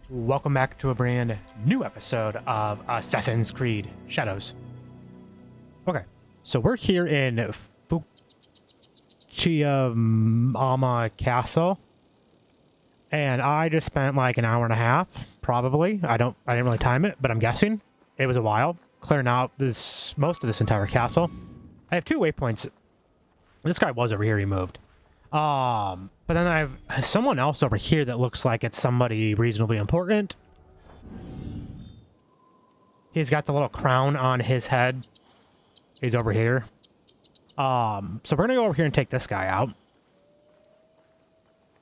Welcome back to a brand new episode of Assassin's Creed Shadows. Okay, so we're here in Kameyama Castle, and I just spent like an hour and a half, probably. I didn't really time it, but I'm guessing it was a while clearing out most of this entire castle. I have 2 waypoints. This guy was over here. He moved. But then I have someone else over here that looks like it's somebody reasonably important. He's got the little crown on his head. He's over here. So we're gonna go over here and take this guy out.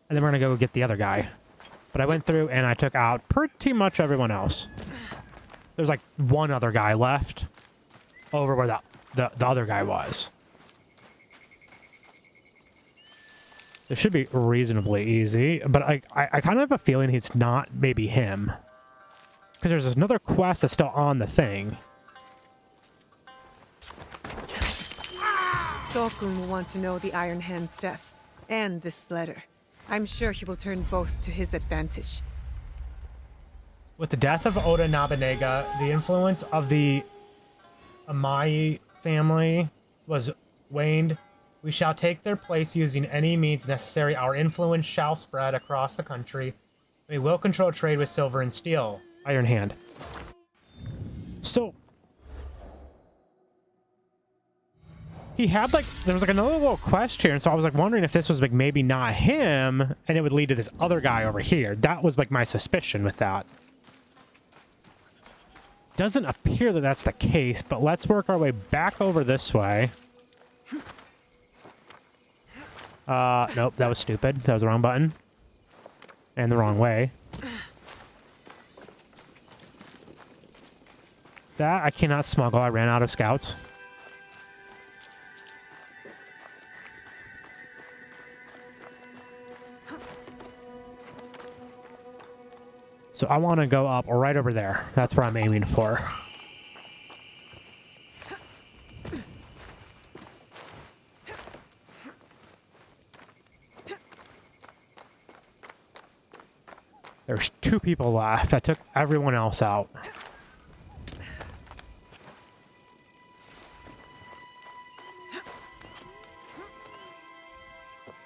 And then we're gonna go get the other guy. But I went through and I took out pretty much everyone else. There's like one other guy left over where the other guy was. It should be reasonably easy, but I kind of have a feeling it's not maybe him. Because there's another quest that's still on the thing. Sokun will want to know the Iron Hand's death, and this letter. I'm sure he will turn both to his advantage. With the death of Oda Nobunaga, the influence of the Amai family was waned. We shall take their place using any means necessary. Our influence shall spread across the country. We will control trade with silver and steel. Iron Hand. So, he had like, there was like another little quest here, and so I was like wondering if this was like maybe not him, and it would lead to this other guy over here. That was like my suspicion with that. Doesn't appear that that's the case, but let's work our way back over this way. Nope, that was stupid. That was the wrong button. And the wrong way. That I cannot smuggle. I ran out of scouts. So I want to go up right over there. That's where I'm aiming for. There's 2 people left. I took everyone else out.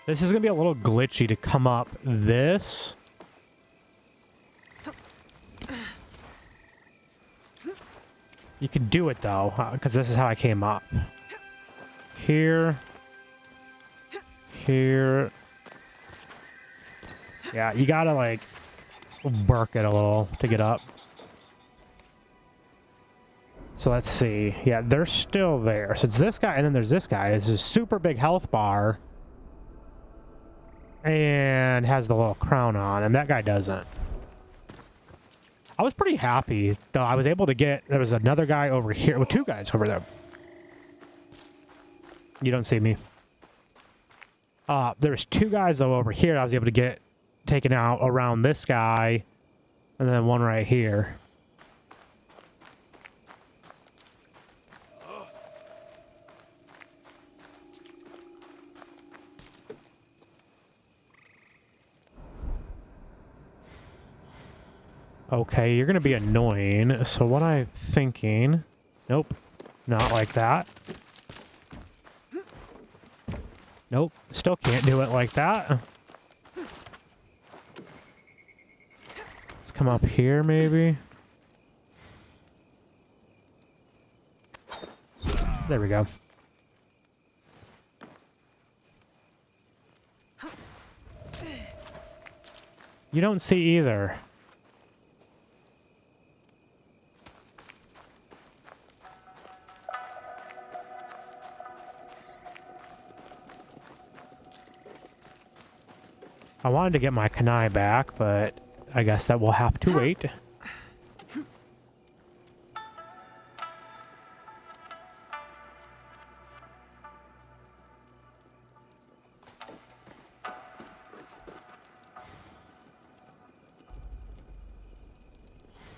This is going to be a little glitchy to come up this. You can do it, though, because this is how I came up. Here. Here. Yeah, you gotta, like, work it a little to get up. So let's see. Yeah, they're still there. So it's this guy, and then there's this guy. It's a super big health bar. And has the little crown on, and that guy doesn't. I was pretty happy, though. I was able to get... There was another guy over here. Well, 2 guys over there. You don't see me. There's 2 guys, though, over here I was able to get taken out around this guy, and then one right here. Okay, you're gonna be annoying. So what I'm thinking... Nope, not like that. Nope, still can't do it like that. Come up here, maybe. There we go. You don't see either. I wanted to get my kunai back, but I guess that will have to wait.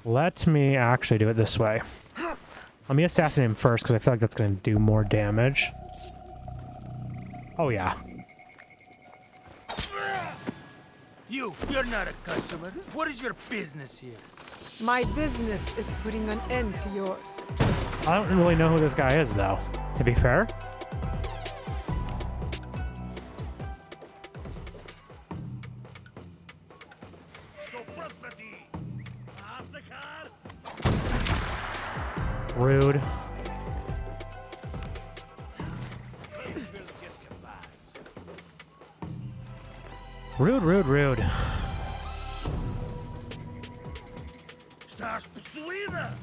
Let me actually do it this way. Let me assassinate him first, because I feel like that's going to do more damage. Oh, yeah. You're not a customer. What is your business here? My business is putting an end to yours. I don't really know who this guy is, though, to be fair. Rude. Rude, rude, rude. Estás possuída?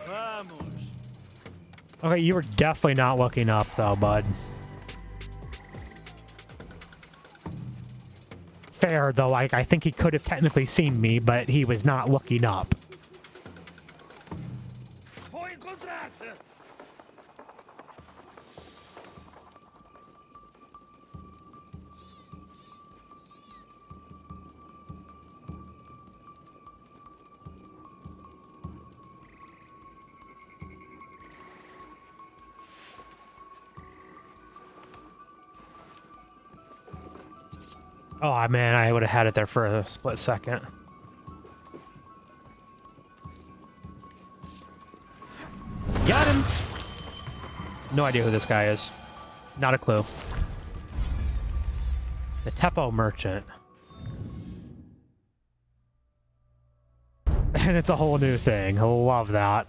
Vamos. Okay, you were definitely not looking up, though, bud. Fair, though. Like, I think he could have technically seen me, but he was not looking up. Vou encontrar-te. Oh, man, I would have had it there for a split second. Got him! No idea who this guy is. Not a clue. The Teppo merchant. And it's a whole new thing. I love that.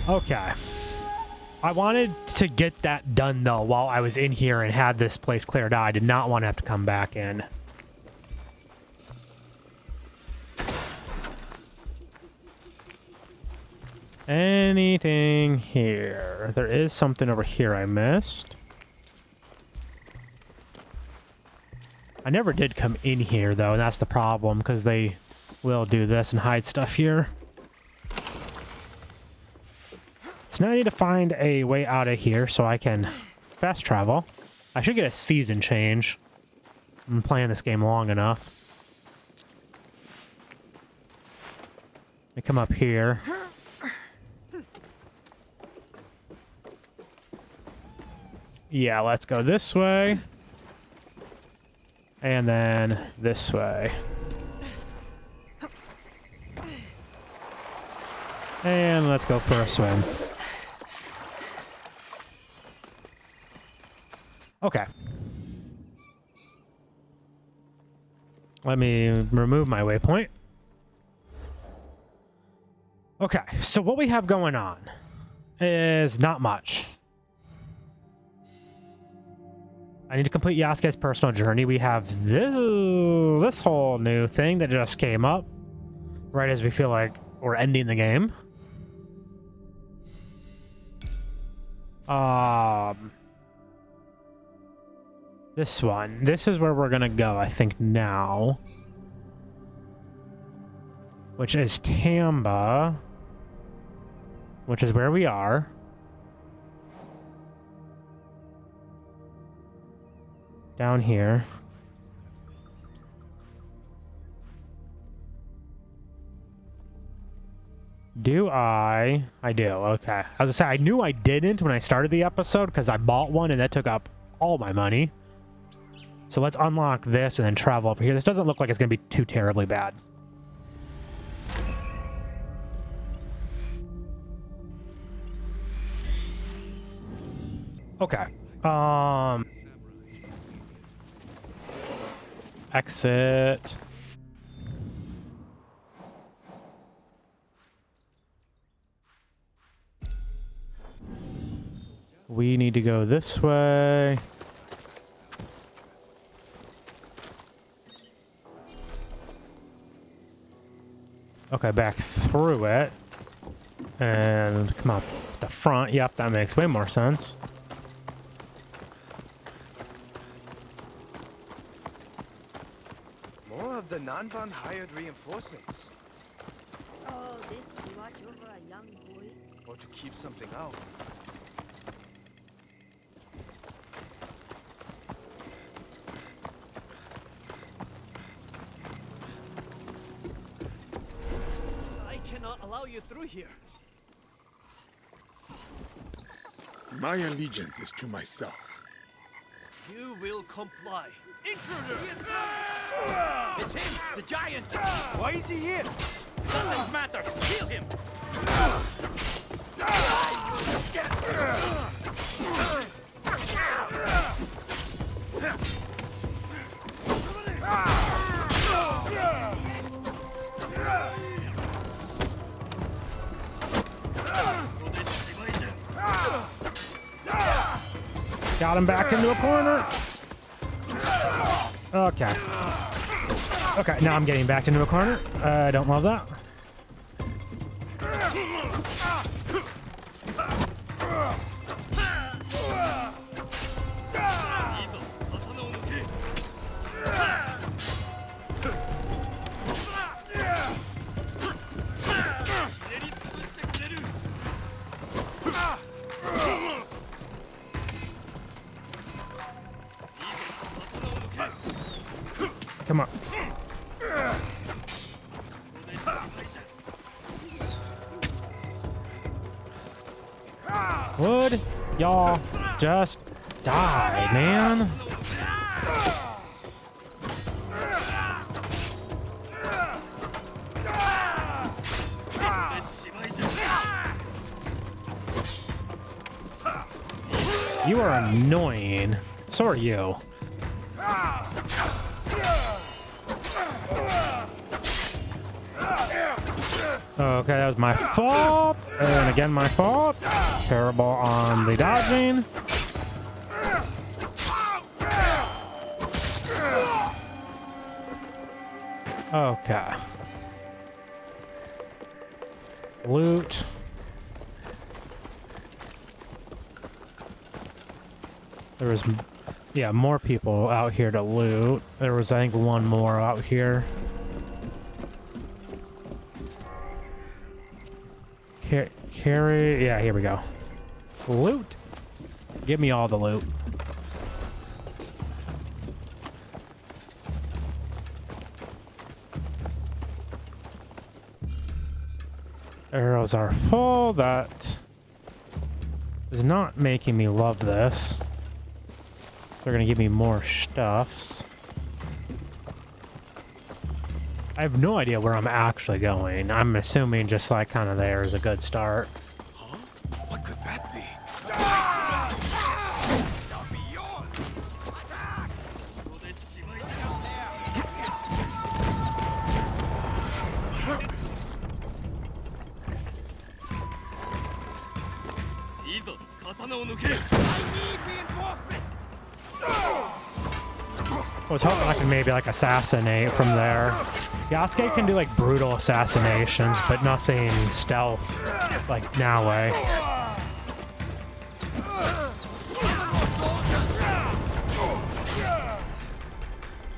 Okay. I wanted to get that done, though, while I was in here and had this place cleared out. I did not want to have to come back in. Anything here? There is something over here I missed. I never did come in here, though, and that's the problem, because they will do this and hide stuff here. So now I need to find a way out of here so I can fast travel. I should get a season change. I'm playing this game long enough. Let me come up here. Yeah, let's go this way. And then this way. And let's go for a swim. Okay. Let me remove my waypoint. Okay, so what we have going on is not much. I need to complete Yasuke's personal journey. We have this whole new thing that just came up right as we feel like we're ending the game. This one. This is where we're gonna go, I think, now. Which is Tamba. Which is where we are. Down here. Do I? I do, okay. I was gonna say, I knew I didn't when I started the episode because I bought one and that took up all my money. So let's unlock this and then travel over here. This doesn't look like it's going to be too terribly bad. Okay. Exit. We need to go this way. Okay, back through it. And come out the front. Yep, that makes way more sense. More of the Nanban hired reinforcements. Oh, this to watch over a young boy? Or to keep something out. not allow you through here. My allegiance is to myself. You will comply. Intruder! It's him, the giant! Why is he here? Doesn't matter. Kill him! Got him back into a corner. Okay. Okay, now I'm getting back into a corner. I don't love that. Come on. Would y'all just die, man? You are annoying. So are you. Okay, that was my fault. And again, my fault. Terrible on the dodging. Okay. Loot. There was, yeah, more people out here to loot. There was, I think, one more out here. Carry, yeah, here we go. Loot. Give me all the loot. Arrows are full. That is not making me love this. They're gonna give me more stuffs. I have no idea where I'm actually going. I'm assuming just like kind of there is a good start. Huh? What could that be? I was hoping I could maybe like assassinate from there. Yasuke can do like brutal assassinations, but nothing stealth like Naoe.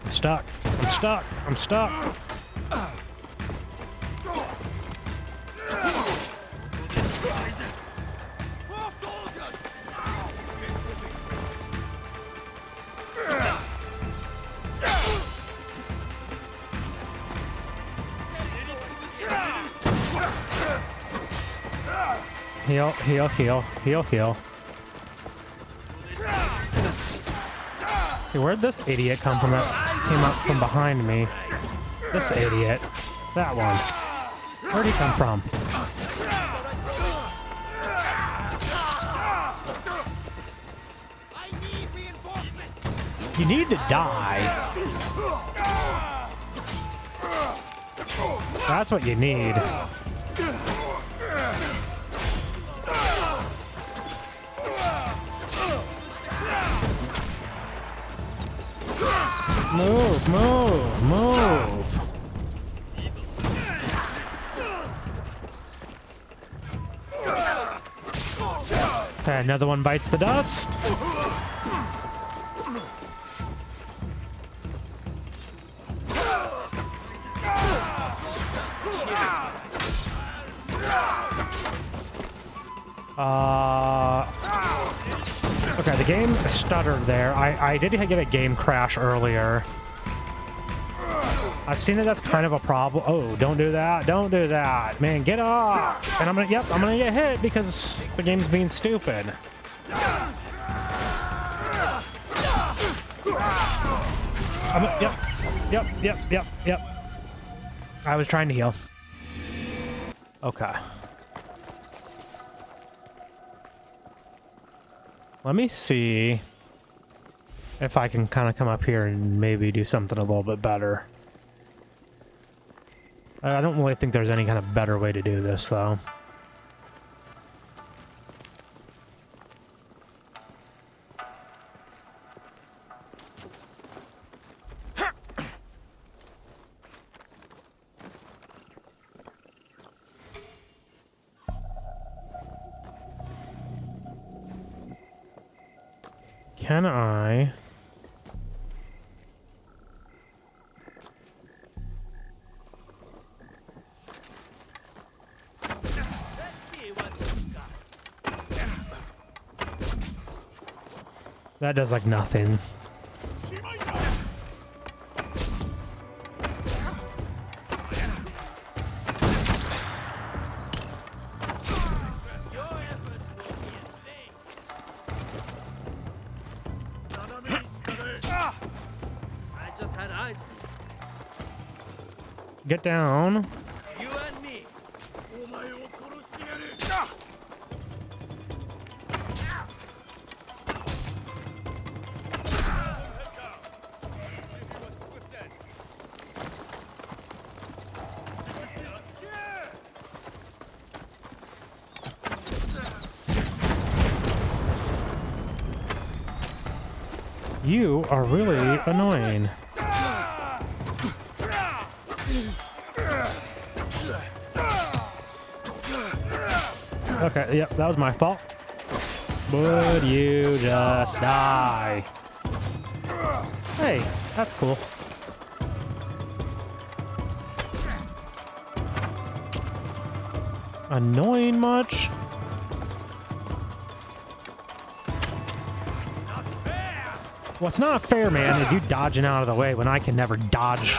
I'm stuck. I'm stuck. I'm stuck. Heal, heal, heal, heal, heal. Hey, where'd this idiot come from that came up from behind me? This idiot. That one. Where'd he come from? You need to die. That's what you need. Move, move, move. Okay, another one bites the dust. Okay, the game stuttered there. I did get a game crash earlier. I've seen that that's kind of a problem. Oh, don't do that. Don't do that. Man, get off. And I'm gonna, yep, I'm gonna get hit because the game's being stupid. Yep. I was trying to heal. Okay. Let me see if I can kind of come up here and maybe do something a little bit better. I don't really think there's any kind of better way to do this, though. Can I... That does like nothing. I just had eyes. Get down. You and me. You are really annoying. Okay, yep, that was my fault. Would you just die? Hey, that's cool. Annoying much? What's not fair, man, is you dodging out of the way when I can never dodge.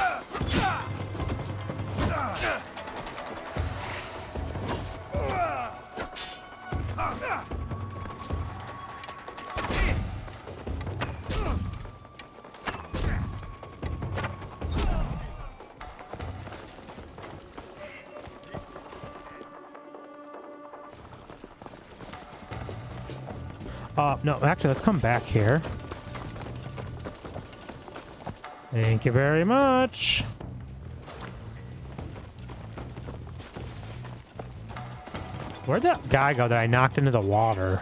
No, actually, let's come back here. Thank you very much. Where'd that guy go that I knocked into the water?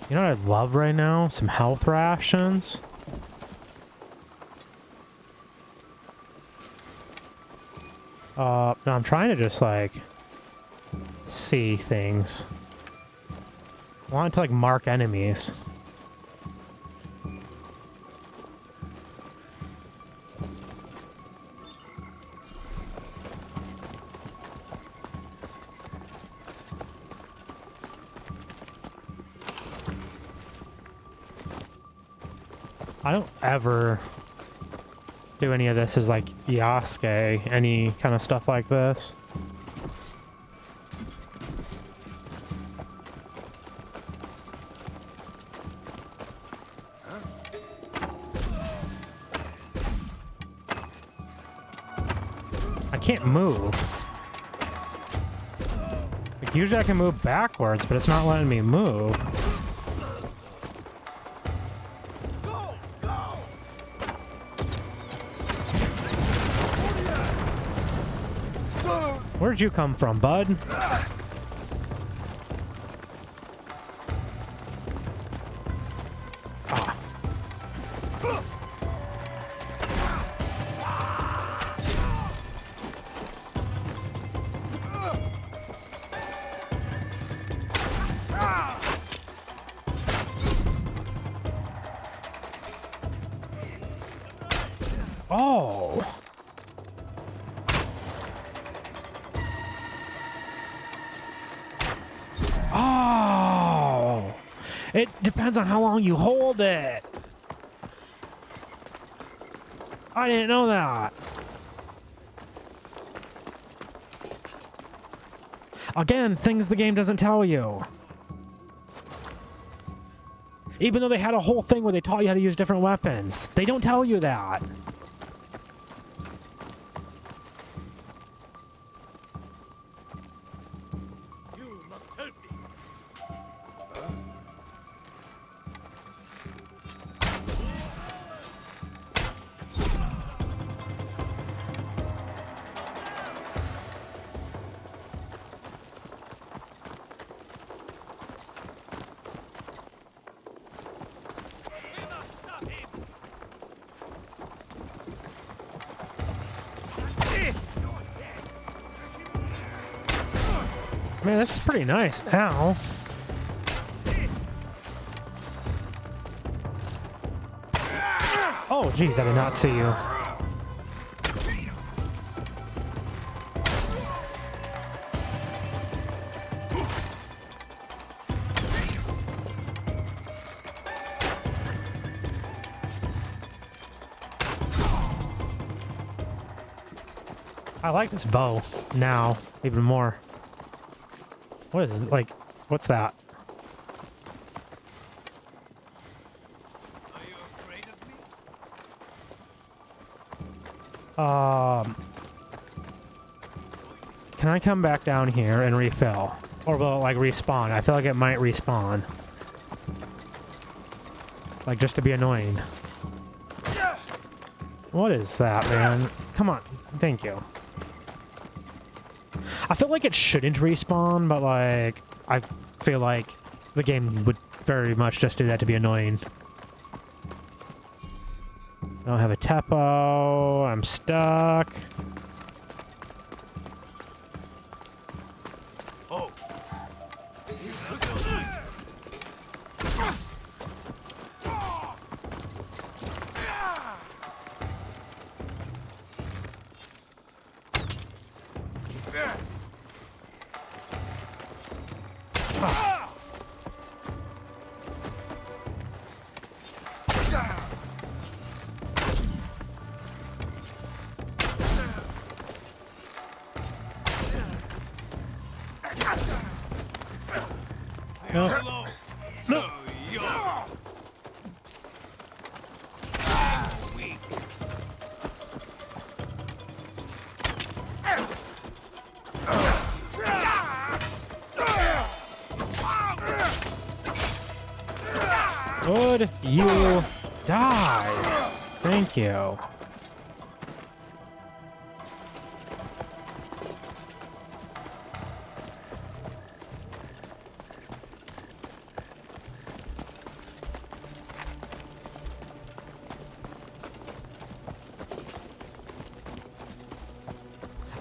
You know what I'd love right now? Some health rations. No, I'm trying to just, like, see things. I want to, like, mark enemies. I don't ever do any of this as like Yasuke, any kind of stuff like this. I can't move. Like usually I can move backwards, but it's not letting me move. Where'd you come from, bud? Ah. Oh. It depends on how long you hold it. I didn't know that. Again, things the game doesn't tell you. Even though they had a whole thing where they taught you how to use different weapons. They don't tell you that. You must help me. We must stop him. Man, this is pretty nice. Ow. Oh, jeez, I did not see you. I like this bow now, even more. What is it? Like, what's that? Are you afraid of me? Can I come back down here and refill? Or will it, like, respawn? I feel like it might respawn. Like, just to be annoying. What is that, man? Come on. Thank you. I feel like it shouldn't respawn, but, like, I feel like the game would very much just do that to be annoying. I don't have a tempo. I'm stuck. Oh. No. Hello. So you're weak. Would you die? Thank you.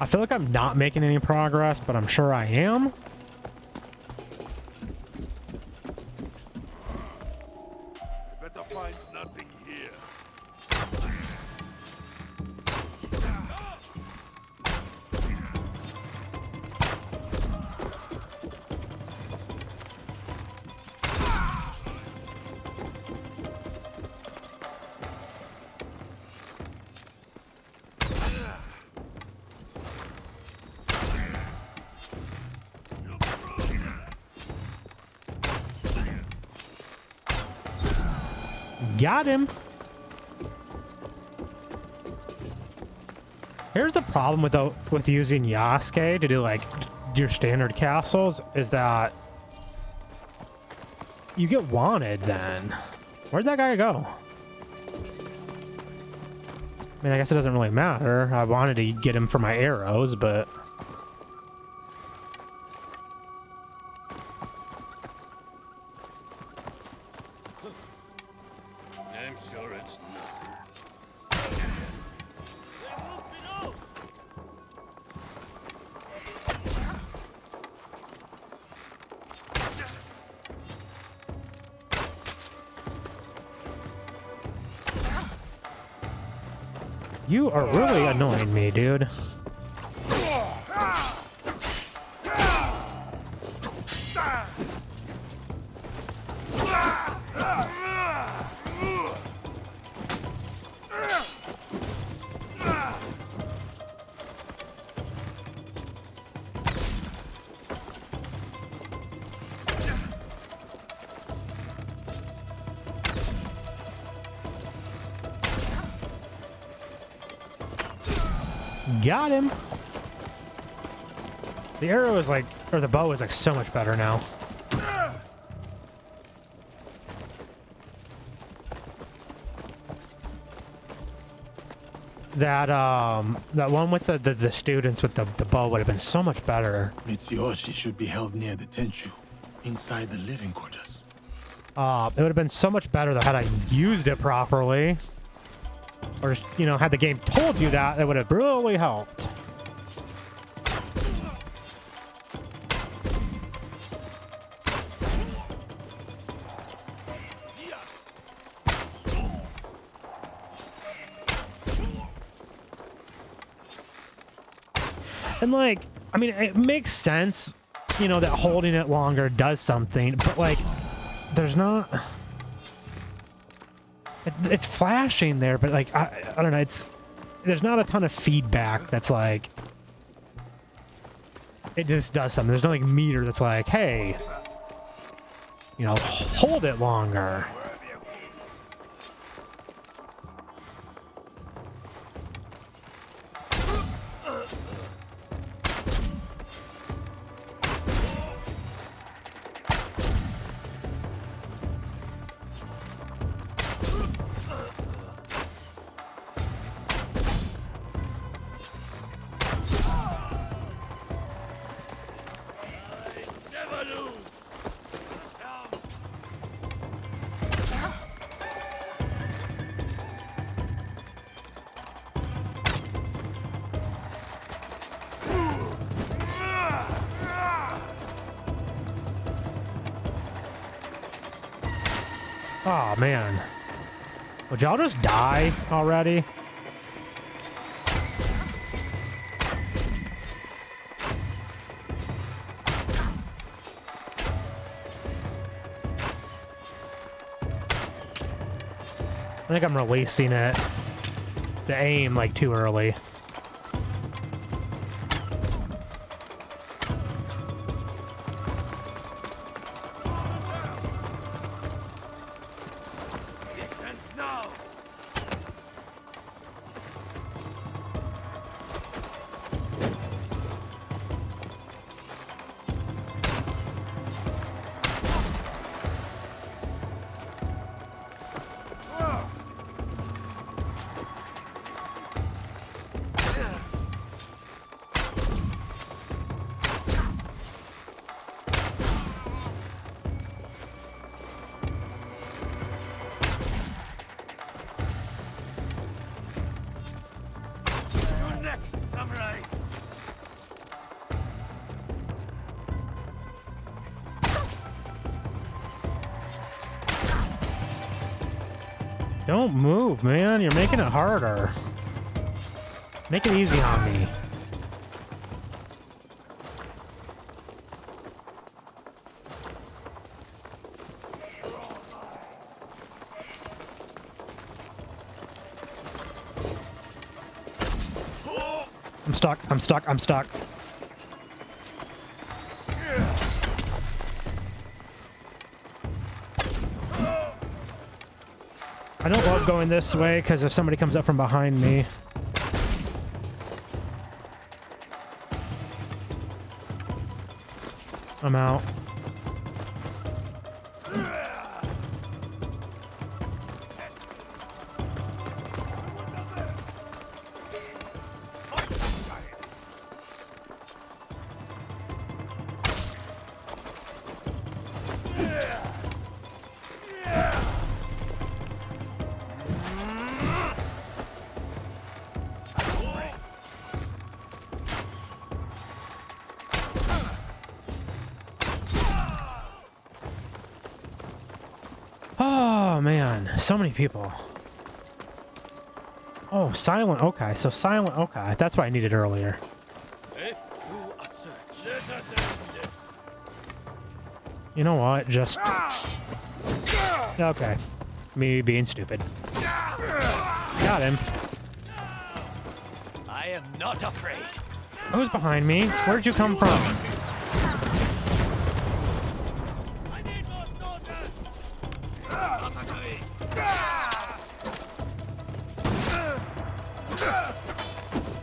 I feel like I'm not making any progress, but I'm sure I am. Better find nothing here. Got him. Here's the problem with using Yasuke to do like your standard castles is that you get wanted then. Where'd that guy go? I mean, I guess it doesn't really matter. I wanted to get him for my arrows, but... I'm sure it's nothing. They move below. You are really annoying me, dude. Got him. The arrow is like, or the bow is like so much better now. That one with the students with the bow would have been so much better. Mitsuyoshi should be held near the Tenchu, inside the living quarters. It would have been so much better that had I used it properly. Or just, you know, had the game told you that, it would have really helped. And like, I mean, it makes sense, you know, that holding it longer does something, but like, there's not... It's flashing there, but like, I don't know, there's not a ton of feedback that's like, it just does something. There's no like meter that's like, hey, you know, hold it longer. Oh man, would y'all just die already? I think I'm releasing it, the aim, like too early. Descent now. You're next, samurai. Don't move, man. You're making it harder. Make it easy on me. I'm stuck. I'm stuck. I'm stuck. I don't love going this way because if somebody comes up from behind me. I'm out. Oh man, so many people. Oh, silent. Okay, so silent. Okay, that's what I needed earlier. Do a search. You know what? Just okay. Me being stupid. Got him. I am not afraid. Who's behind me? Where'd you come from? I need more soldiers.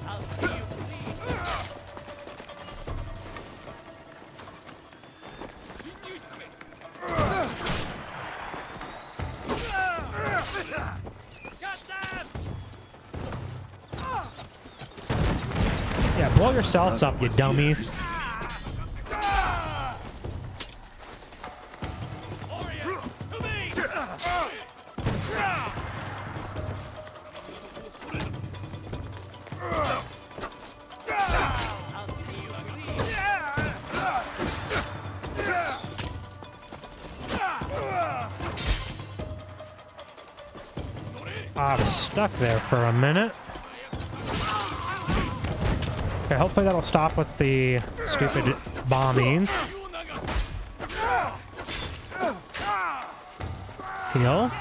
I'll see you yourselves up, you dummies. I was stuck there for a minute. Okay, hopefully that'll stop with the stupid bombings. Heal.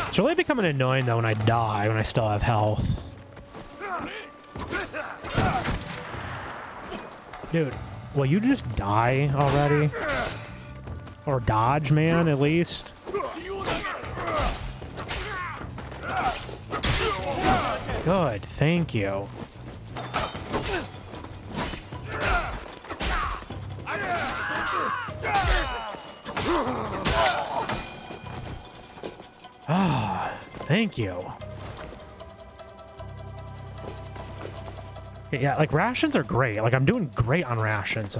It's really becoming annoying though when I die when I still have health. Dude, will you just die already? Or dodge, man, at least? Good, thank you. Ah, thank you. Okay, yeah, like rations are great. Like I'm doing great on rations.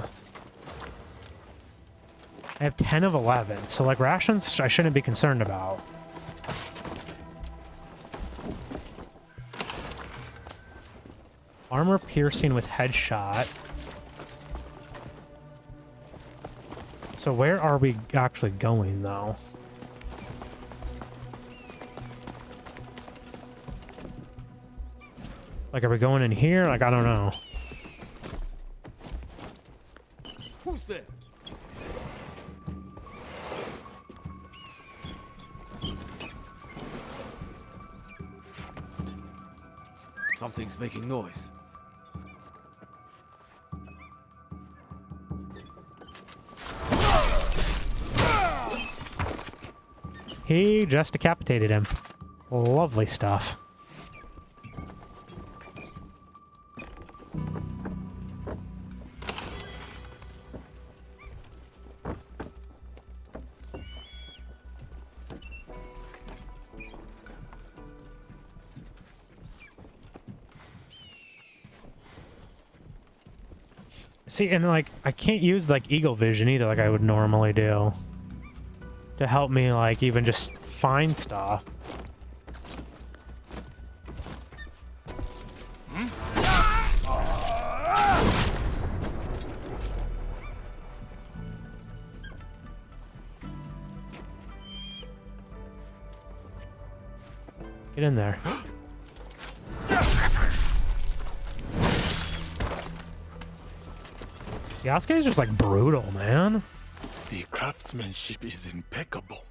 I have 10 of 11, so like rations I shouldn't be concerned about. Armor piercing with headshot. So where are we actually going though? Like are we going in here? Like I don't know. Who's there? Something's making noise. He just decapitated him. Lovely stuff. See, and like, I can't use like eagle vision either like I would normally do. To help me like even just find stuff. Get in there. Yasuke is just like brutal, man. The craftsmanship is impeccable.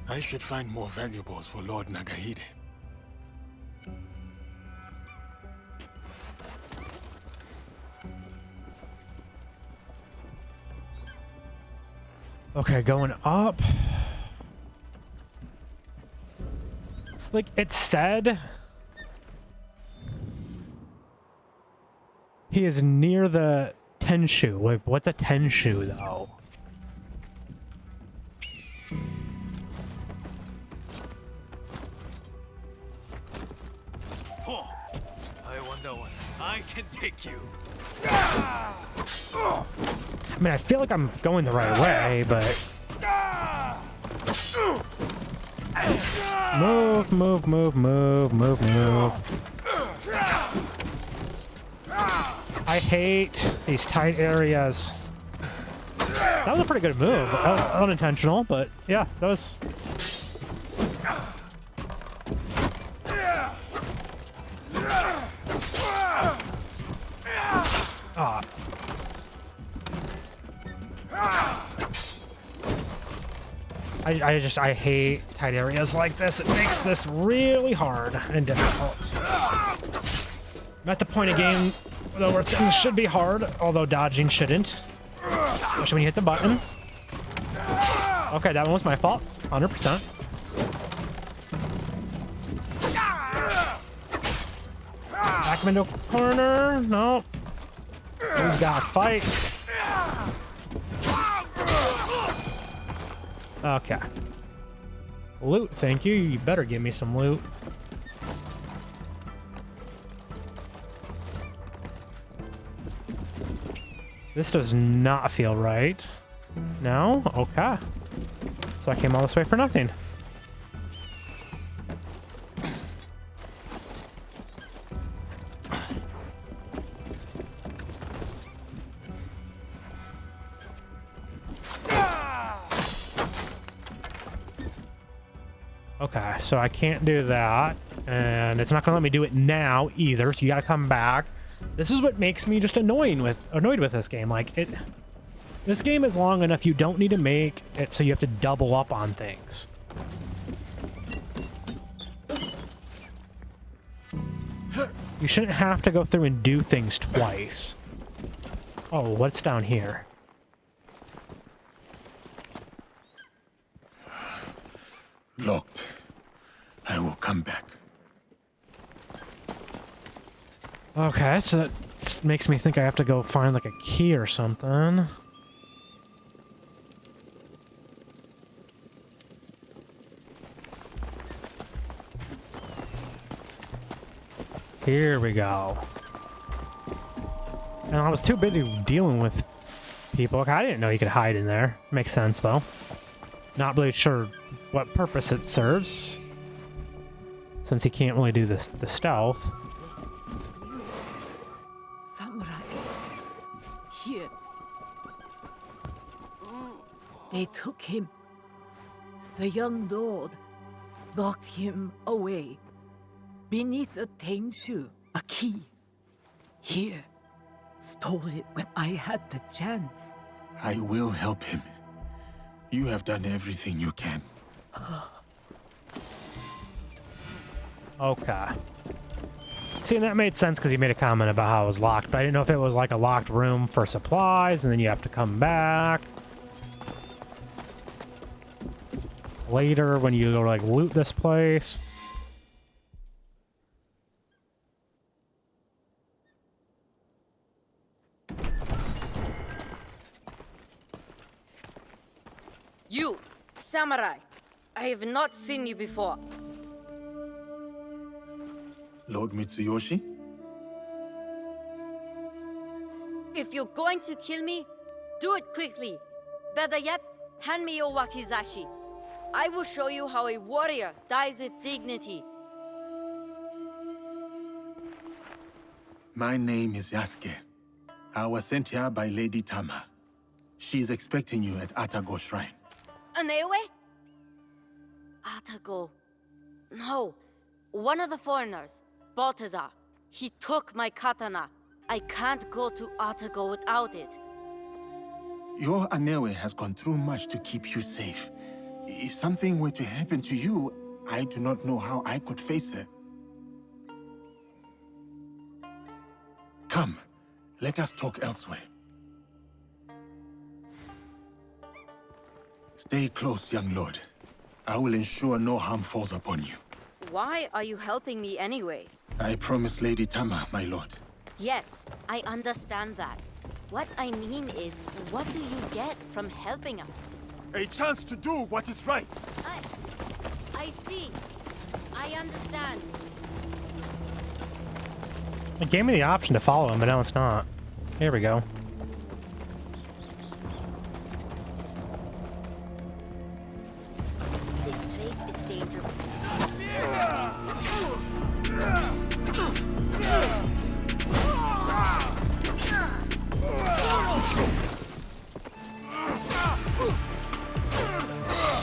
I should find more valuables for Lord Nagahide. Okay, going up. Like, it said he is near the Tenshu. Like, what's a Tenshu, though? Oh, I wonder what I can take you. I mean, I feel like I'm going the right way, but... Move, move, move, move, move, move. I hate these tight areas. That was a pretty good move. Unintentional, but yeah, that was... Ah. I hate tight areas like this. It makes this really hard and difficult. I'm at the point of game though where things should be hard, although dodging shouldn't. Especially when you hit the button. Okay, that one was my fault. 100%. Back him into a corner. No. We've got to fight. Okay. Loot, thank you. You better give me some loot. This does not feel right. No? Okay. So I came all this way for nothing. Okay, so I can't do that, and it's not gonna let me do it now either, so you gotta come back. This is what makes me just annoyed with this game. Like, this game is long enough, you don't need to make it so you have to double up on things. You shouldn't have to go through and do things twice. Oh, what's down here? Locked. I will come back. Okay, so that makes me think I have to go find like a key or something. Here we go. And I was too busy dealing with people. Okay, I didn't know you could hide in there. Makes sense though. Not really sure what purpose it serves, since he can't really do this the stealth. Samurai. Here. They took him. The young lord locked him away. Beneath a tenshu, a key. Here. Stole it when I had the chance. I will help him. You have done everything you can. Okay. See, and that made sense because you made a comment about how it was locked, but I didn't know if it was like a locked room for supplies and then you have to come back later when you go like loot this place. You, samurai. I have not seen you before. Lord Mitsuyoshi? If you're going to kill me, do it quickly. Better yet, hand me your wakizashi. I will show you how a warrior dies with dignity. My name is Yasuke. I was sent here by Lady Tama. She is expecting you at Atago Shrine. Naoe? Atago. No. One of the foreigners, Balthazar. He took my katana. I can't go to Atago without it. Your Naoe has gone through much to keep you safe. If something were to happen to you, I do not know how I could face her. Come, let us talk elsewhere. Stay close, young lord. I will ensure no harm falls upon you. Why are you helping me anyway? I promise Lady Tama, my lord. Yes, I understand that. What I mean is, what do you get from helping us? A chance to do what is right. I see. I understand. It gave me the option to follow him, but now it's not. Here we go. This place is dangerous.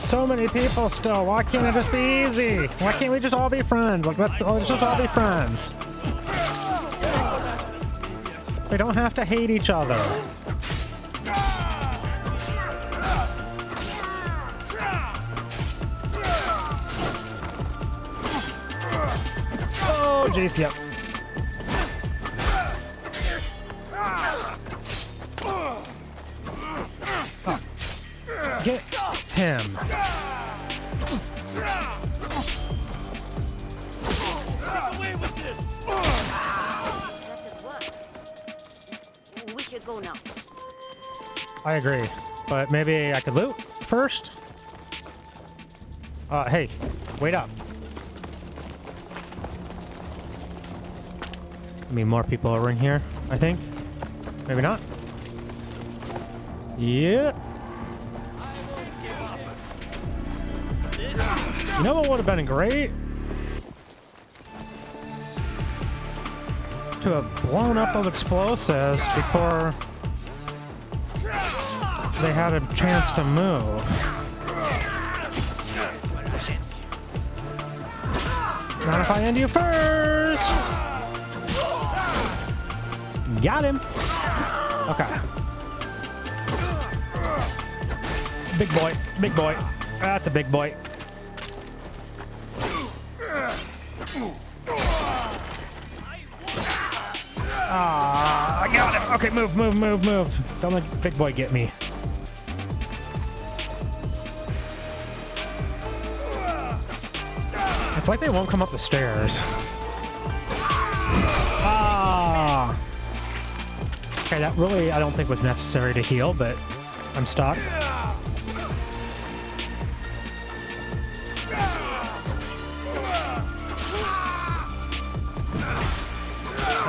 So many people still. Why can't it just be easy? Why can't we just all be friends? Like, let's just all be friends. We don't have to hate each other. Oh, jeez, yep. Oh. Get him. Away with this! Doesn't work. We should go now. I agree, but maybe I could loot first? Hey, wait up. I mean, more people over in here, I think. Maybe not. Yeah. You know what would have been great? To have blown up those explosives before they had a chance to move. Not if I end you first! Got him! Okay. Big boy, big boy. That's a big boy. Ah, I got him. Okay, move, move, move, move. Don't let big boy get me. It's like they won't come up the stairs. Ah. Okay, that really I don't think was necessary to heal, but I'm stuck.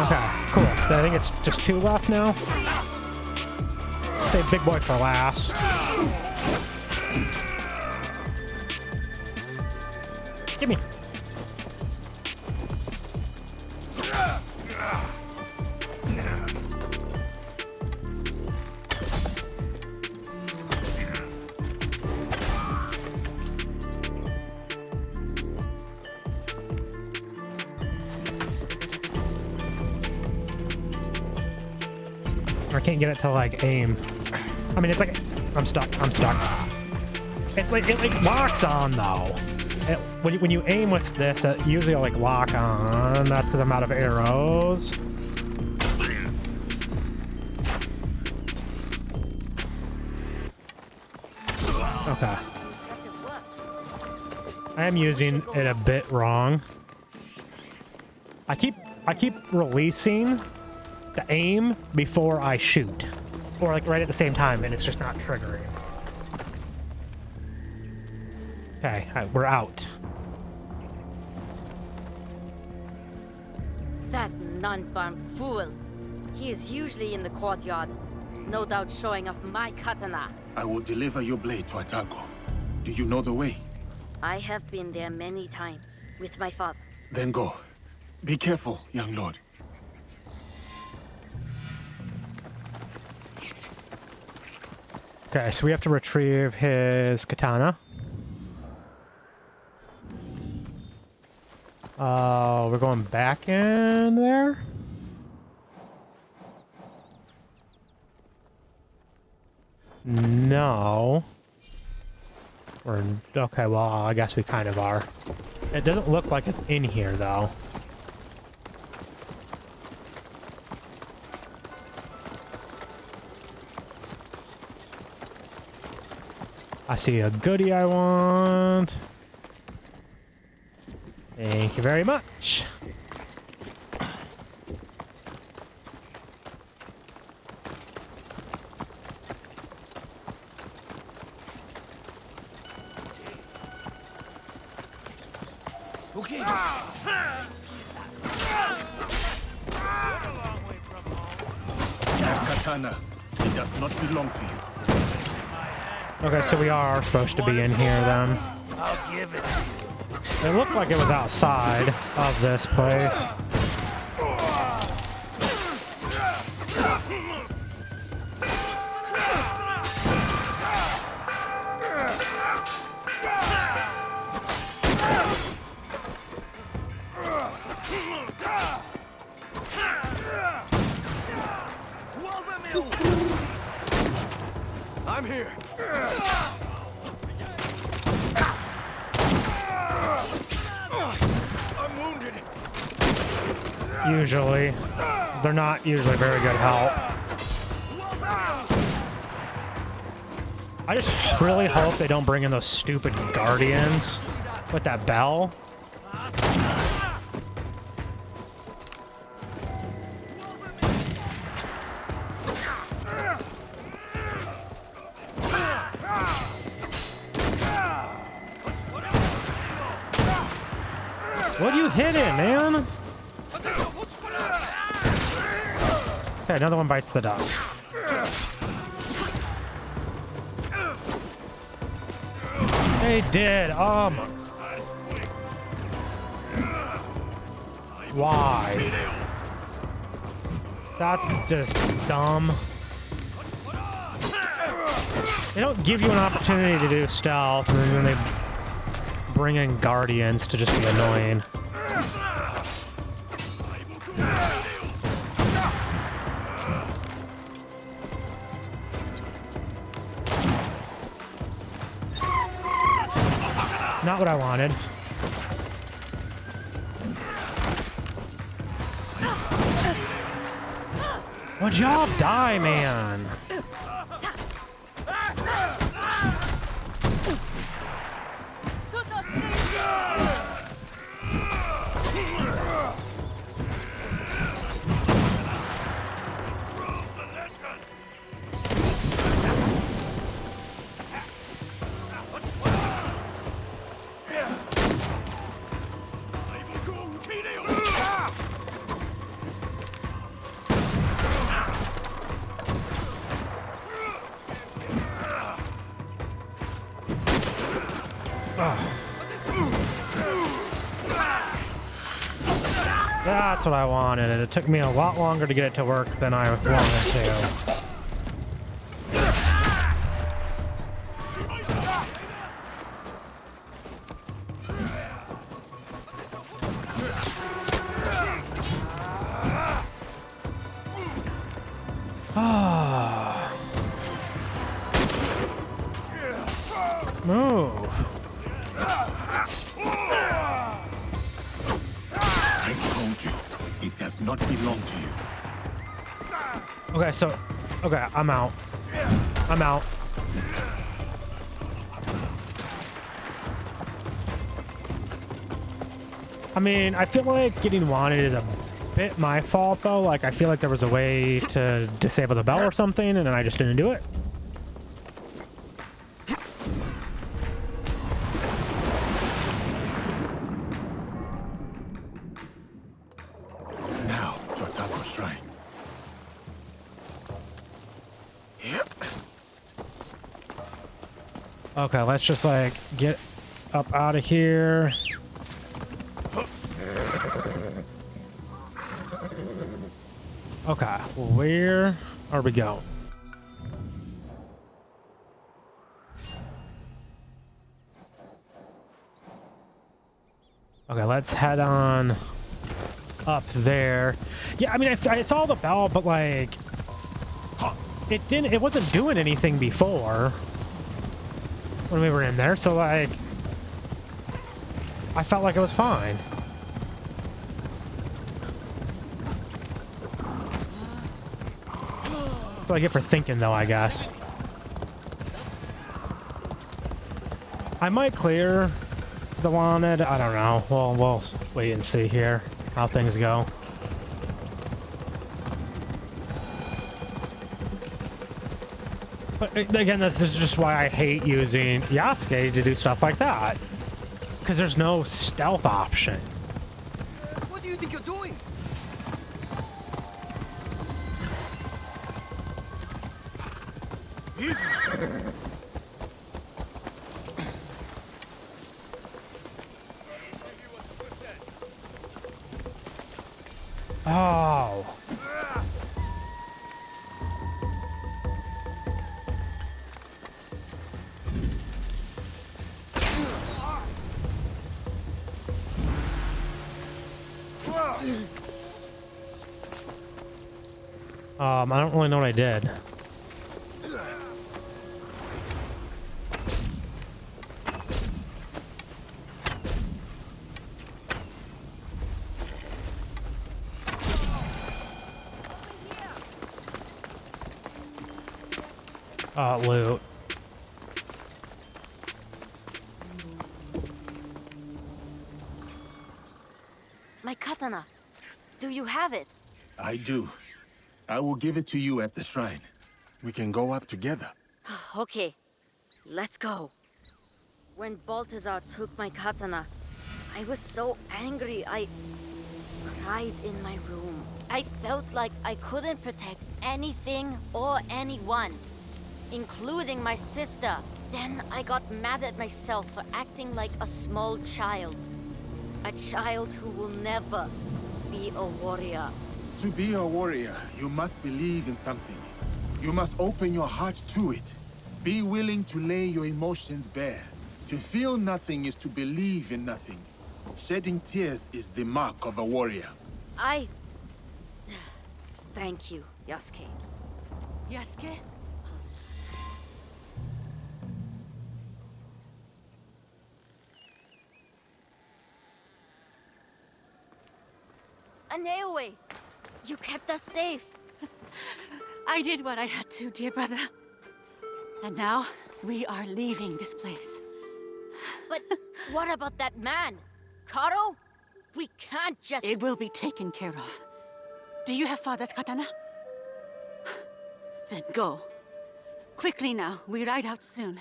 Okay, cool. I think it's just 2 left now. Save big boy for last. Gimme. I can't get it to like aim. I mean, it's like I'm stuck. I'm stuck. It's like it like locks on though. When you aim with this, it usually will like lock on. That's because I'm out of arrows. Okay. I am using it a bit wrong. I keep releasing the aim before I shoot, or like right at the same time, and it's just not triggering. Okay, we're out. That non-farm fool. He is usually in the courtyard, no doubt showing off my katana. I will deliver your blade to Atago. Do you know the way? I have been there many times with my father. Then go. Be careful, young lord. Okay, so we have to retrieve his katana. We're going back in there? No. Okay, well, I guess we kind of are. It doesn't look like it's in here, though. I see a goodie I want. Thank you very much. Okay. That katana, it does not belong to you. Okay, so we are supposed to be in here then. I'll give it. It looked like it was outside of this place. I'm here. I'm wounded. Usually. They're not usually very good help. I just really hope they don't bring in those stupid guardians with that bell. What are you hitting, man? Okay, another one bites the dust. They did. Why? That's just dumb. They don't give you an opportunity to do stealth, and then they bring in guardians to just be annoying. Not what I wanted. Would y'all die, man? That's what I wanted, and it took me a lot longer to get it to work than I wanted to. Move. It does not belong to you. Okay, so... Okay, I'm out. I'm out. I mean, I feel like getting wanted is a bit my fault, though. Like, I feel like there was a way to disable the bell or something, and then I just didn't do it. Okay, let's just like get up out of here. Okay, where are we going? Okay, let's head on up there. Yeah, I mean, I saw the bell, but like, it wasn't doing anything before when we were in there, so like, I felt like it was fine. That's what I get for thinking, though, I guess. I might clear the wanted. I don't know. Well, we'll wait and see here how things go. But again, this is just why I hate using Yasuke to do stuff like that. Because there's no stealth option. What do you think you're doing? Easy. Oh. I don't really know what I did. Loot. My katana. Do you have it? I do. I will give it to you at the shrine. We can go up together. Okay, let's go. When Balthazar took my katana, I was so angry I cried in my room. I felt like I couldn't protect anything or anyone, including my sister. Then I got mad at myself for acting like a small child. A child who will never be a warrior. To be a warrior, you must believe in something. You must open your heart to it. Be willing to lay your emotions bare. To feel nothing is to believe in nothing. Shedding tears is the mark of a warrior. Thank you, Yasuke. Yasuke? Naoe, you kept us safe. I did what I had to, dear brother. And now, we are leaving this place. But what about that man? Caro? We can't just... It will be taken care of. Do you have father's katana? Then go. Quickly now, we ride out soon.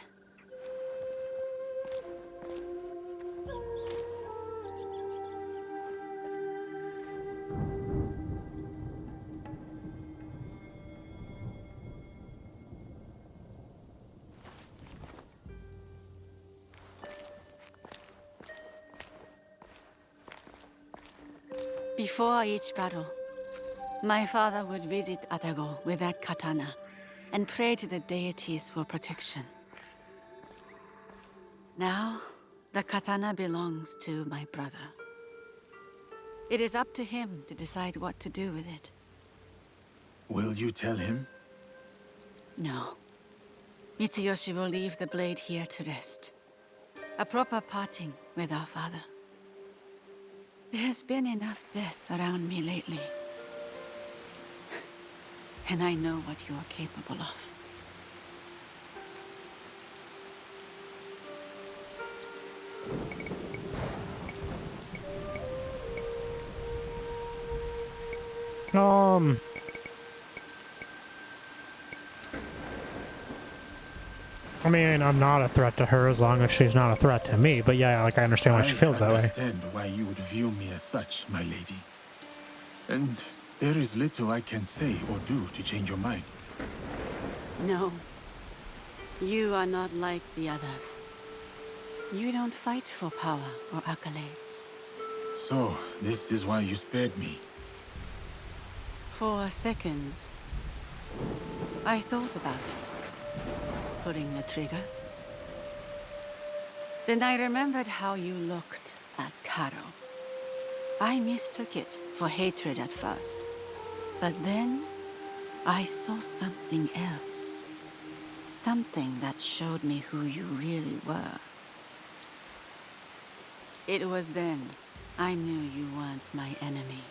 Before each battle, my father would visit Atago with that katana and pray to the deities for protection. Now, the katana belongs to my brother. It is up to him to decide what to do with it. Will you tell him? No. Mitsuyoshi will leave the blade here to rest. A proper parting with our father. There has been enough death around me lately. And I know what you are capable of. I mean, I'm not a threat to her as long as she's not a threat to me, but yeah, like, I understand why she feels that way. I understand why you would view me as such, my lady. And there is little I can say or do to change your mind. No. You are not like the others. You don't fight for power or accolades. So, this is why you spared me. For a second, I thought about it. Pulling the trigger. Then I remembered how you looked at Caro. I mistook it for hatred at first. But then, I saw something else. Something that showed me who you really were. It was then I knew you weren't my enemy.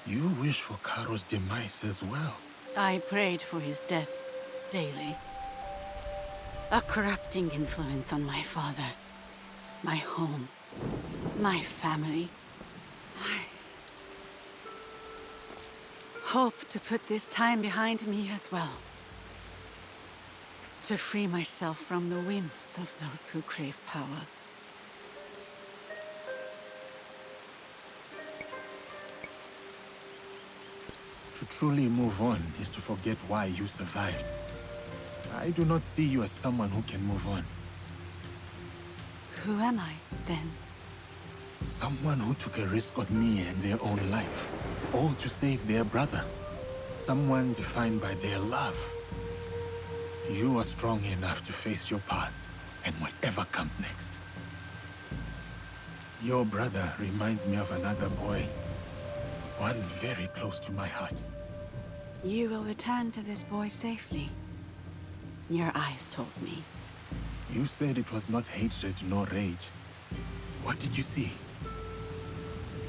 You wish for Caro's demise as well. I prayed for his death daily. A corrupting influence on my father, my home, my family. I hope to put this time behind me as well. To free myself from the whims of those who crave power. To truly move on is to forget why you survived. I do not see you as someone who can move on. Who am I, then? Someone who took a risk on me and their own life, all to save their brother. Someone defined by their love. You are strong enough to face your past and whatever comes next. Your brother reminds me of another boy. One very close to my heart. You will return to this boy safely. Your eyes told me. You said it was not hatred nor rage. What did you see?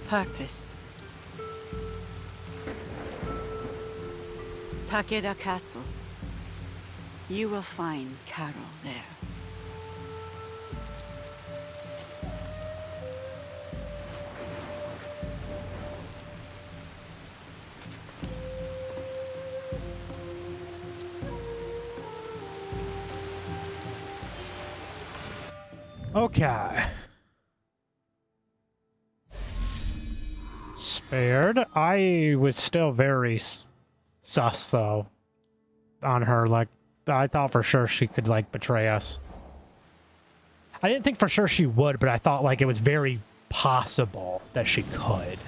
Purpose. Takeda Castle. You will find Caro there. Okay. Spared. I was still very sus, though, on her. Like, I thought for sure she could like betray us. I didn't think for sure she would, but I thought like it was very possible that she could.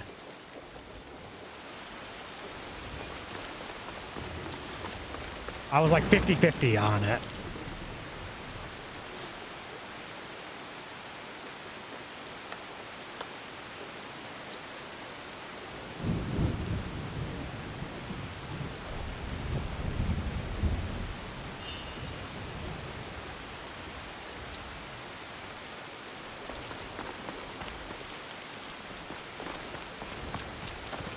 I was like 50-50 on it.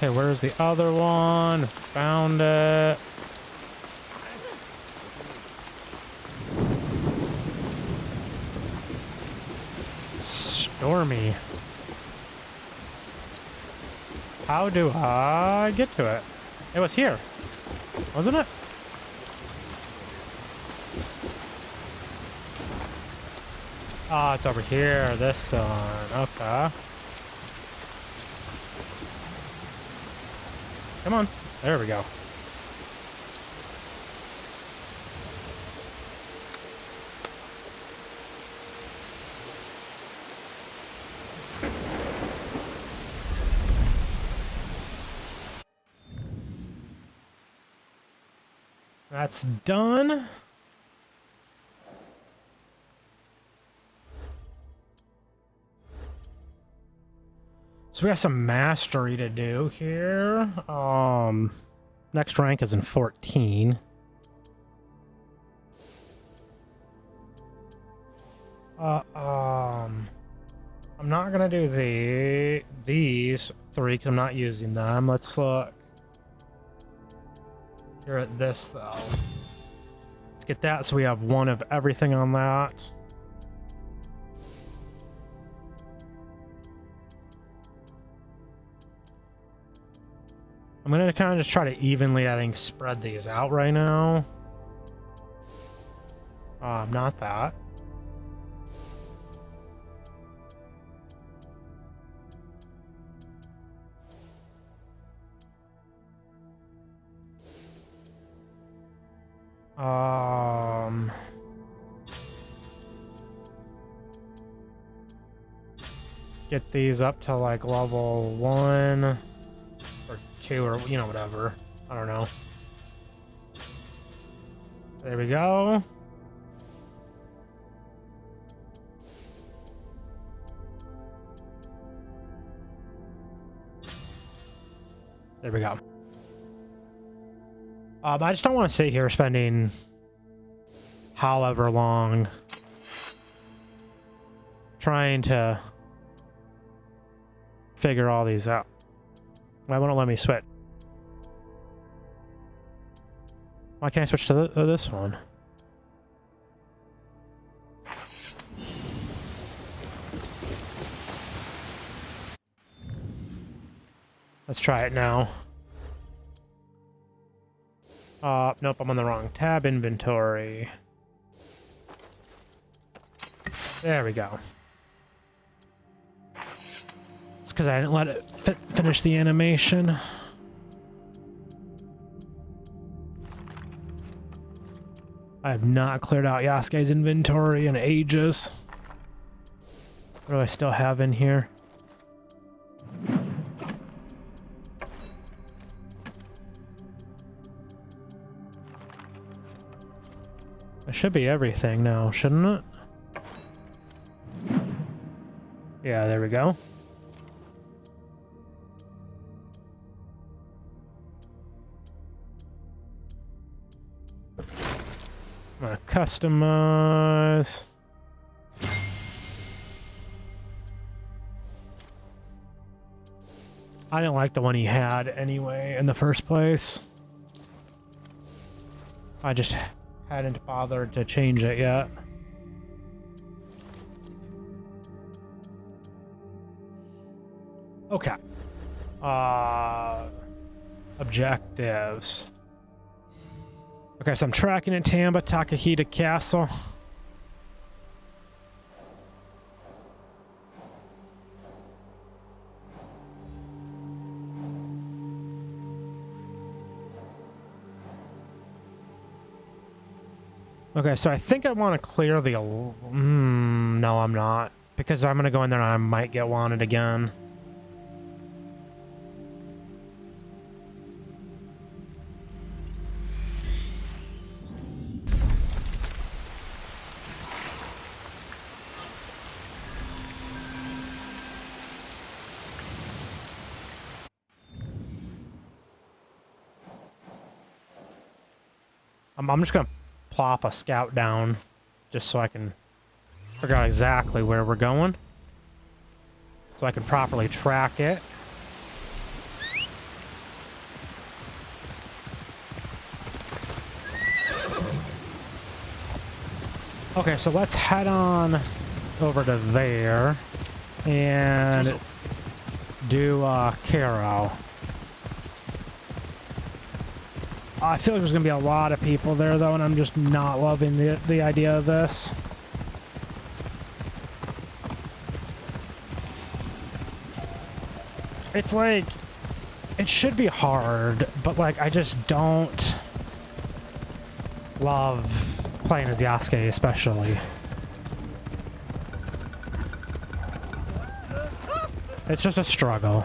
Okay, where's the other one? Found it. Stormy. How do I get to it? It was here, wasn't it? Oh, it's over here. This one. Okay. Come on. There we go. That's done. So we got some mastery to do here. Next rank is in 14. I'm not gonna do these three because I'm not using them. Let's look here at this though. Let's get that so we have one of everything on that. I'm gonna kind of just try to evenly, I think, spread these out right now. Not that. Get these up to like level 1 or 2 or, you know, whatever. I don't know. There we go. There we go. I just don't want to sit here spending however long trying to figure all these out. Why won't it let me switch? Why can't I switch to this one? Let's try it now. Nope, I'm on the wrong tab. Inventory. There we go. It's because I didn't let it finish the animation. I have not cleared out Yasuke's inventory in ages. What do I still have in here? It should be everything now, shouldn't it? Yeah, there we go. I'm gonna customize. I didn't like the one he had anyway in the first place. I just hadn't bothered to change it yet. Okay. Objectives. Okay, so I'm tracking in Tamba, Takeda Castle. Okay, so I think I want to clear the... no, I'm not. Because I'm going to go in there and I might get wanted again. I'm just going to plop a scout down just so I can figure out exactly where we're going. So I can properly track it. Okay, so let's head on over to there and do Caro. I feel like there's going to be a lot of people there, though, and I'm just not loving the idea of this. It's like, it should be hard, but, like, I just don't love playing as Yasuke, especially. It's just a struggle.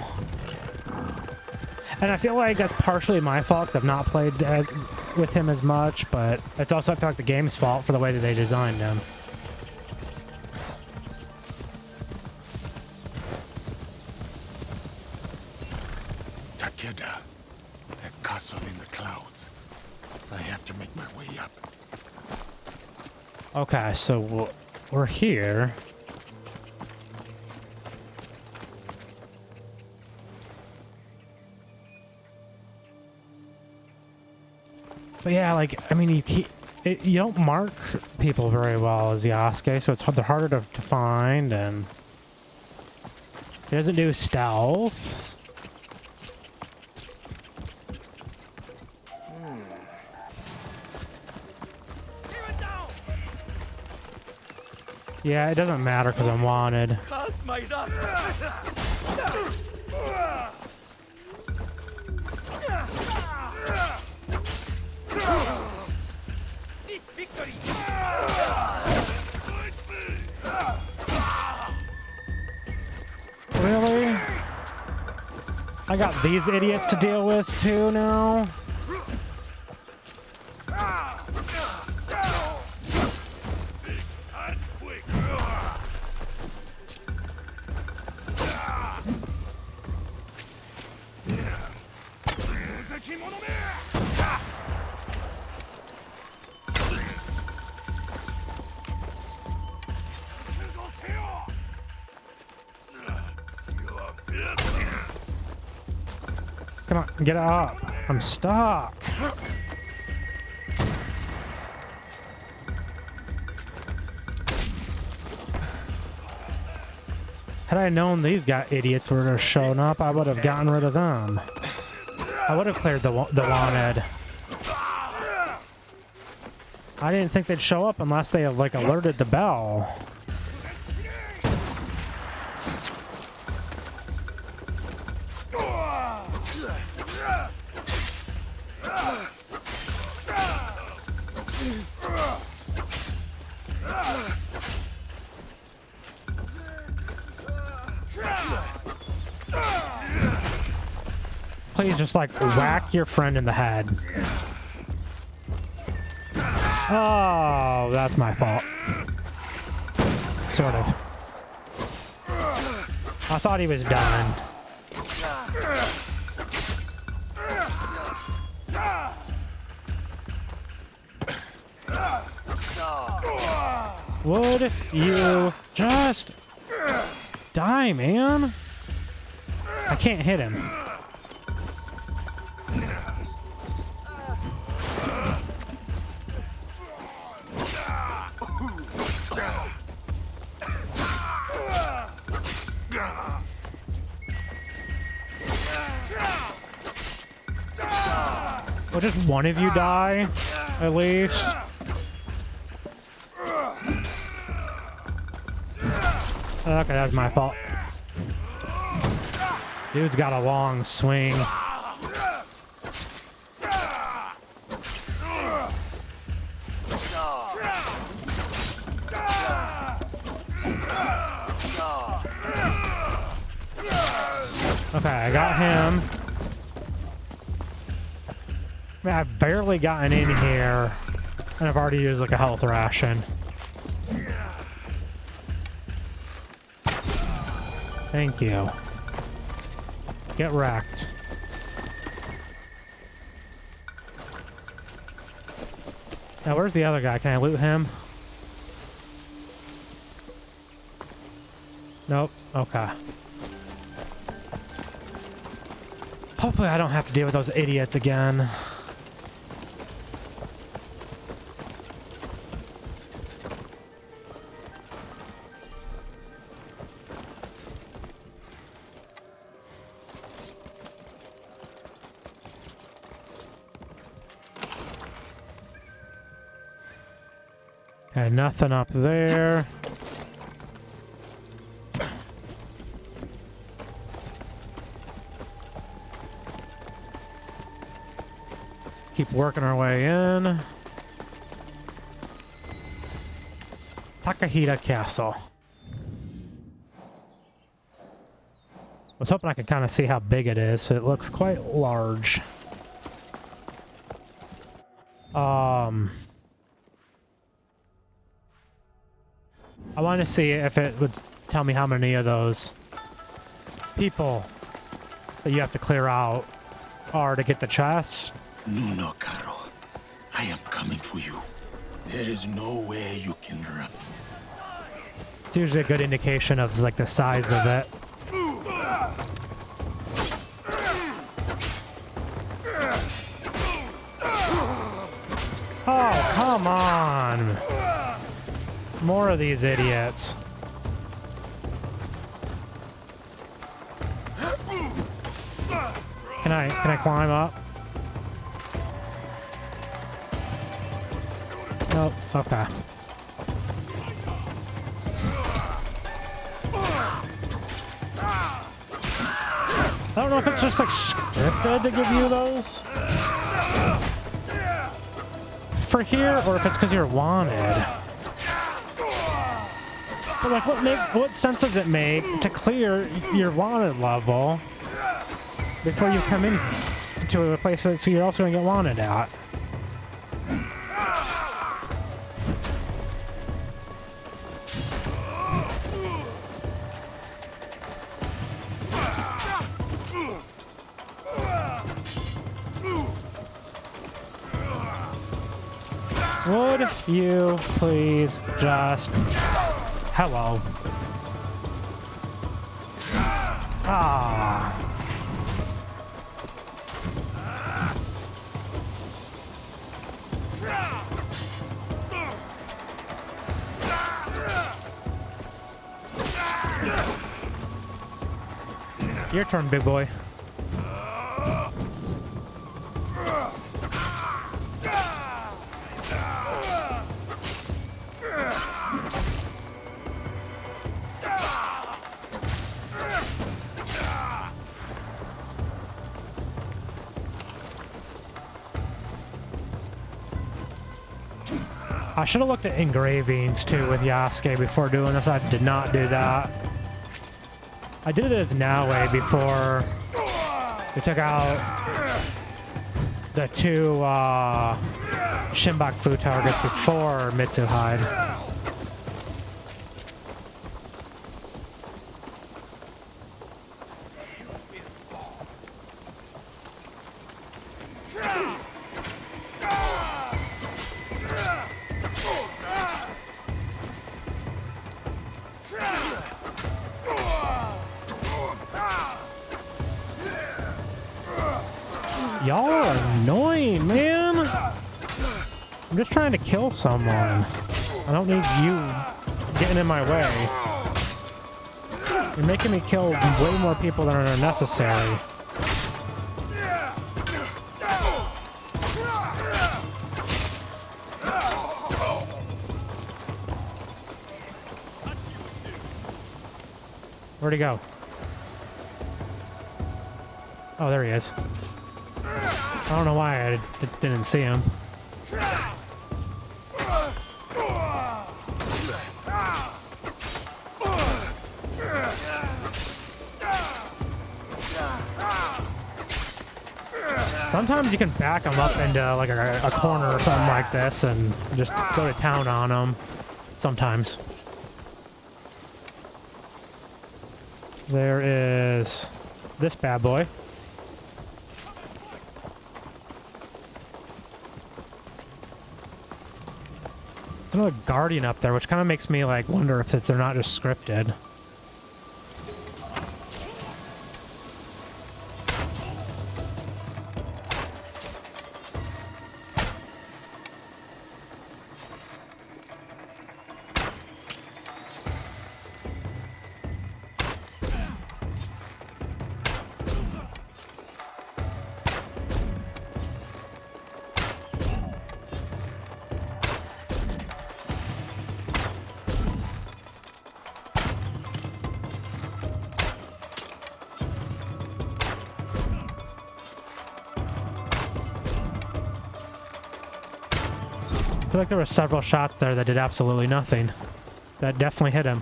And I feel like that's partially my fault because I've not played with him as much, but it's also, I feel like, the game's fault for the way that they designed him. Takeda, that castle in the clouds. I have to make my way up. Okay, so we're here. But yeah, like, I mean, you don't mark people very well as Yasuke, so they're harder to find, and he doesn't do stealth. Yeah, it doesn't matter because I'm wanted. Really? I got these idiots to deal with too now? Come on, get up. I'm stuck. Had I known these idiots were showing up, I would have gotten rid of them. I would have cleared the wanted. I didn't think they'd show up unless they like alerted the bell. Please just like whack your friend in the head. Oh, that's my fault. Sort of. I thought he was done. Would you just die, man? I can't hit him. Will just one of you die, at least? Okay, that was my fault. Dude's got a long swing. Okay, I got him. Man, I've barely gotten in here, and I've already used like a health ration. Thank you. Get wrecked. Now, where's the other guy? Can I loot him? Nope. Okay. Hopefully I don't have to deal with those idiots again. Okay, nothing up there. Keep working our way in. Takeda Castle. I was hoping I could kind of see how big it is. It looks quite large. I want to see if it would tell me how many of those people that you have to clear out are to get the chest. Nuno Caro, I am coming for you. There is nowhere you can run. It's usually a good indication of like the size of it. Oh, come on. More of these idiots. Can I climb up? Nope. Okay. I don't know if it's just like scripted to give you those for here, or if it's because you're wanted. But like, what sense does it make to clear your wanted level before you come in to a place that you're also gonna get wanted at? Would you please just... Hello. Ah. Your turn, big boy. I should have looked at engravings too with Yasuke before doing this. I did not do that. I did it as Naoe before we took out the two Shinbaku targets before Mitsuhide. Y'all are annoying, man. I'm just trying to kill someone. I don't need you getting in my way. You're making me kill way more people than are necessary. Where'd he go? Oh, there he is. I don't know why I didn't see him. Sometimes you can back them up into like a corner or something like this and just go to town on them. Sometimes. There is this bad boy. There's another guardian up there, which kind of makes me like wonder if they're not just scripted. I feel like there were several shots there that did absolutely nothing. That definitely hit him.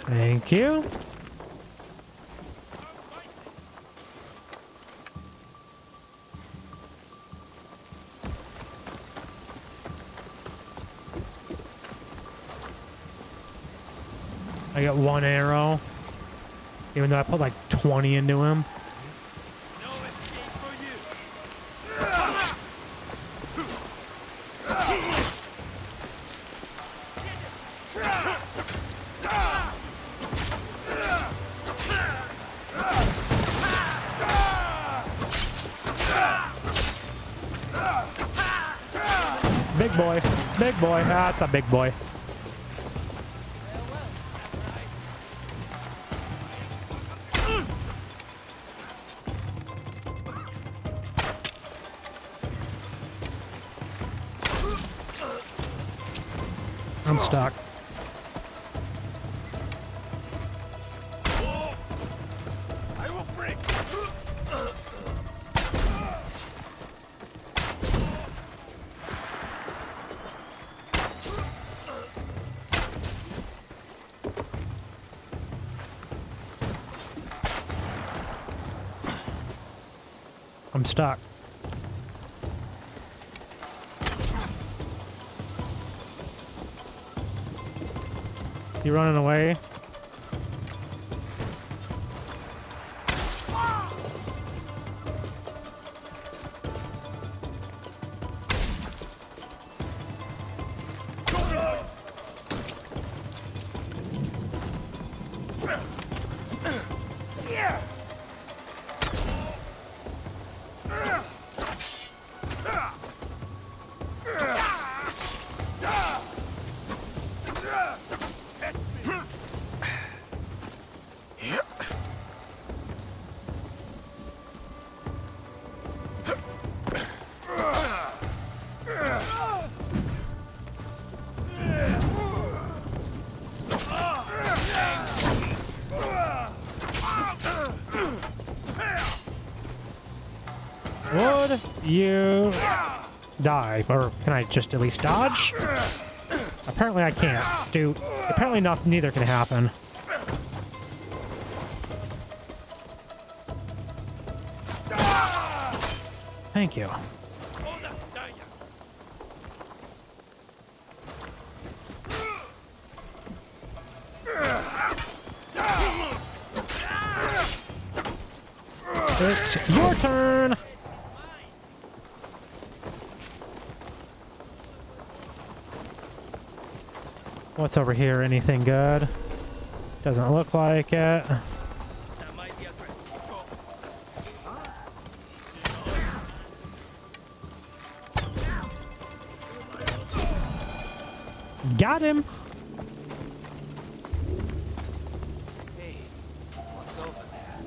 Thank you. I got one arrow. Even though I put like 20 into him. No escape for you. Big boy. Big boy. That's a big boy. I'm stuck. I will break. I'm stuck. You running away? Would you die? Or can I just at least dodge? Apparently I can't. Dude, apparently neither can happen. Thank you. It's your turn! What's over here? Anything good? Doesn't look like it. That might be a threat. Go. Got him! Hey, what's over there?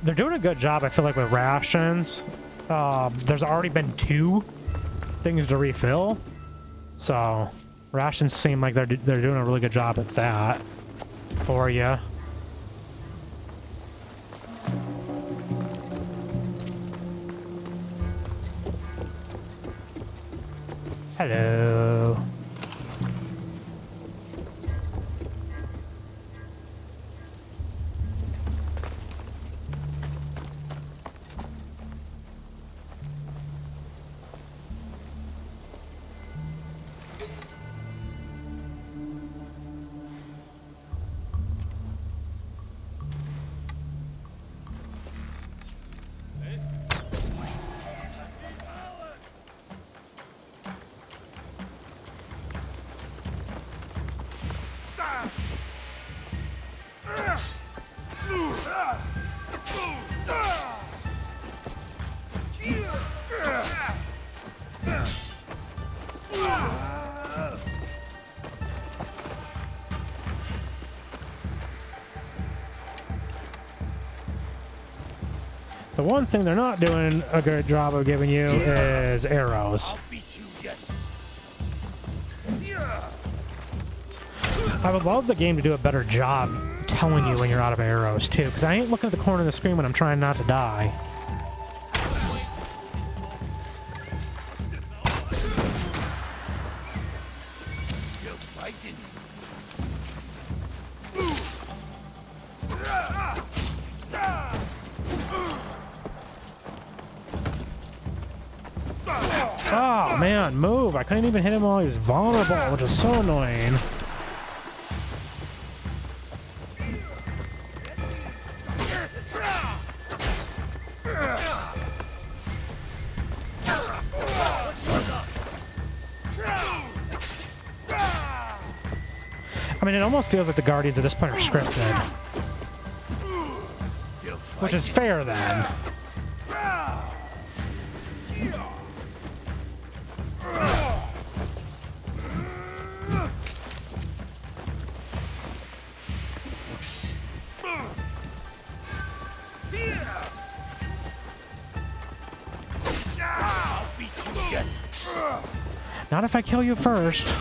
They're doing a good job, I feel like, with rations. There's already been 2 things to refill. So, rations seem like they're doing a really good job at that for you. Hello. The one thing they're not doing a good job of giving you is arrows. I would love the game to do a better job telling you when you're out of arrows, too, because I ain't looking at the corner of the screen when I'm trying not to die. Oh, man, move. I couldn't even hit him while he was vulnerable, which is so annoying. I mean, it almost feels like the Guardians at this point are scripted. Which is fair, then. Not if I kill you first.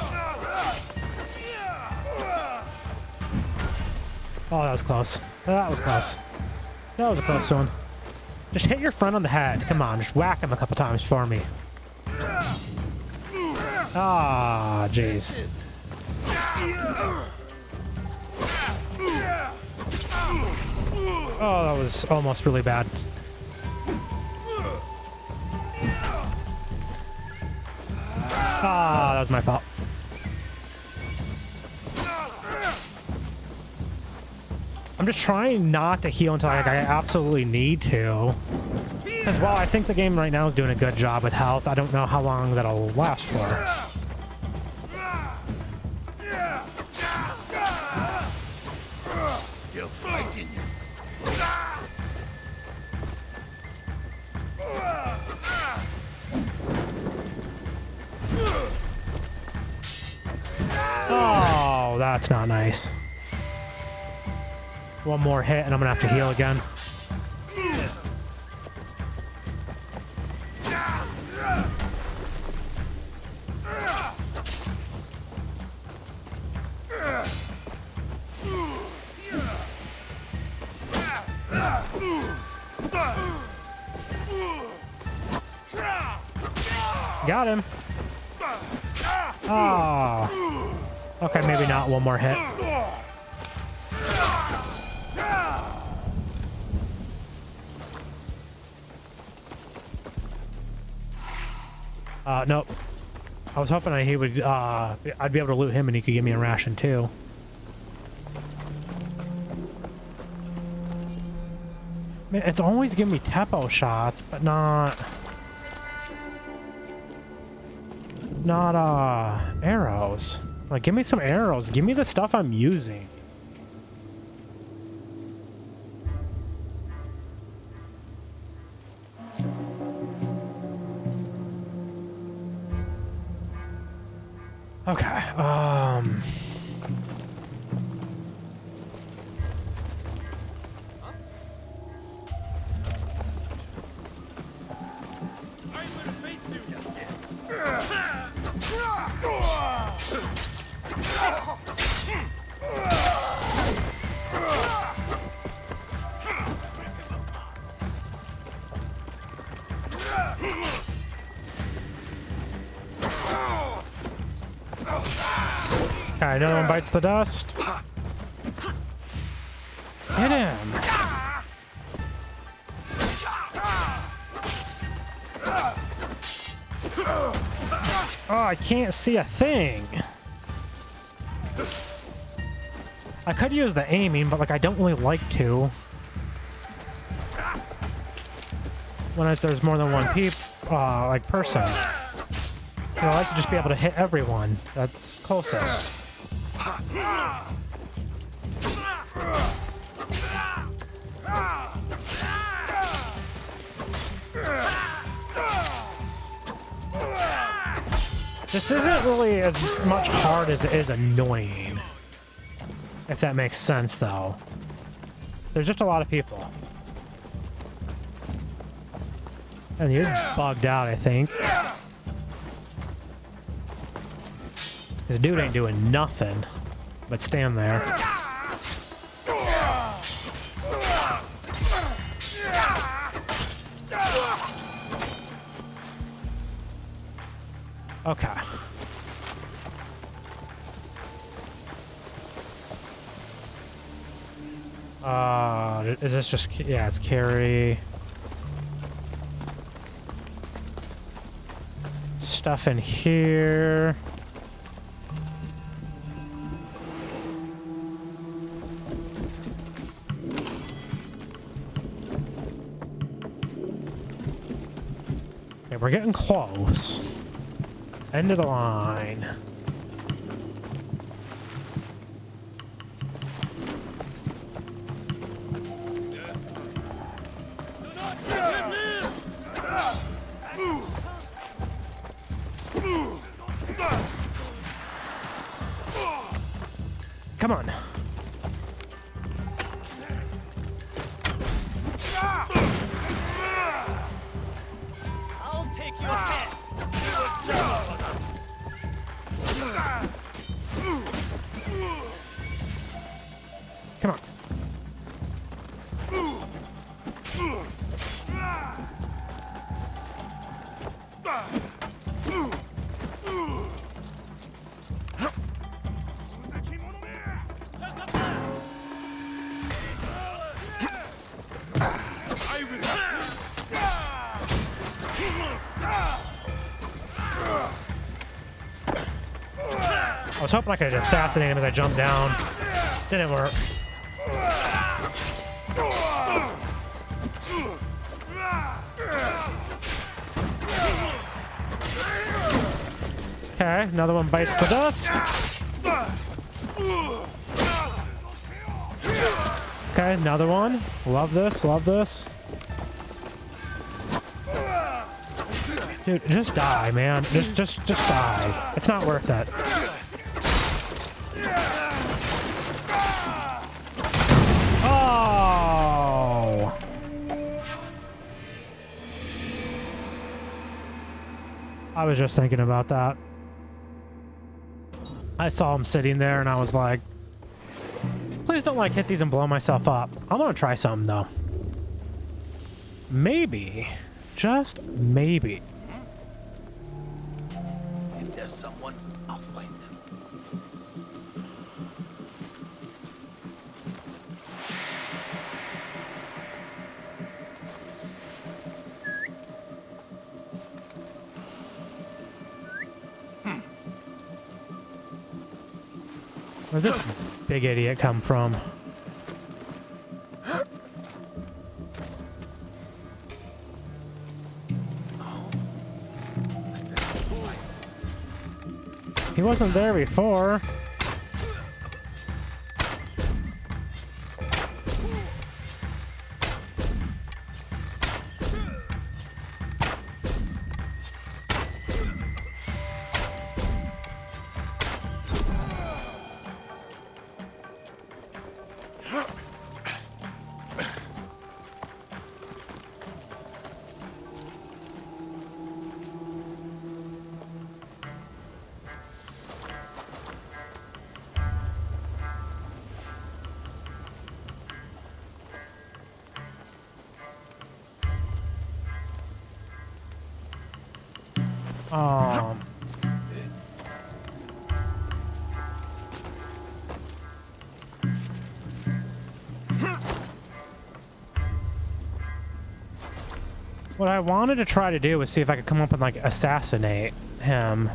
Oh, that was close. That was close. That was a close one. Just hit your friend on the head. Come on, just whack him a couple times for me. Ah, jeez. Oh, that was almost really bad. Ah, that was my fault. I'm just trying not to heal until I absolutely need to. Because while I think the game right now is doing a good job with health, I don't know how long that'll last for. Still fighting. Oh, that's not nice. One more hit and I'm gonna have to heal again. Got him. Oh. Okay, maybe not one more hit. Nope. I was hoping he would, I'd be able to loot him and he could give me a ration too. Man, it's always giving me tempo shots, but not arrows. Like, give me some arrows. Give me the stuff I'm using. Okay, Okay, another one bites the dust. Hit him. Oh, I can't see a thing. I could use the aiming, but like I don't really like to. When there's more than one person. I like to just be able to hit everyone that's closest. This isn't really as much hard as it is annoying. If that makes sense, though. There's just a lot of people. And you're bugged out, I think. This dude ain't doing nothing but stand there. Okay. Is this just... Yeah, it's carry. Stuff in here. Okay, we're getting close. End of the line. Come on. I'll take your head. Come on. I was hoping I could assassinate him as I jumped down. Didn't work. Okay, another one bites the dust. Okay, another one. Love this, love this. Dude, just die, man. Just die. It's not worth it. Oh! I was just thinking about that. I saw him sitting there and I was like, please don't like hit these and blow myself up. I'm gonna try something though. Maybe, just maybe. If there's someone, I'll find them. Where'd this big idiot come from? He wasn't there before. What I wanted to try to do was see if I could come up and, like, assassinate him.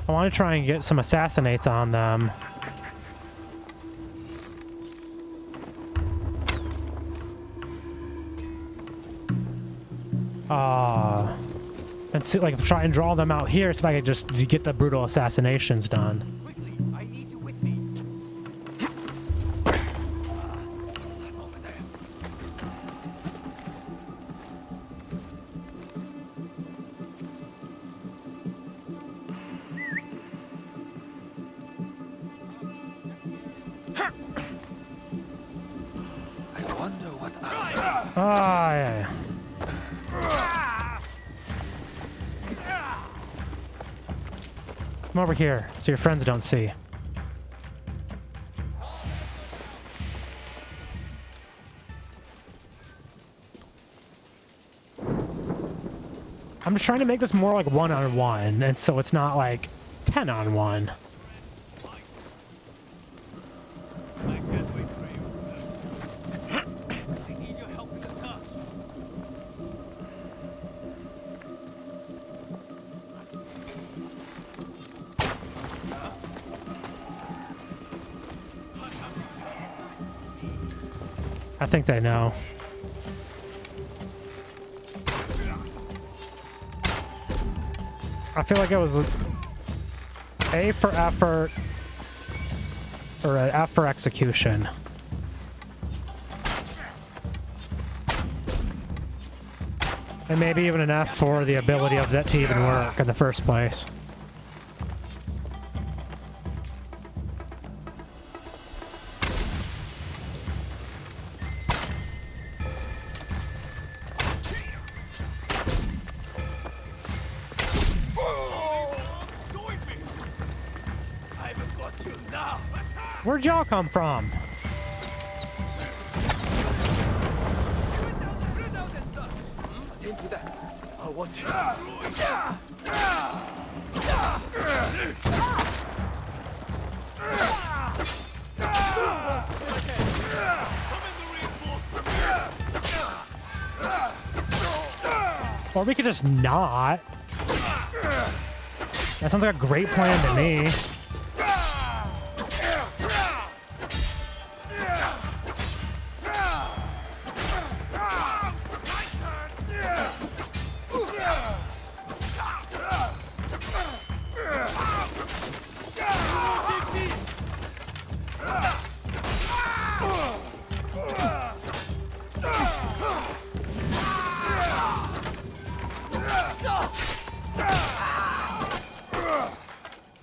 I want to try and get some assassinates on them. And see, like, try and draw them out here so if I could just get the brutal assassinations done. Quickly, I need you with me. What's that over there? I wonder what Ah, yeah. Come over here so your friends don't see. I'm just trying to make this more like 1-on-1, and so it's not like 10-on-1. I can't wait for you. I need your help with the car. I think they know. I feel like it was A for effort or an F for execution. And maybe even an F for the ability of that to even work in the first place. Where'd y'all come from? Attend to that. I'll watch you. Or we could just not. That sounds like a great plan to me.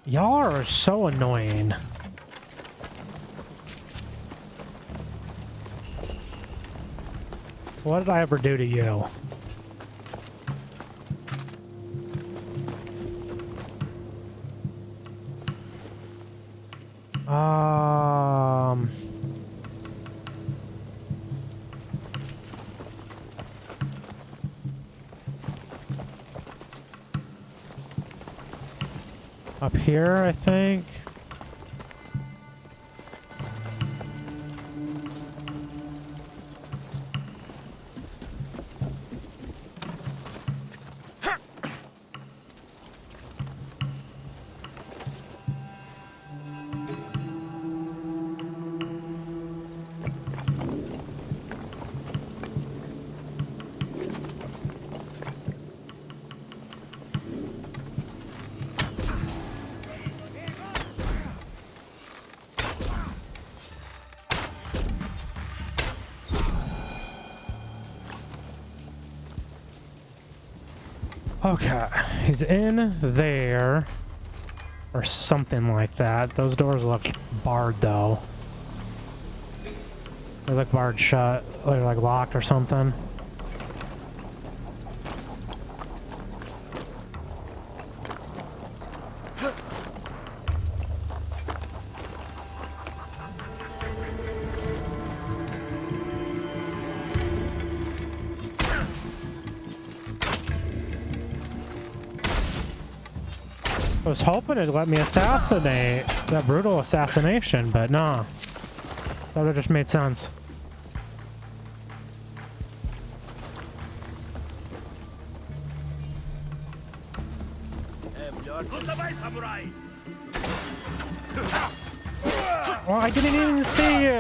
Y'all are so annoying. What did I ever do to you? Up here, I think. Okay, he's in there, or something like that. Those doors look barred, though. They look barred shut. They're like locked or something. I was hoping it'd let me assassinate that brutal assassination, but nah. That would have just made sense. Samurai! Well, I didn't even see you.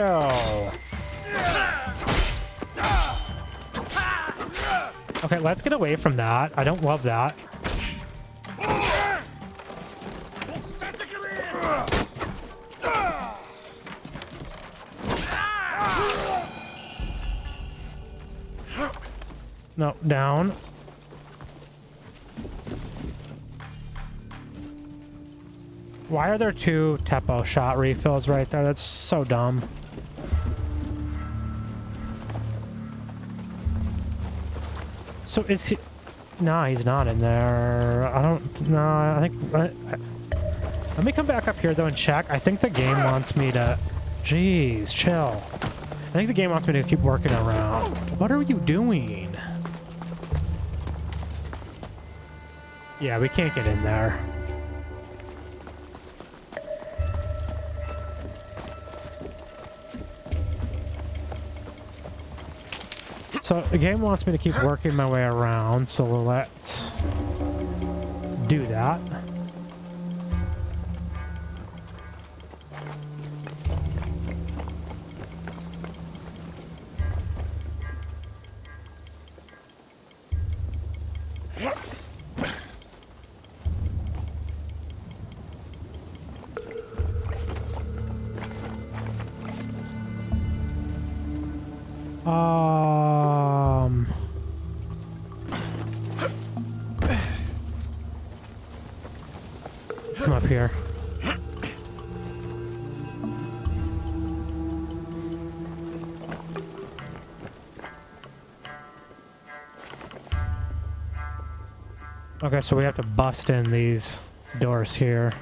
Okay, let's get away from that. I don't love that. No, down. Why are there two Teppo shot refills right there? That's so dumb. So is he... Nah, he's not in there. I don't... No, I think... Let me come back up here, though, and check. I think the game wants me to... Jeez, chill. I think the game wants me to keep working around. What are you doing? Yeah, we can't get in there. So the game wants me to keep working my way around, so let's do that. Come up here. Okay, so we have to bust in these doors here.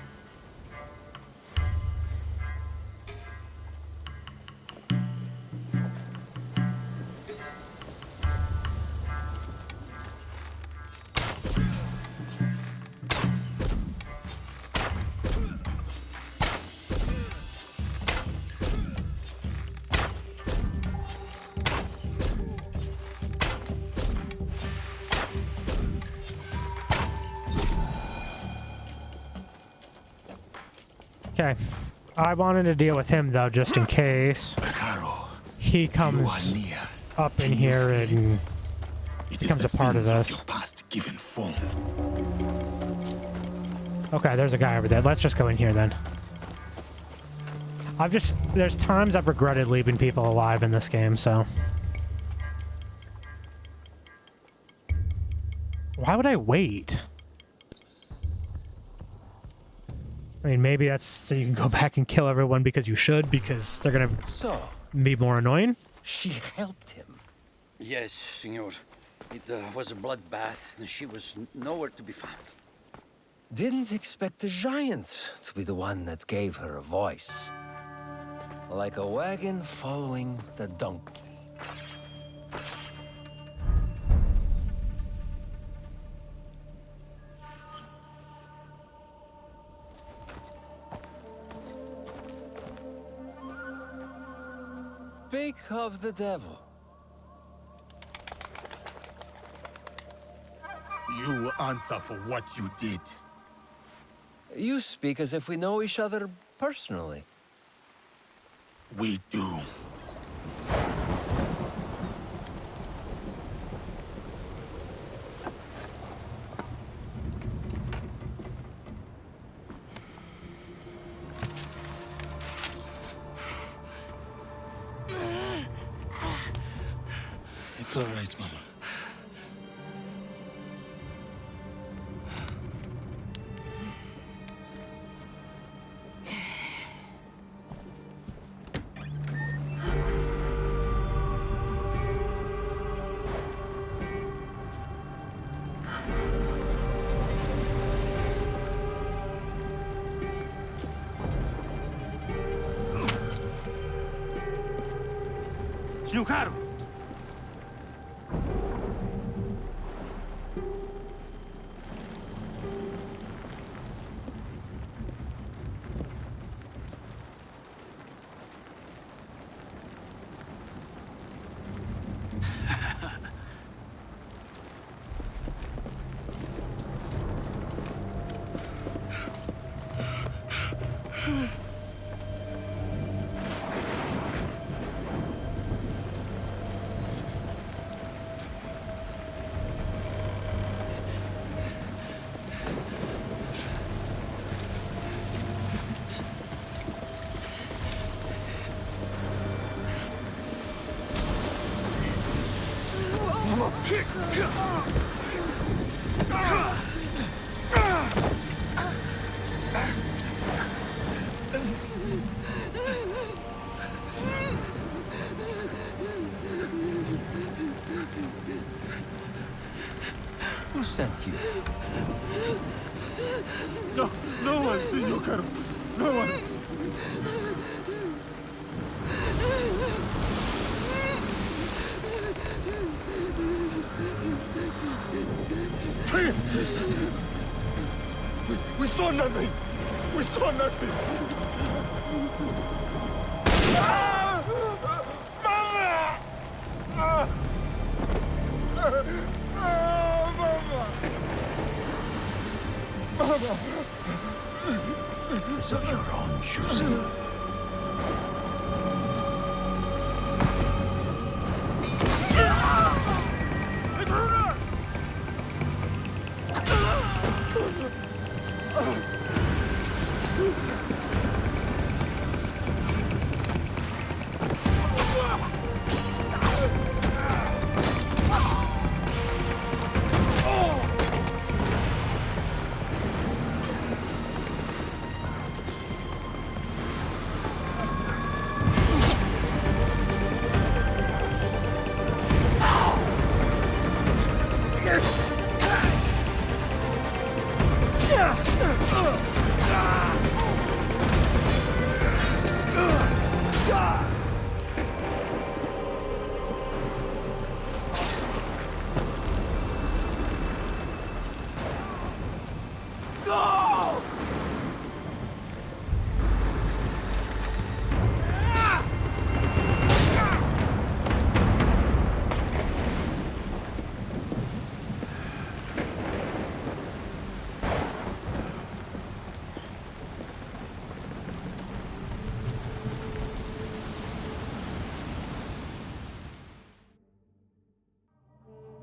Okay, I wanted to deal with him though, just in case he comes up in here and becomes a part of this. Okay, there's a guy over there. Let's just go in here then. There's times I've regretted leaving people alive in this game, so. Why would I wait? I mean, maybe that's so you can go back and kill everyone because you should, because they're gonna be more annoying. She helped him. Yes, senor. It was a bloodbath, and she was nowhere to be found. Didn't expect the giant to be the one that gave her a voice. Like a wagon following the donkey. Speak of the devil. You will answer for what you did. You speak as if we know each other personally. We do. It's all right, Mama. Nuno Caro! Who sent you? No one, Senor Caro. No one. Please! We saw nothing! We saw nothing! Ah! Mama! Ah! Ah, Mama! Mama! It's of your own choosing.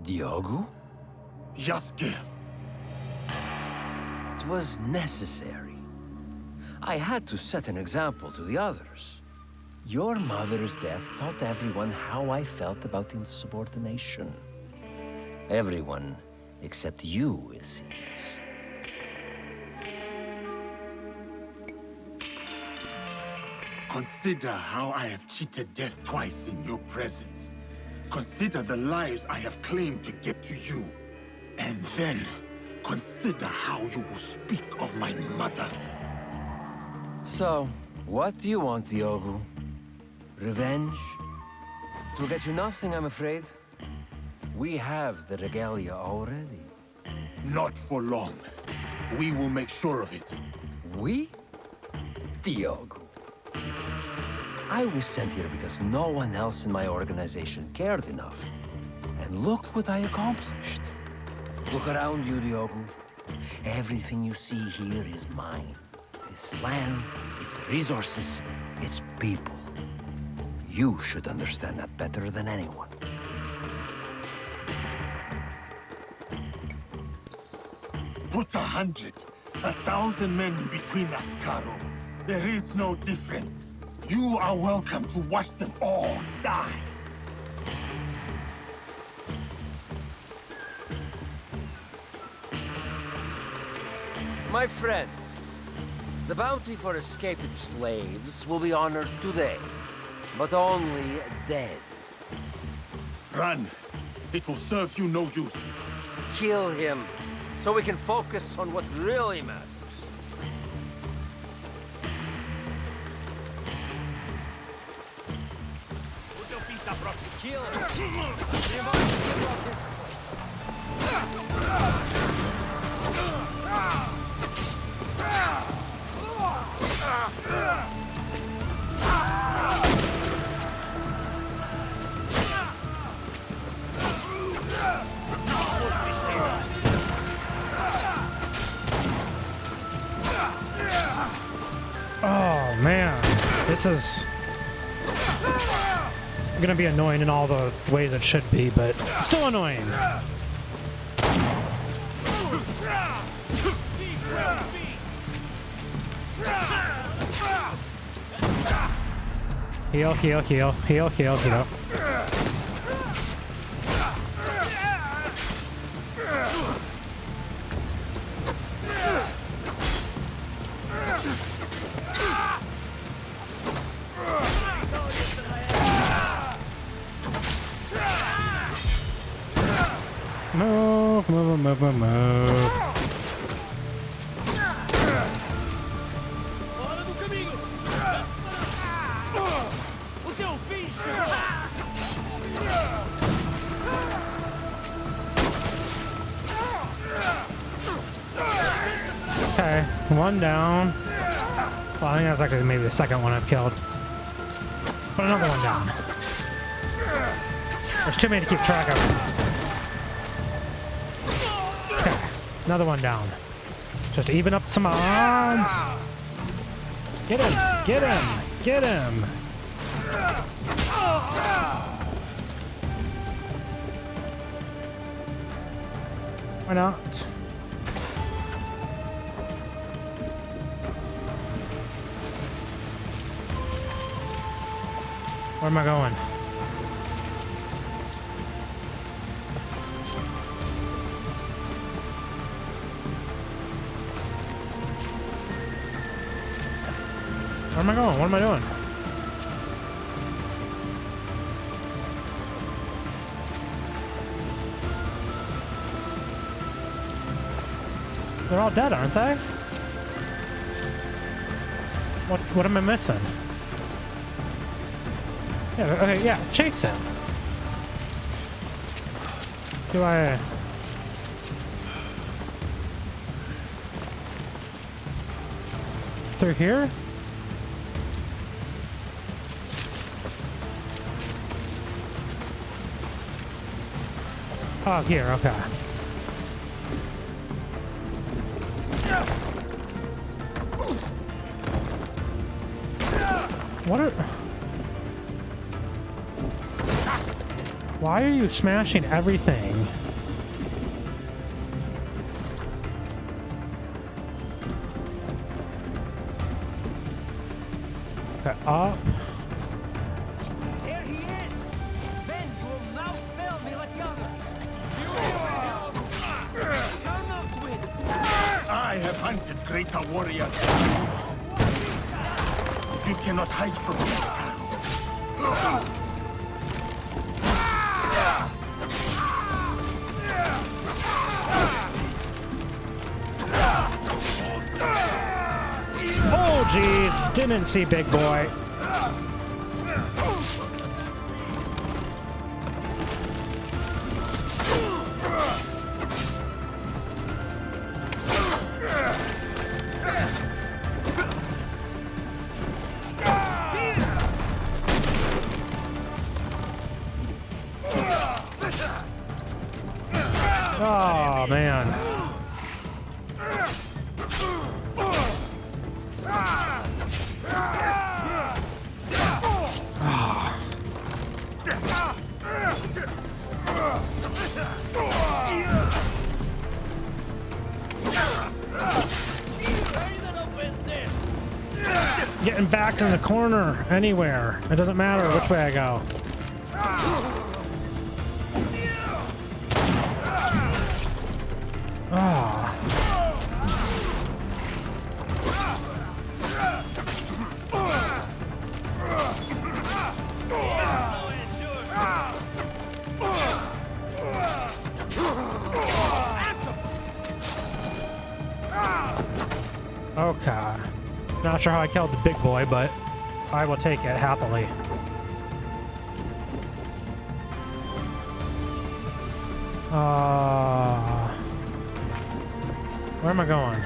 Diogo? Yasuke. It was necessary. I had to set an example to the others. Your mother's death taught everyone how I felt about insubordination. Everyone except you, it seems. Consider how I have cheated death twice in your presence. Consider the lives I have claimed to get to you. And then, consider how you will speak of my mother. So, what do you want, Diogo? Revenge? It will get you nothing, I'm afraid. We have the regalia already. Not for long. We will make sure of it. We? Diogo. I was sent here because no one else in my organization cared enough. And look what I accomplished. Look around you, Diogo. Everything you see here is mine. This land, its resources, its people. You should understand that better than anyone. Put 100, 1,000 men between us, Caro. There is no difference. You are welcome to watch them all die. My friends, the bounty for escaped slaves will be honored today, but only dead. Run. It will serve you no use. Kill him, so we can focus on what really matters. Kill him. We must give up this Oh, man, this is gonna be annoying in all the ways it should be, but still annoying. Heal, heal, heal, heal, heal, heal. Move, move, move, move, move. Okay, one down. Well, I think that's actually maybe the second one I've killed. But another one down. There's too many to keep track of. Okay, another one down. Just to even up some odds. Get him! Get him! Get him! Why not? Where am I going? Where am I going? What am I doing? They're all dead, aren't they? What am I missing? Yeah, okay, yeah, chase him. Do I... Through here? Oh, here, okay. What are... Why are you smashing everything? Okay, up. Here he is! Men, you will now fail me like the others! Come out with it! I have hunted greater warriors. You cannot hide from me, Caro. Oh, jeez. Didn't see big boy. Oh, man. Getting backed in the corner anywhere. It doesn't matter which way I go. Ah. Okay. Not sure how I killed the big boy, but I will take it happily. Where am I going?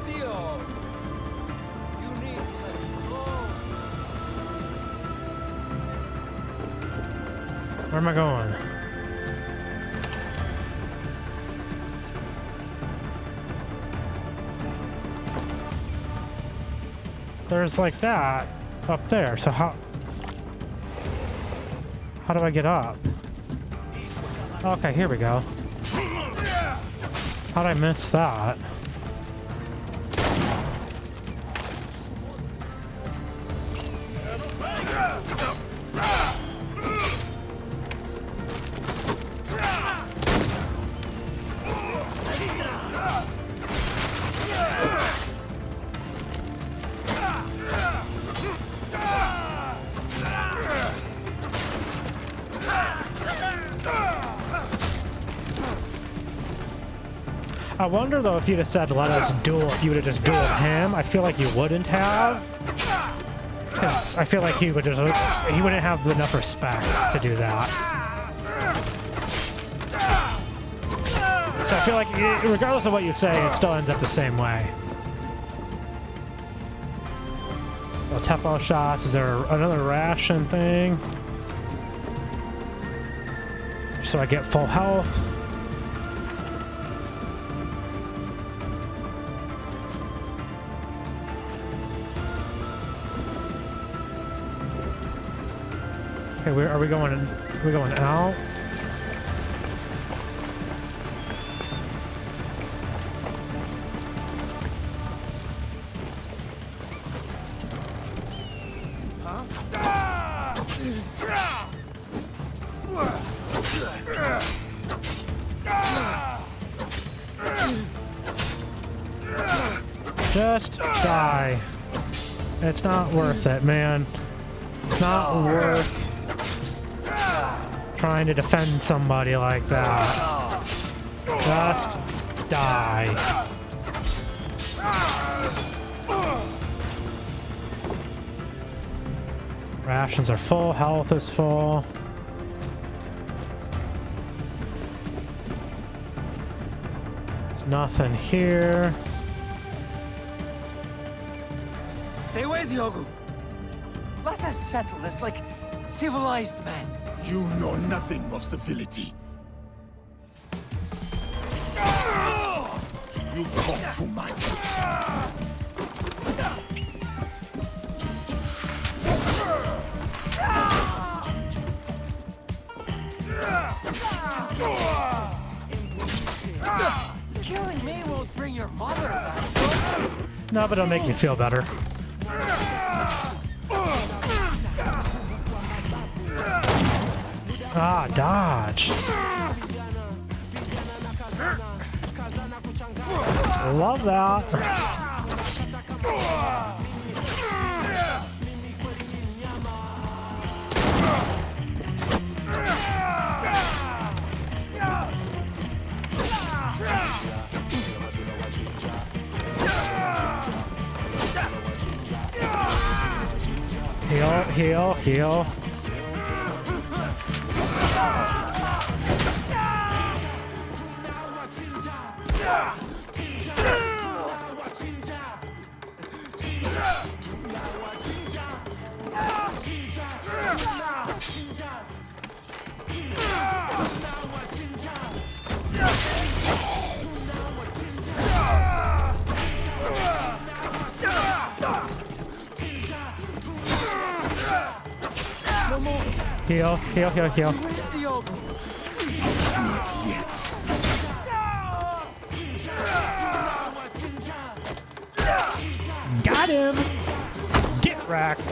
Theo! You need to let him go! Where am I going? there's like that up there. So how do I get up? Okay, here we go. How'd I miss that? I wonder though if you'd have said let us duel, if you would have just dueled him. I feel like you wouldn't have, because I feel like he wouldn't have enough respect to do that. So I feel like regardless of what you say, it still ends up the same way. Well, tempo shots. Is there another ration thing? So I get full health. Okay, are we going out? Just die. It's not worth it, man. It's not worth trying to defend somebody like that. Just die. Rations are full, health is full. There's nothing here. Stay away, Diogo. Let us settle this like civilized men. You know nothing of civility. You talk too much. Killing me won't bring your mother back. No, but it'll make me feel better. Ah, dodge. Love that. Heal, heal, heal. Heal, heal, heal, heal. Not yet. Got him! Get wrecked!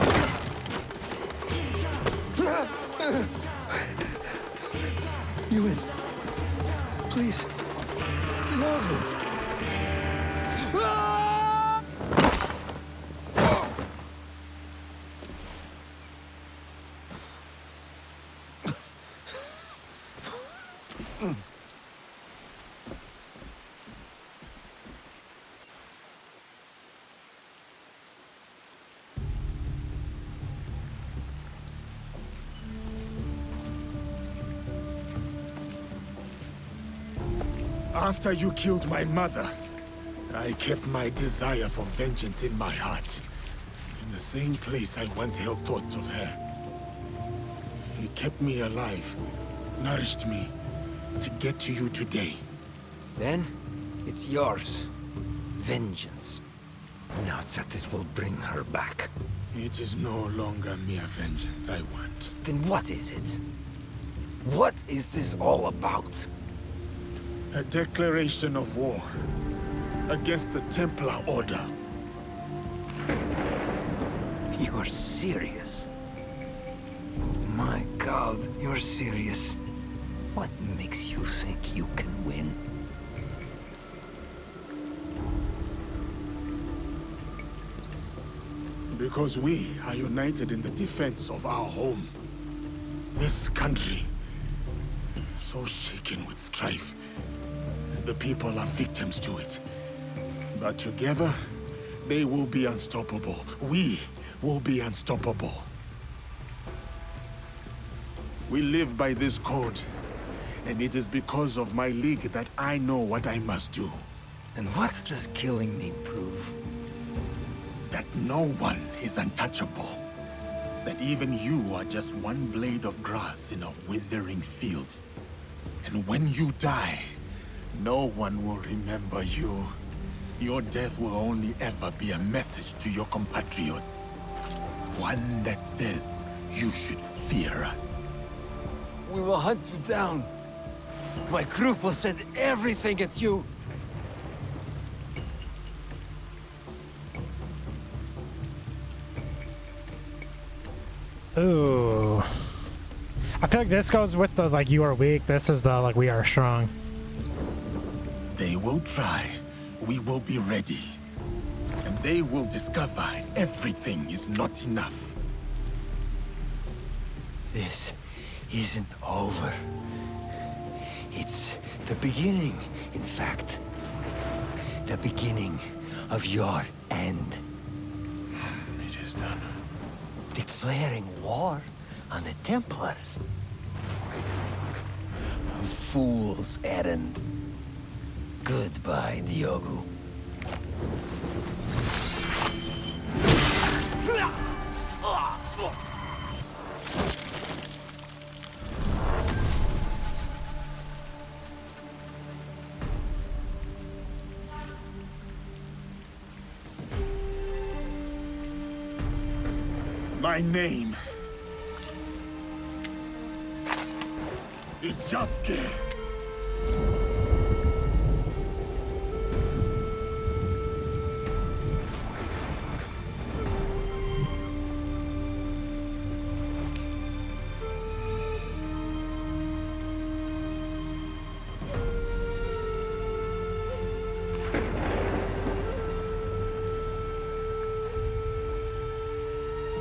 You in? Please. After you killed my mother, I kept my desire for vengeance in my heart. In the same place I once held thoughts of her. It kept me alive, nourished me, to get to you today. Then, it's yours. Vengeance. Not that it will bring her back. It is no longer mere vengeance I want. Then what is it? What is this all about? A declaration of war against the Templar Order. You are serious? My God, you're serious. What makes you think you can win? Because we are united in the defense of our home. This country, so shaken with strife. The people are victims to it. But together, they will be unstoppable. We will be unstoppable. We live by this code. And it is because of my league that I know what I must do. And what does killing me prove? That no one is untouchable. That even you are just one blade of grass in a withering field. And when you die, no one will remember you. Your death will only ever be a message to your compatriots. One that says you should fear us. We will hunt you down. My crew will send everything at you. Ooh. I feel like this goes with the, like, you are weak. This is the, like, we are strong. They will try. We will be ready. And they will discover everything is not enough. This isn't over. It's the beginning, in fact. The beginning of your end. It is done. Declaring war on the Templars. A fool's errand. Goodbye, Diogo. My name is Yasuke.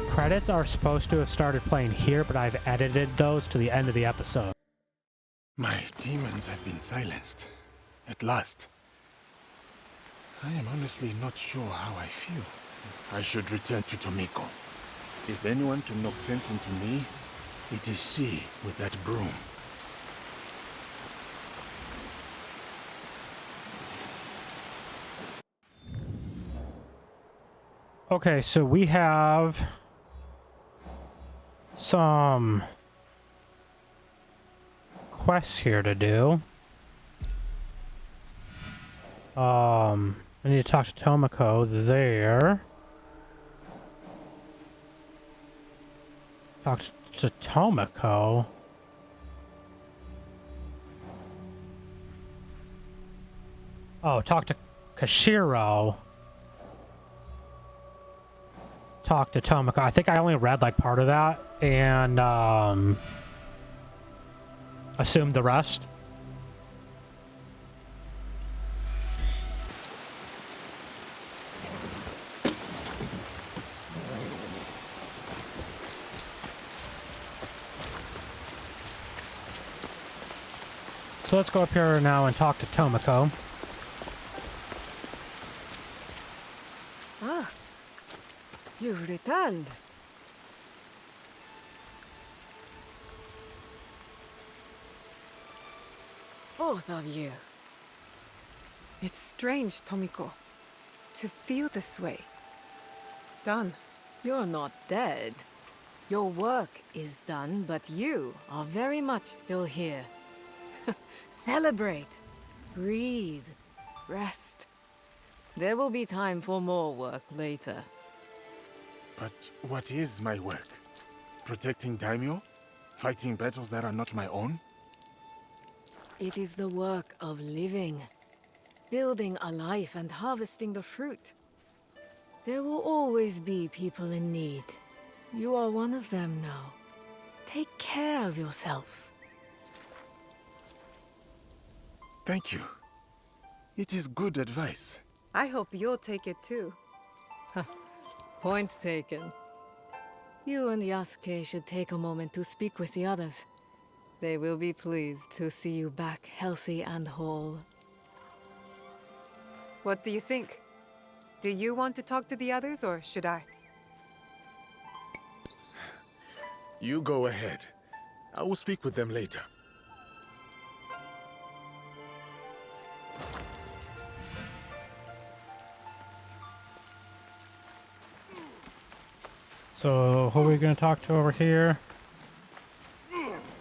Credits are supposed to have started playing here, but I've edited those to the end of the episode. My demons have been silenced. At last. I am honestly not sure how I feel. I should return to Tomiko. If anyone can knock sense into me, it is she with that broom. Okay, so we have some quests here to do. I need to talk to Tomiko there. Talk to Tomiko. Oh, talk to Kashiro. Talk to Tomiko. I think I only read like part of that and assumed the rest. So let's go up here now and talk to Tomiko. Ah, you've returned. Both of you. It's strange, Tomiko, to feel this way. Done. You're not dead. Your work is done, but you are very much still here. Celebrate. Breathe. Rest. There will be time for more work later. But what is my work? Protecting daimyo? Fighting battles that are not my own? It is the work of living. Building a life and harvesting the fruit. There will always be people in need. You are one of them now. Take care of yourself. Thank you. It is good advice. I hope you'll take it too. Point taken. You and Yasuke should take a moment to speak with the others. They will be pleased to see you back healthy and whole. What do you think? Do you want to talk to the others, or should I? You go ahead. I will speak with them later. So, who are we going to talk to over here?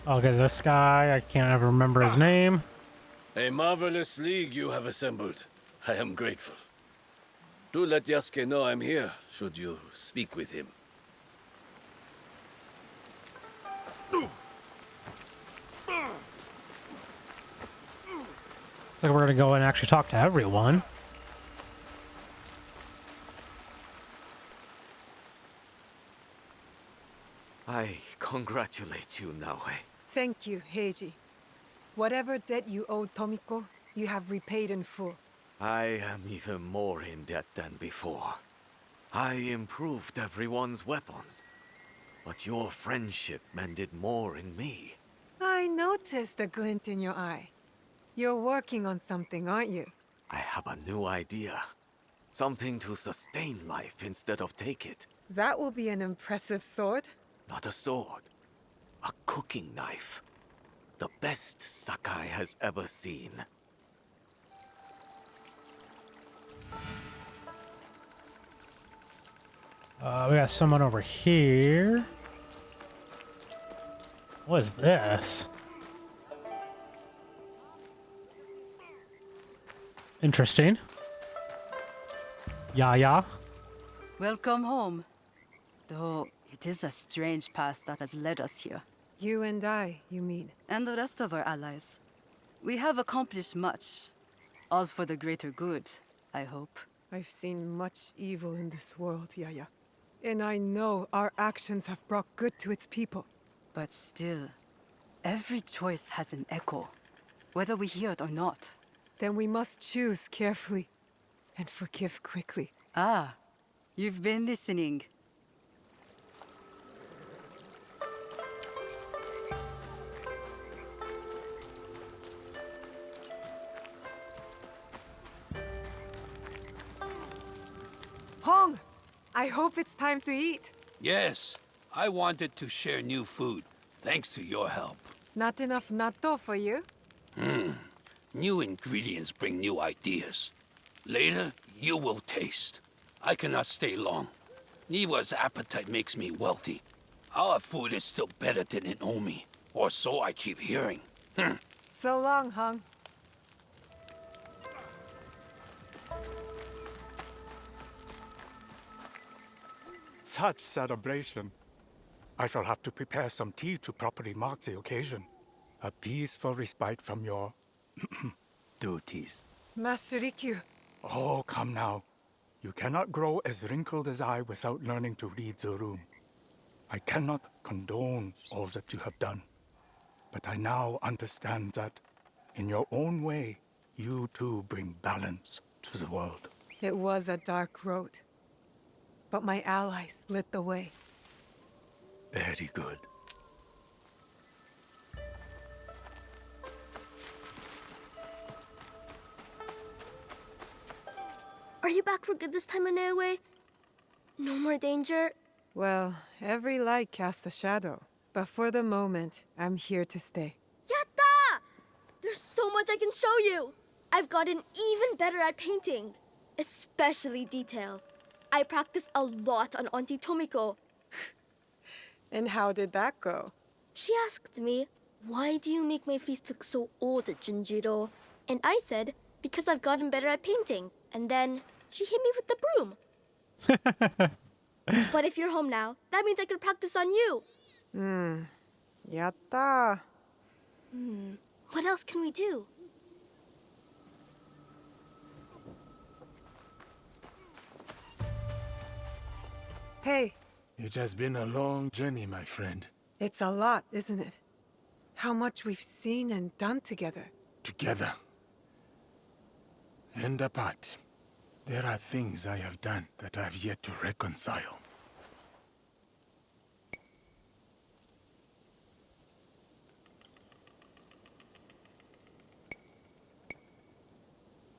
Okay, this guy, I can't ever remember his name. A marvelous league you have assembled. I am grateful. Do let Yasuke know I'm here, should you speak with him. Looks like we're going to go and actually talk to everyone. I congratulate you, Naoe. Thank you, Heiji. Whatever debt you owed Tomiko, you have repaid in full. I am even more in debt than before. I improved everyone's weapons, but your friendship mended more in me. I noticed a glint in your eye. You're working on something, aren't you? I have a new idea. Something to sustain life instead of take it. That will be an impressive sword. Not a sword. A cooking knife. The best Sakai has ever seen. We got someone over here. What is this? Interesting. Yeah. Welcome home. Though it is a strange path that has led us here. You and I, you mean? And the rest of our allies. We have accomplished much. All for the greater good, I hope. I've seen much evil in this world, Yaya. And I know our actions have brought good to its people. But still, every choice has an echo, whether we hear it or not. Then we must choose carefully and forgive quickly. Ah, you've been listening. Hong! I hope it's time to eat. Yes, I wanted to share new food, thanks to your help. Not enough natto for you? New ingredients bring new ideas. Later, you will taste. I cannot stay long. Niwa's appetite makes me wealthy. Our food is still better than in Omi, or so I keep hearing. So long, Hong. Such celebration. I shall have to prepare some tea to properly mark the occasion. A peaceful respite from your duties. Master Rikyu. Oh, come now. You cannot grow as wrinkled as I without learning to read the room. I cannot condone all that you have done. But I now understand that, in your own way, you too bring balance to the world. It was a dark road. But my allies lit the way. Very good. Are you back for good this time, Naoe? No more danger? Well, every light casts a shadow. But for the moment, I'm here to stay. Yatta! There's so much I can show you! I've gotten even better at painting. Especially detail. I practiced a lot on Auntie Tomiko. And how did that go? She asked me, why do you make my face look so old, Junjiro? And I said, because I've gotten better at painting. And then, She hit me with the broom. But if you're home now, that means I can practice on you. Yatta. What else can we do? Hey, It has been a long journey, my friend. it's a lot, isn't it? How much we've seen and done together. Together. And apart. There are things I have done that I've yet to reconcile.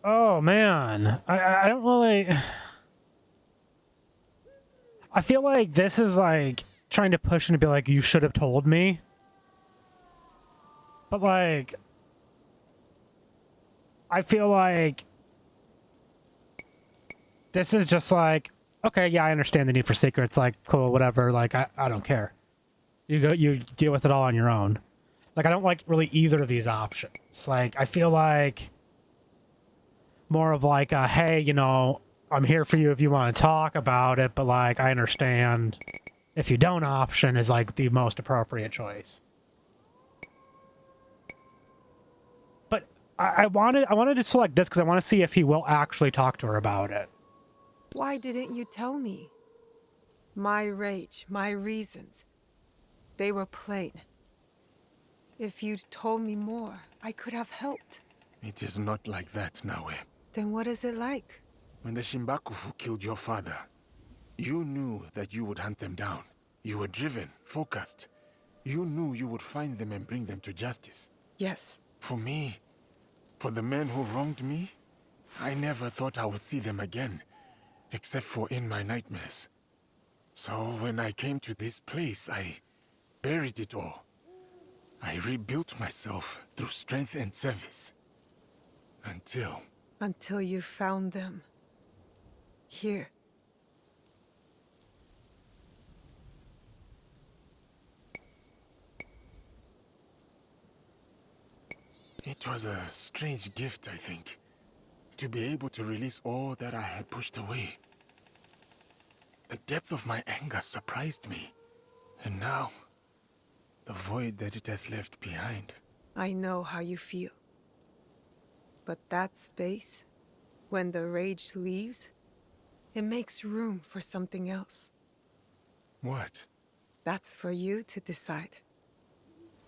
Oh man, I don't really. I feel like this is like trying to push him to be like, you should have told me. But like, I feel like this is just like, okay, yeah, I understand the need for secrets. Like, cool, whatever. Like, I don't care. You deal with it all on your own. Like, I don't like really either of these options. Like, I feel like more of like a, hey, you know, I'm here for you if you want to talk about it, but like, I understand if you don't option is like the most appropriate choice. But I wanted to select this because I want to see if he will actually talk to her about it. Why didn't you tell me? My rage, my reasons. They were plain. If you'd told me more, I could have helped. It is not like that, Naoe. Then what is it like? When the Shimbakufu killed your father, you knew that you would hunt them down. You were driven, focused. You knew you would find them and bring them to justice. Yes. For me, for the men who wronged me, I never thought I would see them again, except for in my nightmares. So when I came to this place, I buried it all. I rebuilt myself through strength and service. Until you found them. Here. It was a strange gift, I think. To be able to release all that I had pushed away. The depth of my anger surprised me. And now, the void that it has left behind. I know how you feel. But that space, when the rage leaves, it makes room for something else. What? That's for you to decide.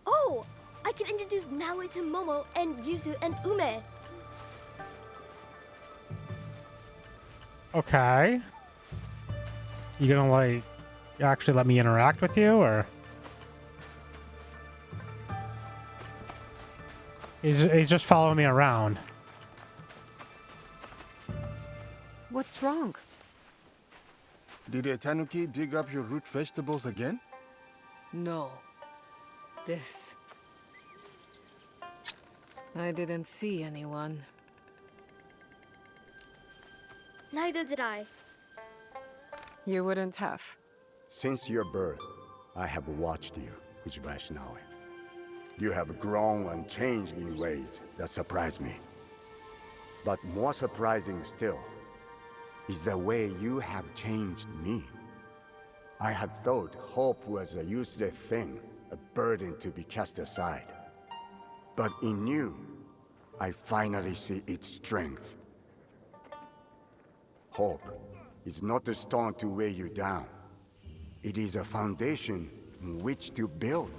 Oh! I can introduce Naoe to Momo and Yuzu and Ume. Okay. You gonna like actually let me interact with you, or he's just following me around? What's wrong? Did a tanuki dig up your root vegetables again? No. This. I didn't see anyone. Neither did I. You wouldn't have. Since your birth, I have watched you, Uchibashi Naoe. You have grown and changed in ways that surprise me. But more surprising still is the way you have changed me. I had thought hope was a useless thing, a burden to be cast aside. But in you, I finally see its strength. Hope is not a stone to weigh you down. It is a foundation on which to build.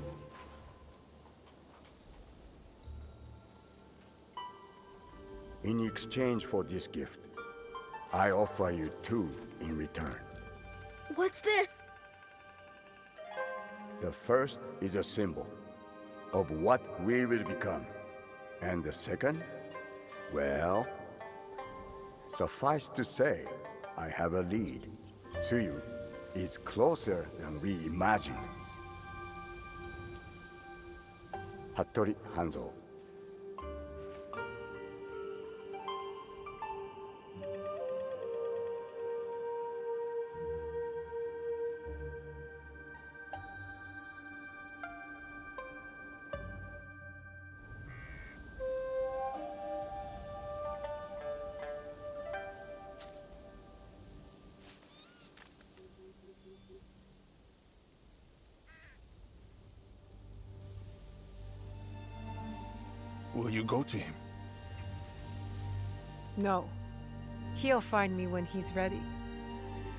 In exchange for this gift, I offer you two in return. What's this? The first is a symbol of what we will become. And the second? Well, suffice to say, I have a lead. Tsuyu is closer than we imagined. Hattori Hanzo. Will you go to him? No. He'll find me when he's ready.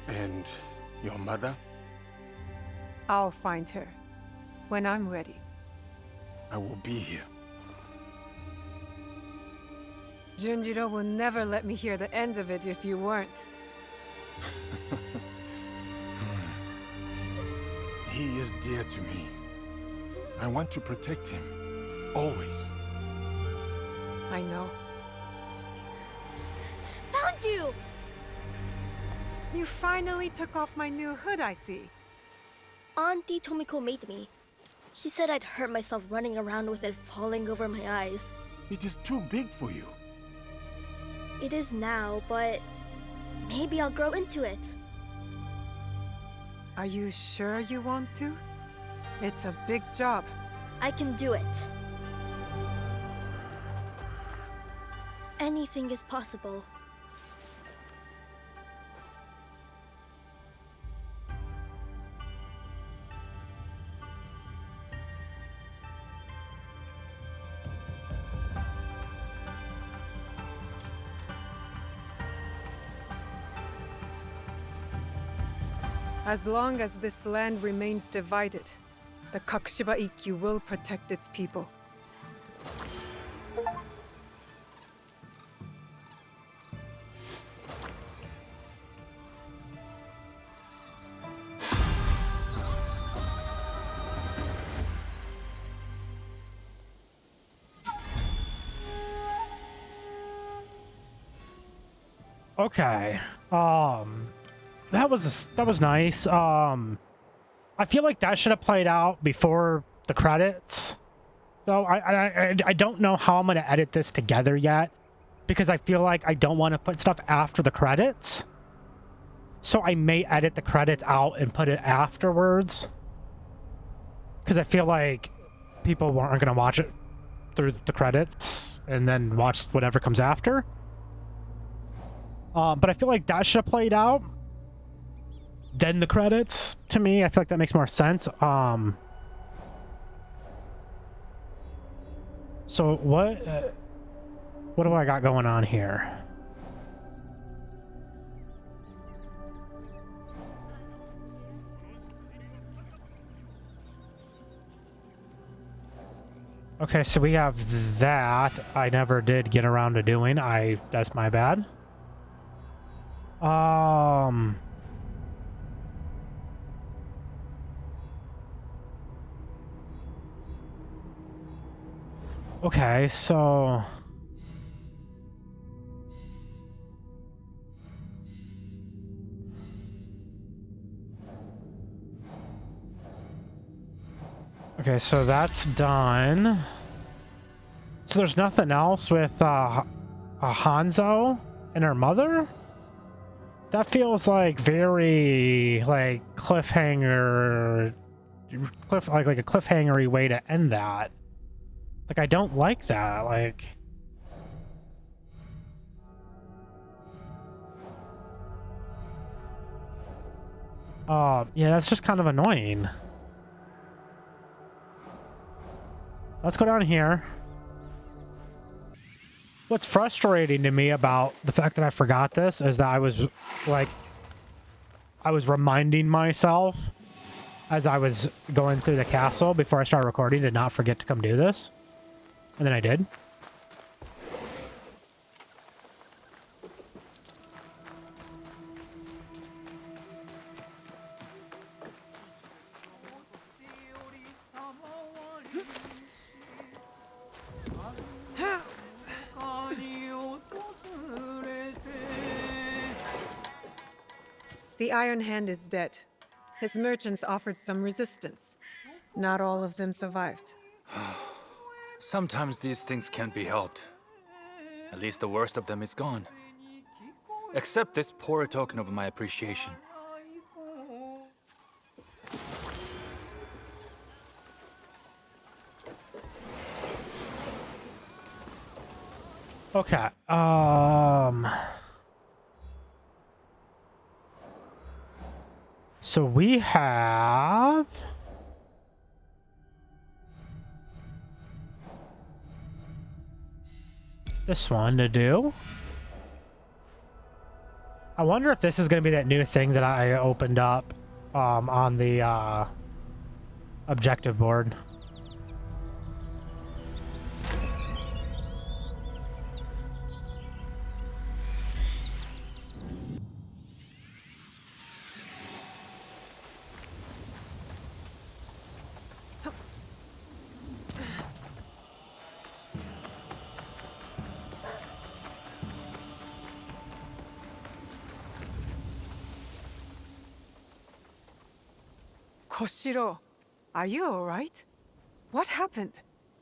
And your mother? I'll find her when I'm ready. I will be here. Junjiro will never let me hear the end of it if you weren't. He is dear to me. I want to protect him. Always. I know. Found you! You finally took off my new hood, I see. Auntie Tomiko made me. She said I'd hurt myself running around with it falling over my eyes. It is too big for you. It is now, but maybe I'll grow into it. Are you sure you want to? It's a big job. I can do it. Anything is possible. As long as this land remains divided, the Kakushiba Ikkyu will protect its people. Okay. That was nice. I feel like that should have played out before the credits. Though I don't know how I'm gonna edit this together yet, because I feel like I don't want to put stuff after the credits. So I may edit the credits out and put it afterwards, because I feel like people aren't gonna watch it through the credits and then watch whatever comes after. But I feel like that should have played out. Then the credits, to me, I feel like that makes more sense. So what do I got going on here? Okay, so we have that. I never did get around to doing. That's my bad. Okay, so that's done. So there's nothing else with Hanzo and her mother? That feels like very like cliffhanger, like a cliffhangery way to end that. Like, I don't like that. Like, yeah, that's just kind of annoying. Let's go down here. What's frustrating to me about the fact that I forgot this is that I was reminding myself as I was going through the castle before I started recording to not forget to come do this. And then I did. The Iron Hand is dead. His merchants offered some resistance. Not all of them survived. Sometimes these things can't be helped. At least the worst of them is gone. Accept this poor token of my appreciation. Okay. So we have this one to do. I wonder if this is going to be that new thing that I opened up on the objective board. Koshiro, are you all right? What happened?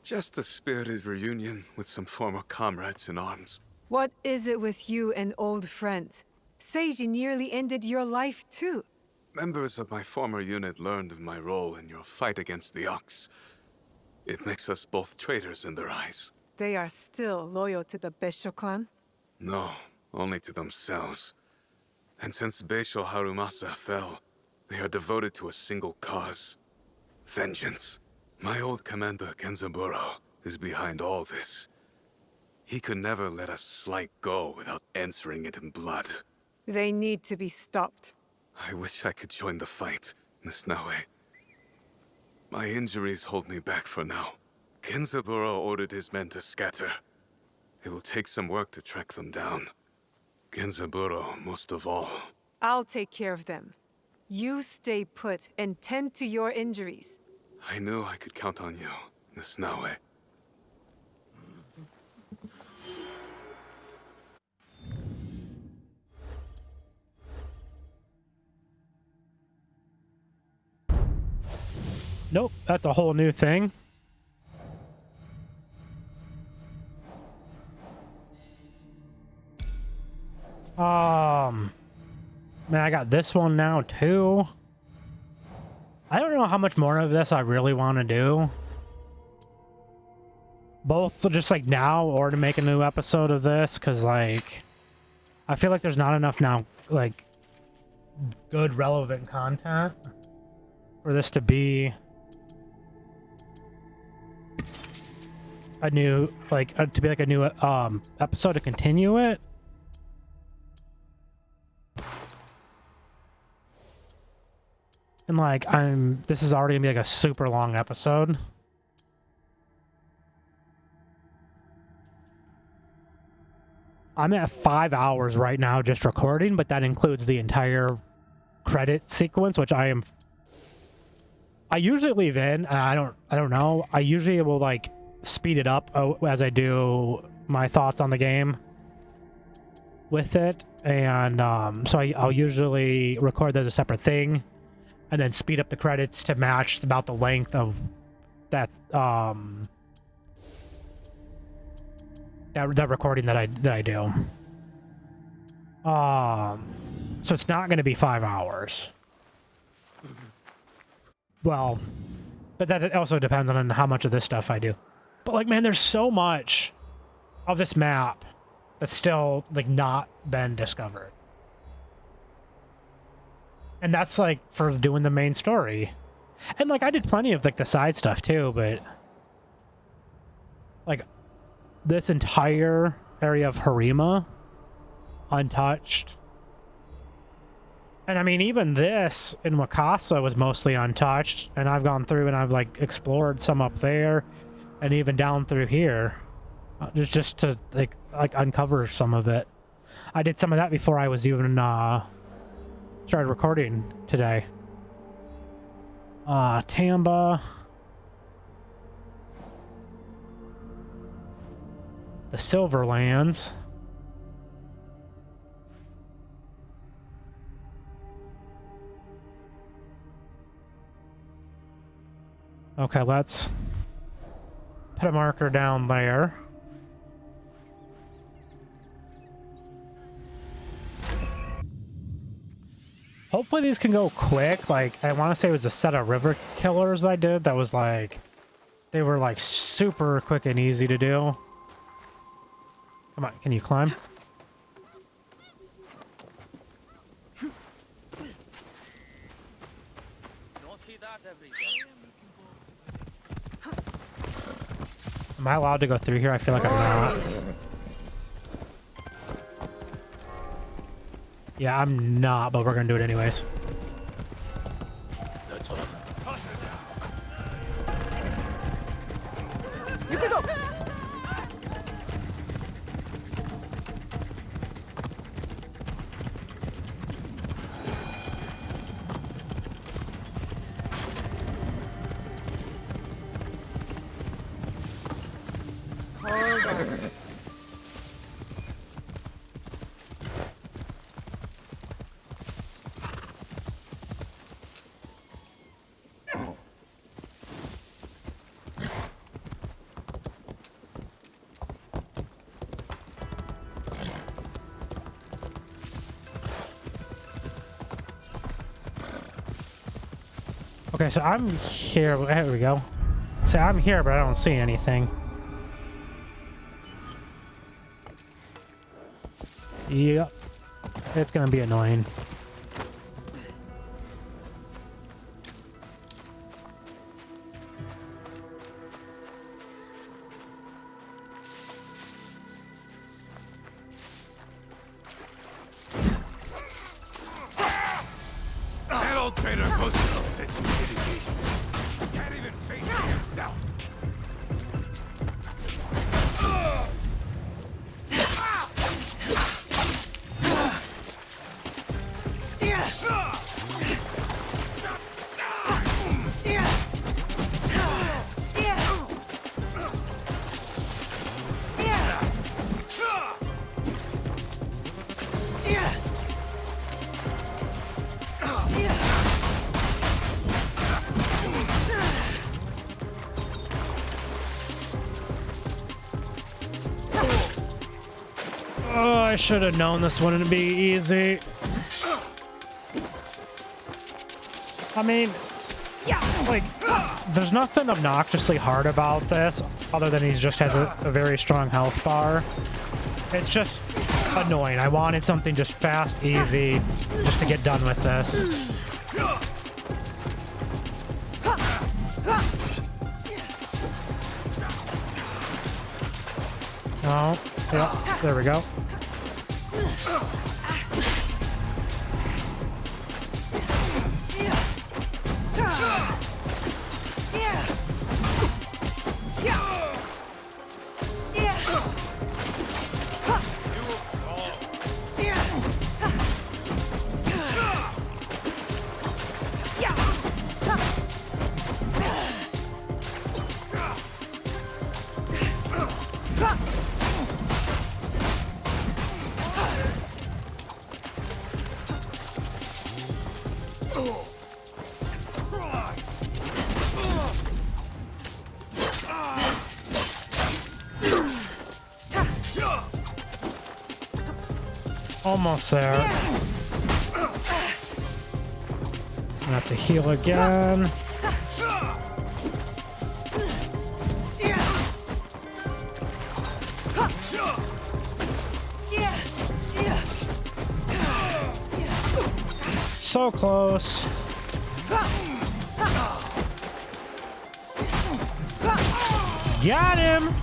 Just a spirited reunion with some former comrades in arms. What is it with you and old friends? Seiji nearly ended your life too. Members of my former unit learned of my role in your fight against the Ox. It makes us both traitors in their eyes. They are still loyal to the Beisho clan? No, only to themselves. And since Beisho Harumasa fell, they are devoted to a single cause. Vengeance. My old commander, Genzaburo, is behind all this. He could never let a slight go without answering it in blood. They need to be stopped. I wish I could join the fight, Miss Naoe. My injuries hold me back for now. Genzaburo ordered his men to scatter. It will take some work to track them down. Genzaburo, most of all. I'll take care of them. You stay put and tend to your injuries. I knew I could count on you, Miss Naoe. Nope, that's a whole new thing. Man, I got this one now too. I don't know how much more of this I really want to do. Both just like now or to make a new episode of this, because like I feel like there's not enough now like good relevant content for this to be a new to be like a new episode to continue it. And like this is already gonna be like a super long episode. I'm at 5 hours right now just recording, but that includes the entire credit sequence, which I usually leave in. I don't know. I usually will like speed it up as I do my thoughts on the game with it, and so I'll usually record that as a separate thing and then speed up the credits to match about the length of that that recording that I do. So it's not going to be 5 hours. Well, but that also depends on how much of this stuff I do. But like, man, there's so much of this map that's still like not been discovered. And that's like for doing the main story. And like I did plenty of like the side stuff too, but like this entire area of Harima untouched. And I mean, even this in Wakasa was mostly untouched, and I've gone through and I've like explored some up there and even down through here just to like uncover some of it. I did some of that before I was even started recording today. Tamba, the Silverlands. Okay, let's put a marker down there. Hopefully these can go quick. Like, I want to say it was a set of river killers that I did that was like, they were like super quick and easy to do. Come on, can you climb? Am I allowed to go through here? I feel like I'm not. Yeah, I'm not, but we're gonna do it anyways. That's all. Hold on. Okay, so I'm here. There we go. So I'm here, but I don't see anything. Yep. It's gonna be annoying. That old traitor posted will set you litigation. He can't even face me himself. Oh, I should have known this wouldn't be easy. I mean, like, there's nothing obnoxiously hard about this other than he just has a very strong health bar. It's just annoying. I wanted something just fast, easy, just to get done with this. Oh, yeah, there we go. Almost there. I have to heal again. So close. Got him!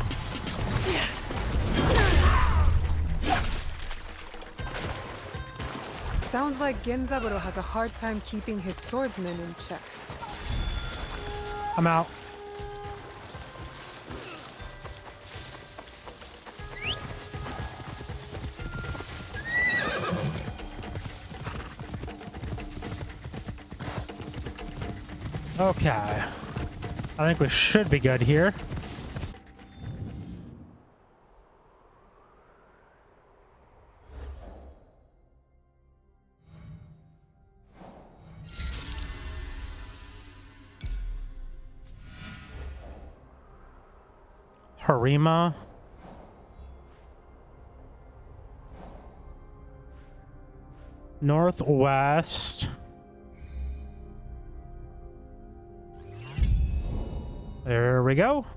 Sounds like Genzaburo has a hard time keeping his swordsmen in check. I'm out. Okay. I think we should be good here. Harima. Northwest. There we go.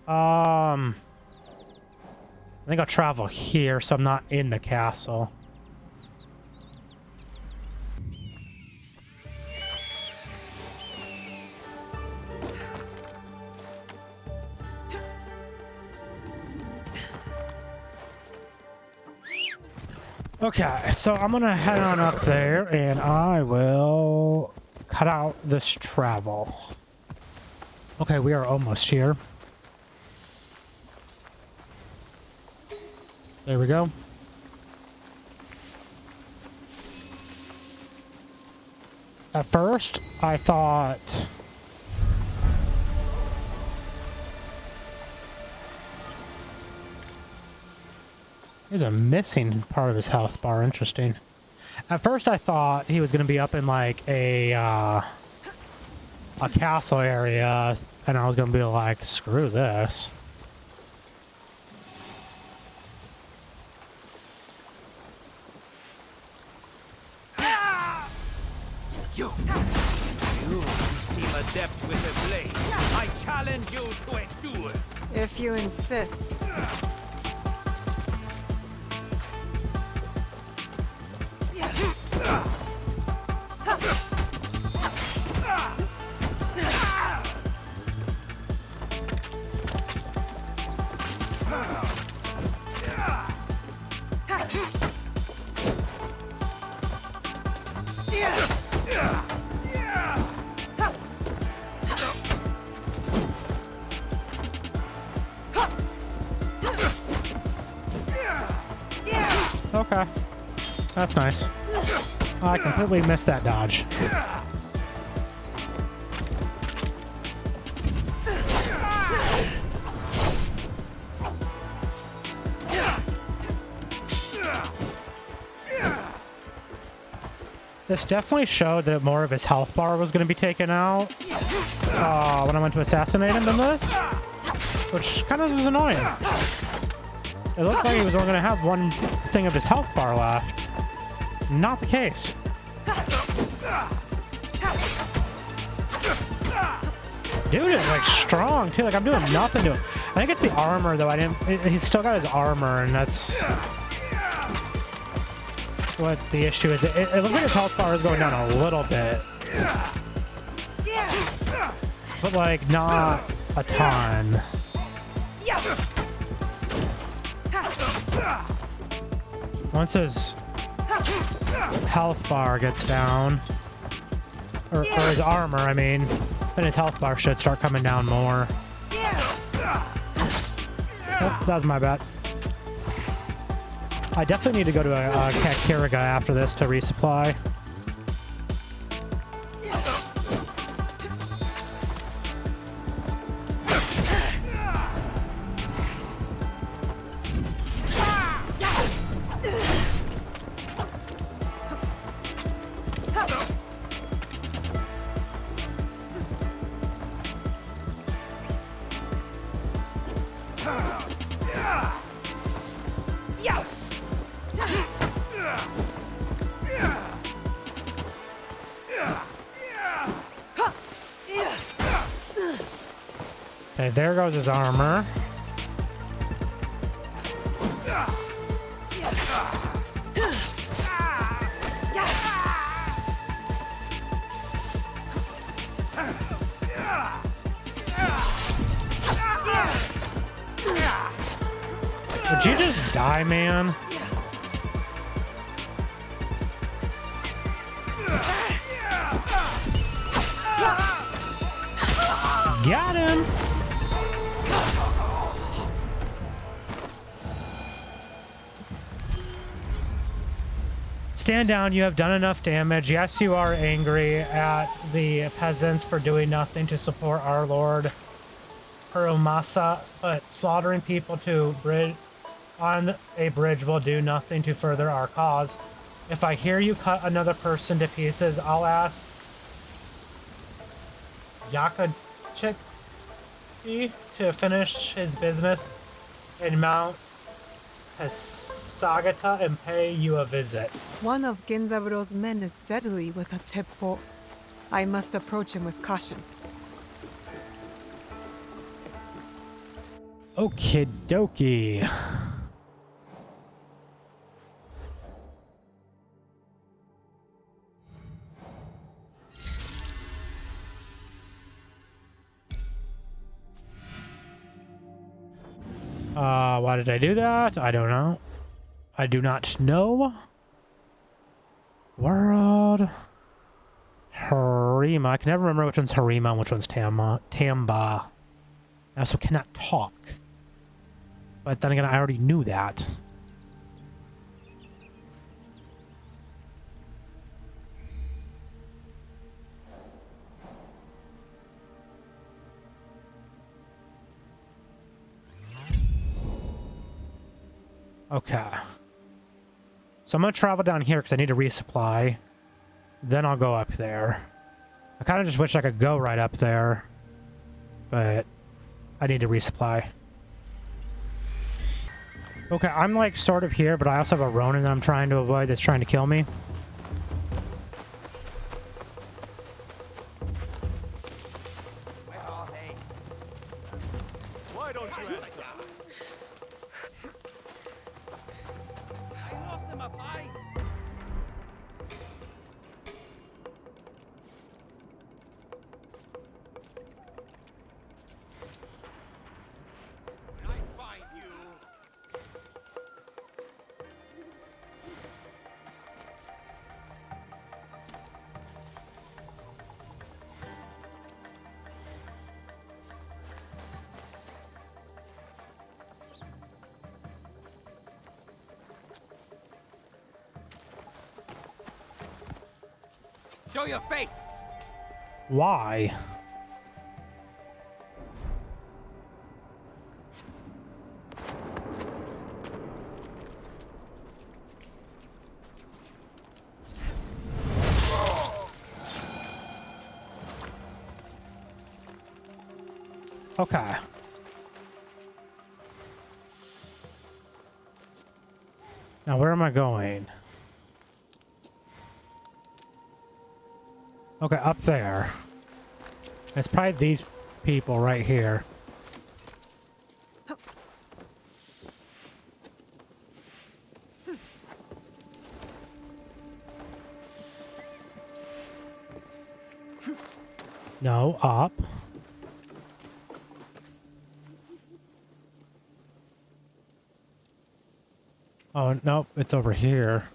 I think I'll travel here so I'm not in the castle. Okay, so I'm gonna head on up there and I will cut out this travel. Okay, we are almost here. There we go. At first, I thought... There's a missing part of his health bar. Interesting. At first, I thought he was going to be up in like a castle area, and I was going to be like, screw this. You seem adept with a blade. I challenge you to a duel. If you insist. Okay. That's nice. I completely missed that dodge. This definitely showed that more of his health bar was going to be taken out when I went to assassinate him than this, which kind of is annoying. It looked like he was only going to have one thing of his health bar left. Not the case. Dude is like strong too. Like I'm doing nothing to him. I think it's the armor though. He's still got his armor, and that's what the issue is. It looks like his health bar is going down a little bit, but like not a ton. Once his health bar gets down, or his armor, I mean, then his health bar should start coming down more. Oh, that was my bad. I definitely need to go to a Kakiriga after this to resupply. Okay, there goes his armor. Would you just die, man? Got him! Stand down, you have done enough damage. Yes, you are angry at the peasants for doing nothing to support our lord Hiromasa, but slaughtering people on a bridge will do nothing to further our cause. If I hear you cut another person to pieces, I'll ask Akechi to finish his business in Mount Sagata and pay you a visit. One of Genzaburo's men is deadly with a teppo. I must approach him with caution. Okie dokie. Why did I do that? I don't know. I do not know. World. Harima. I can never remember which one's Harima and which one's Tamba. I also cannot talk. But then again, I already knew that. Okay. So I'm going to travel down here because I need to resupply. Then I'll go up there. I kind of just wish I could go right up there. But I need to resupply. Okay, I'm like sort of here, but I also have a Ronin that I'm trying to avoid that's trying to kill me. Why don't you answer? I lost him a pie. Show your face! Why? Okay. Now where am I going? Okay, up there. It's probably these people right here. No, up. Oh, no, it's over here.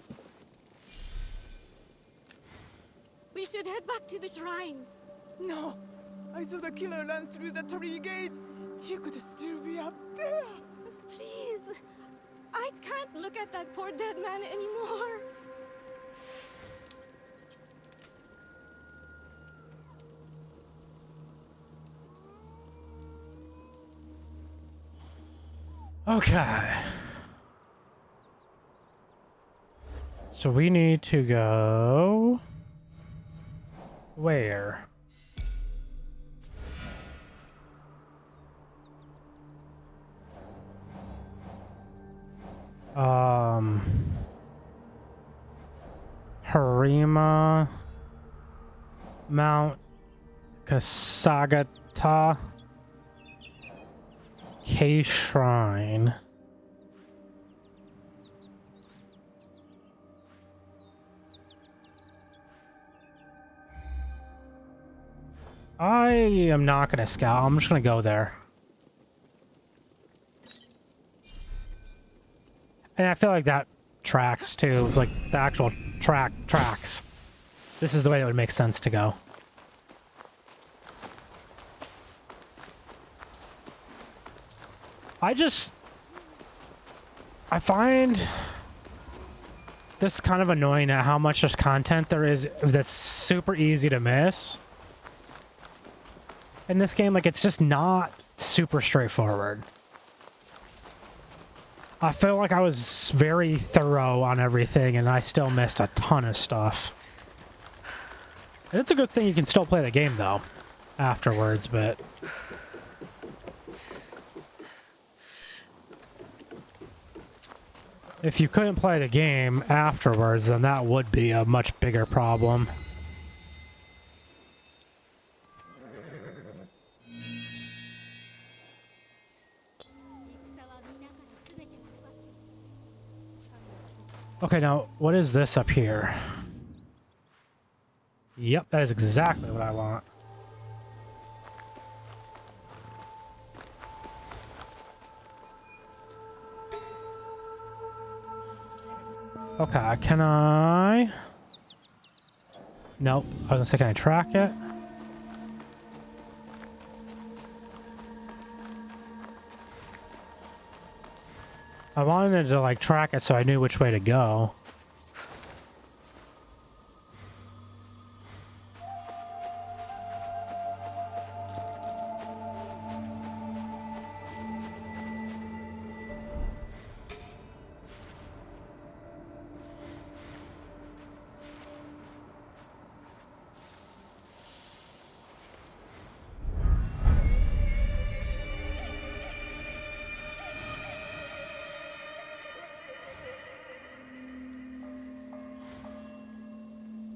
We should head back to the shrine. No! I saw the killer run through the tree gates. He could still be up there. Please. I can't look at that poor dead man anymore. Okay. So we need to go... Where? Harima, Mount Kasagata, K Shrine. I am not going to scout. I'm just going to go there. And I feel like that tracks too. Like the actual tracks. This is the way it would make sense to go. I find this kind of annoying at how much just content there is that's super easy to miss. In this game, like, it's just not super straightforward. I feel like I was very thorough on everything, and I still missed a ton of stuff. And it's a good thing you can still play the game, though, afterwards, but... if you couldn't play the game afterwards, then that would be a much bigger problem. Okay, now, what is this up here? Yep, that is exactly what I want. Okay, can I... Nope. I was gonna say, can I track it? I wanted to like track it so I knew which way to go.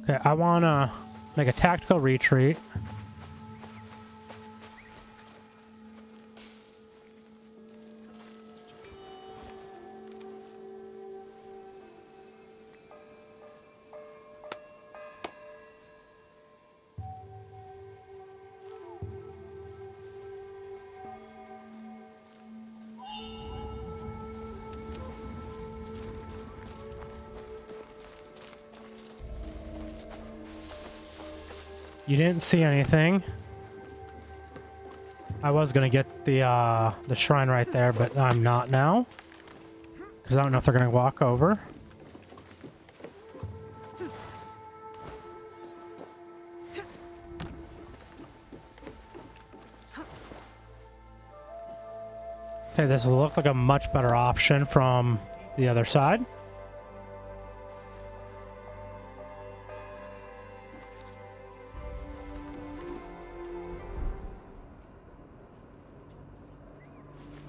Okay, I want to make a tactical retreat. You didn't see anything. I was gonna get the shrine right there, but I'm not now. Because I don't know if they're gonna walk over. Okay, this will look like a much better option from the other side.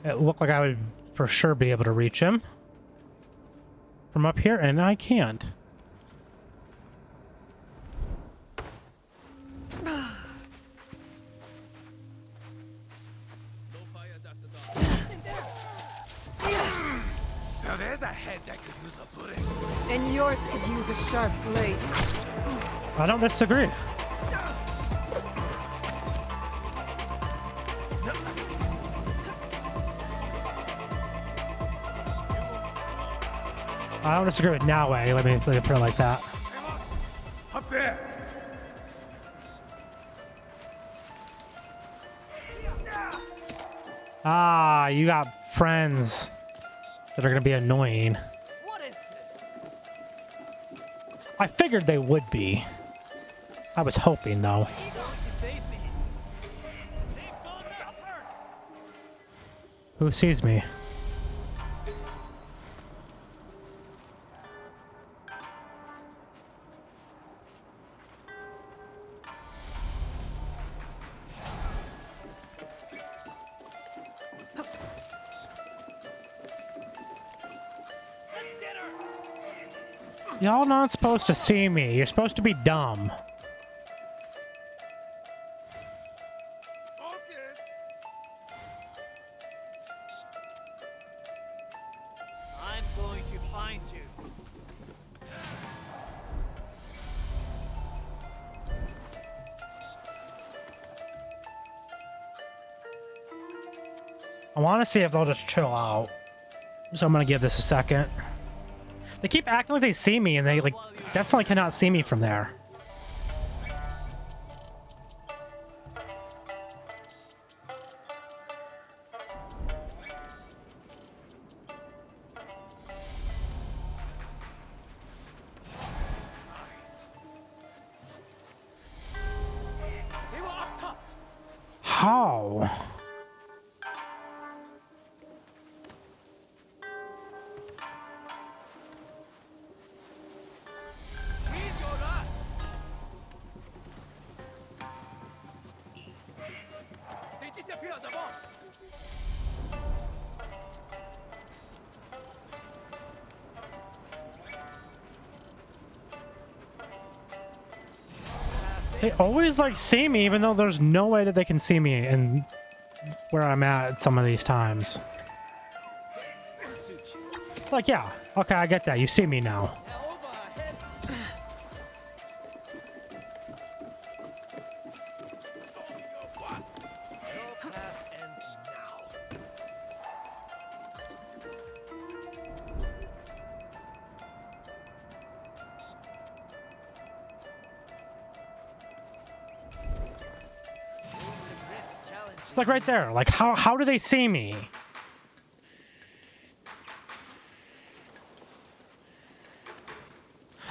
It looked like I would for sure be able to reach him from up here, and I can't. Now there's a head that could use a pudding. And yours could use a sharp blade. I don't disagree. I don't disagree with Naoe. Let me put it like that. Up there. Ah, you got friends that are going to be annoying. I figured they would be. I was hoping, though. Who sees me? Y'all not supposed to see me. You're supposed to be dumb. I'm going to find you. I want to see if they'll just chill out. So I'm going to give this a second. They keep acting like they see me, and they like definitely cannot see me from there. How? They always like see me, even though there's no way that they can see me and where I'm at some of these times. Like, yeah, okay, I get that. You see me now. Like right there. Like how do they see me?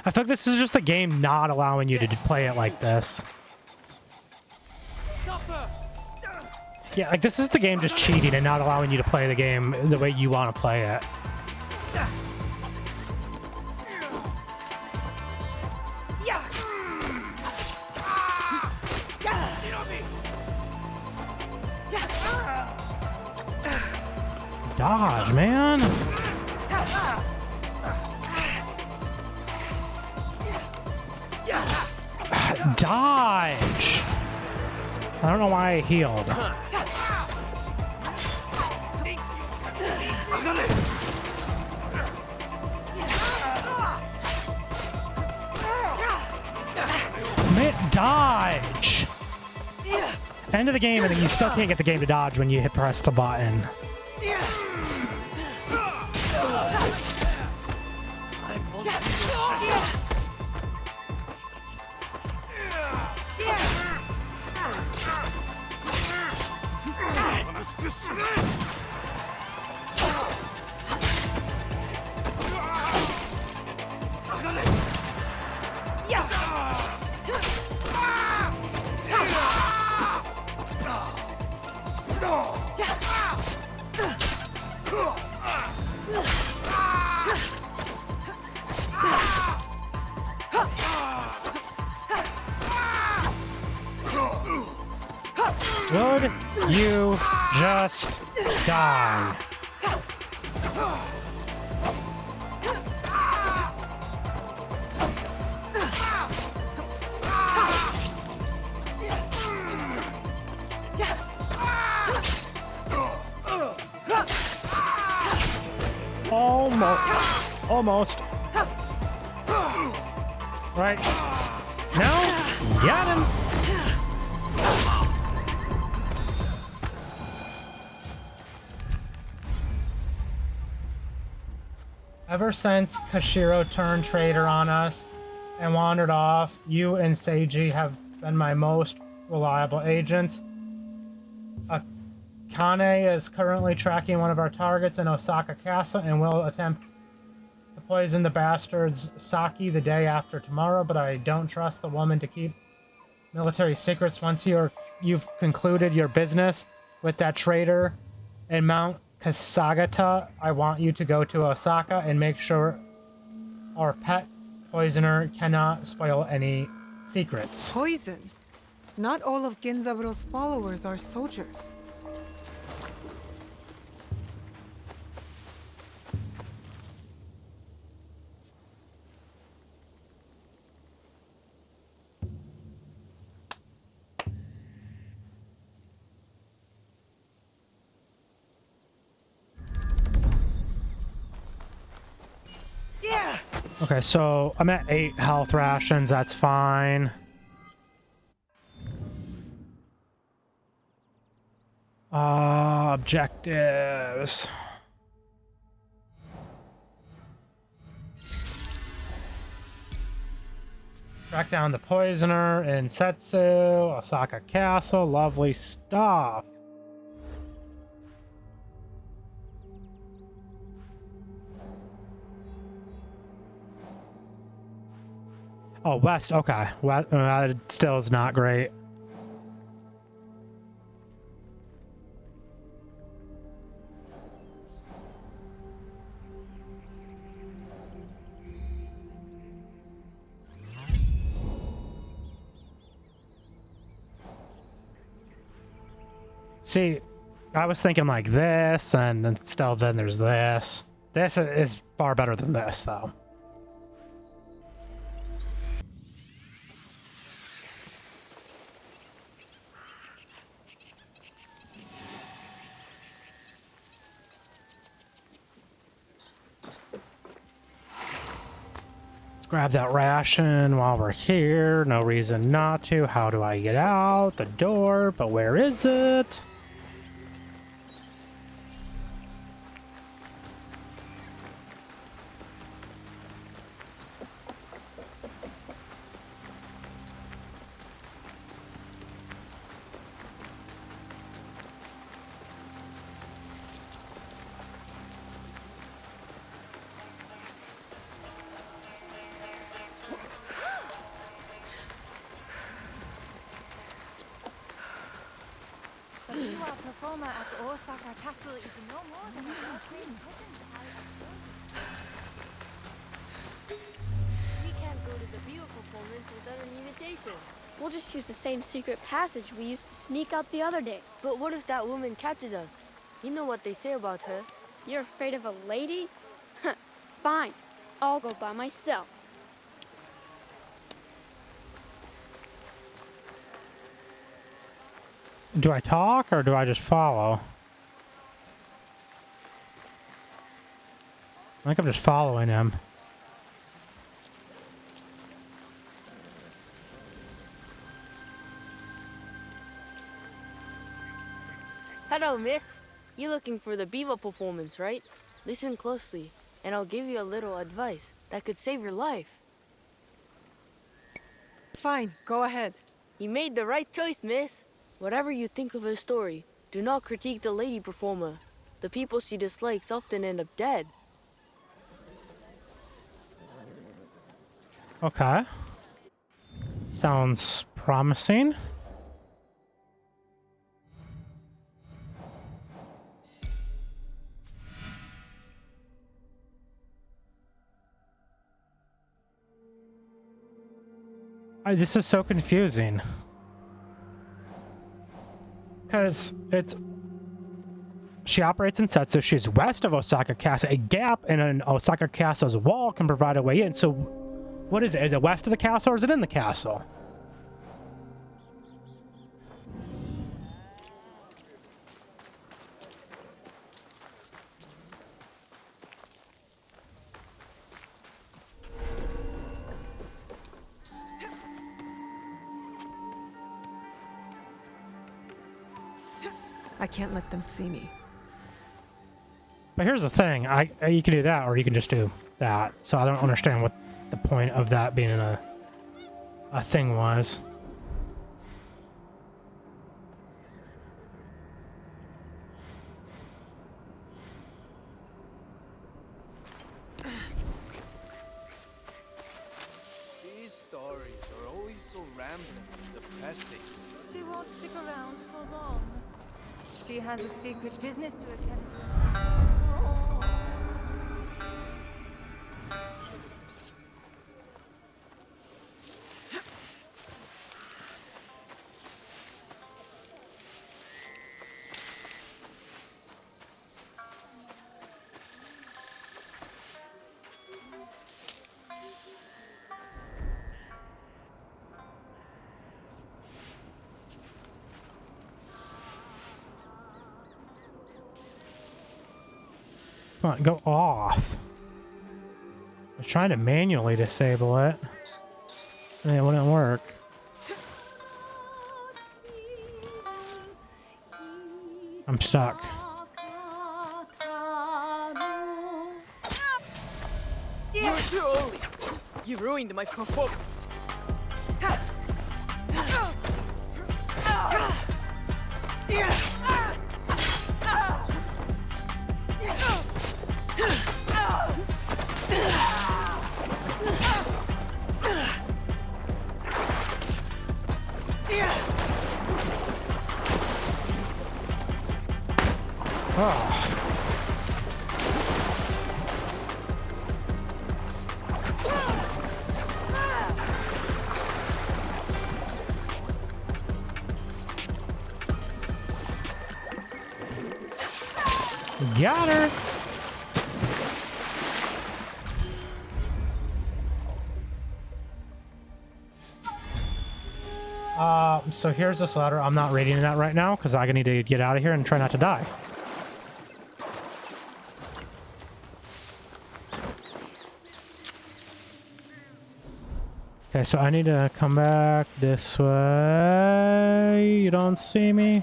I feel like this is just the game not allowing you to play it like this. Yeah, like this is the game just cheating and not allowing you to play the game the way you want to play it. Dodge, man. Dodge. I don't know why I healed. Man, dodge. End of the game, and then you still can't get the game to dodge when you hit press the button. Would you just die? Almost. Right. No? Got him. Ever since Kashiro turned traitor on us and wandered off, you and Seiji have been my most reliable agents. Akane is currently tracking one of our targets in Osaka Castle and will attempt to poison the bastard's Saki the day after tomorrow, but I don't trust the woman to keep military secrets. Once you've concluded your business with that traitor in Mount Kasagata, I want you to go to Osaka and make sure our pet poisoner cannot spoil any secrets. Poison? Not all of Genzaburo's followers are soldiers. Okay, so I'm at 8 health rations, that's fine. Objectives. Track down the poisoner in Setsu, Osaka Castle, lovely stuff. Oh, west, okay. That still is not great. See, I was thinking like this, and still then there's this. This is far better than this, though. Grab that ration while we're here. No reason not to. How do I get out? The door, but where is it? The feudal performer at the Osaka Castle is no more than a well-trained peasant. We can't go to the Biwa performance without an invitation. We'll just use the same secret passage we used to sneak out the other day. But what if that woman catches us? You know what they say about her. You're afraid of a lady? Fine. I'll go by myself. Do I talk or do I just follow? I think I'm just following him. Hello, miss. You're looking for the Biwa performance, right? Listen closely, and I'll give you a little advice that could save your life. Fine, go ahead. You made the right choice, miss. Whatever you think of her story, do not critique the lady performer. The people she dislikes often end up dead. Okay. Sounds promising. This is so confusing. Because she operates in Setsu. She's west of Osaka Castle. A gap in an Osaka Castle's wall can provide a way in. So, what is it? Is it west of the castle or is it in the castle? I can't let them see me. But here's the thing. You can do that or you can just do that. So I don't understand what the point of that being a thing was. These stories are always so rambling and depressing. She won't stick around for long. She has a secret business to attend to. Come on, go off. I was trying to manually disable it. And it wouldn't work. I'm stuck. You're too early. You ruined my performance. Got her. So here's this letter. I'm not reading that right now because I need to get out of here and try not to die. Okay, so I need to come back this way. You don't see me?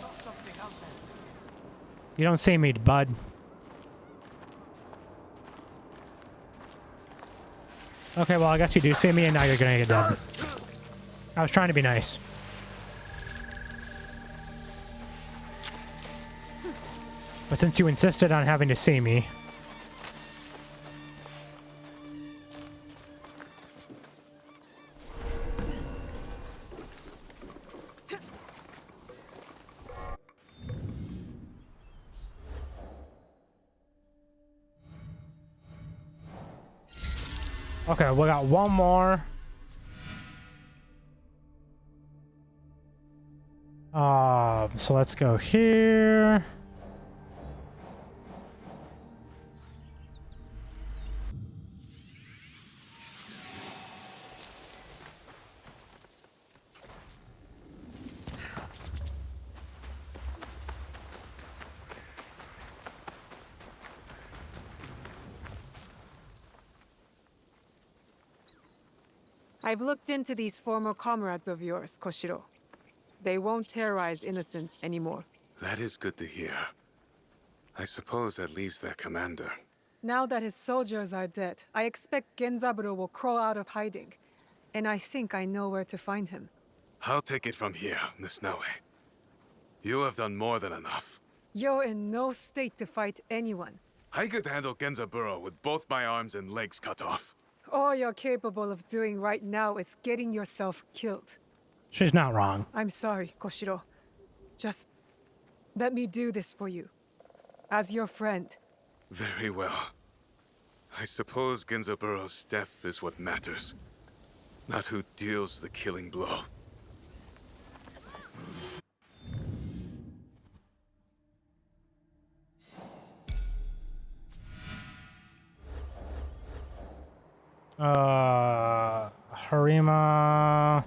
You don't see me, bud. Okay, well, I guess you do see me, and now you're gonna get dead. I was trying to be nice. But since you insisted on having to see me... Okay, we got one more. So let's go here. I've looked into these former comrades of yours, Koshiro. They won't terrorize innocents anymore. That is good to hear. I suppose that leaves their commander. Now that his soldiers are dead, I expect Genzaburo will crawl out of hiding. And I think I know where to find him. I'll take it from here, Miss Naoe. You have done more than enough. You're in no state to fight anyone. I could handle Genzaburo with both my arms and legs cut off. All you're capable of doing right now is getting yourself killed. She's not wrong. I'm sorry, Koshiro. Just let me do this for you. As your friend. Very well. I suppose Genzaburo's death is what matters. Not who deals the killing blow. Harima.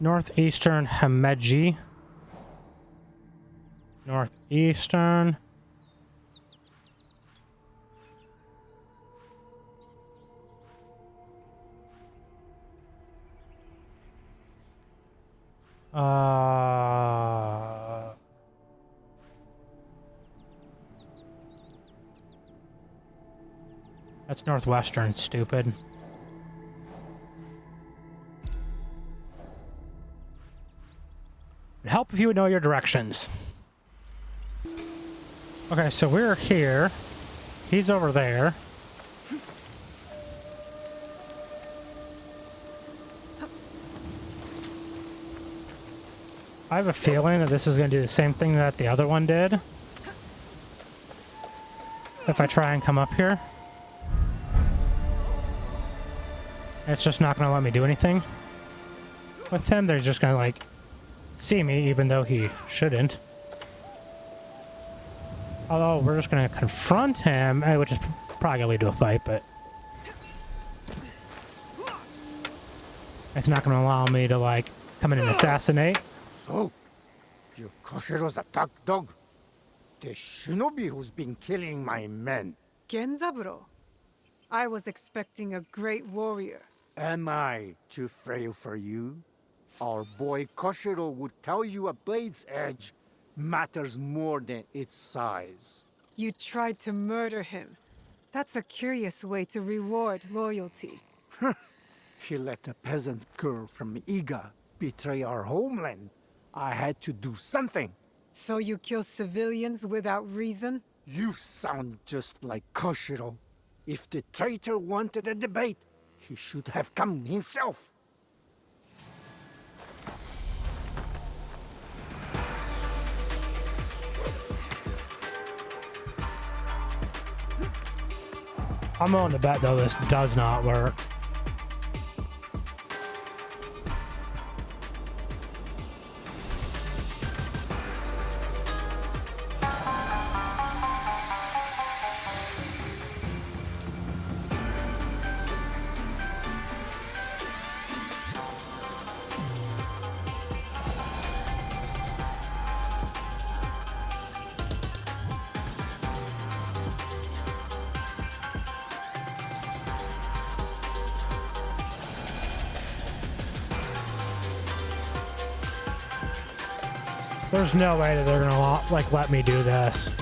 Northeastern Himeji. Northeastern. That's northwestern, stupid. It'd help if you would know your directions. Okay, so we're here. He's over there. I have a feeling that this is going to do the same thing that the other one did. If I try and come up here. It's just not going to let me do anything with him. They're just going to, like, see me, even though he shouldn't. Although, we're just going to confront him, which is probably going to lead to a fight, but... it's not going to allow me to, like, come in and assassinate. So, you Koshiro's attack dog? The shinobi who's been killing my men. Genzaburo. I was expecting a great warrior. Am I too frail for you? Our boy Koshiro would tell you a blade's edge matters more than its size. You tried to murder him. That's a curious way to reward loyalty. He let a peasant girl from Iga betray our homeland. I had to do something. So you kill civilians without reason? You sound just like Koshiro. If the traitor wanted a debate, he should have come himself. I'm willing to bet, though, this does not work. There's no way that they're gonna, like, let me do this.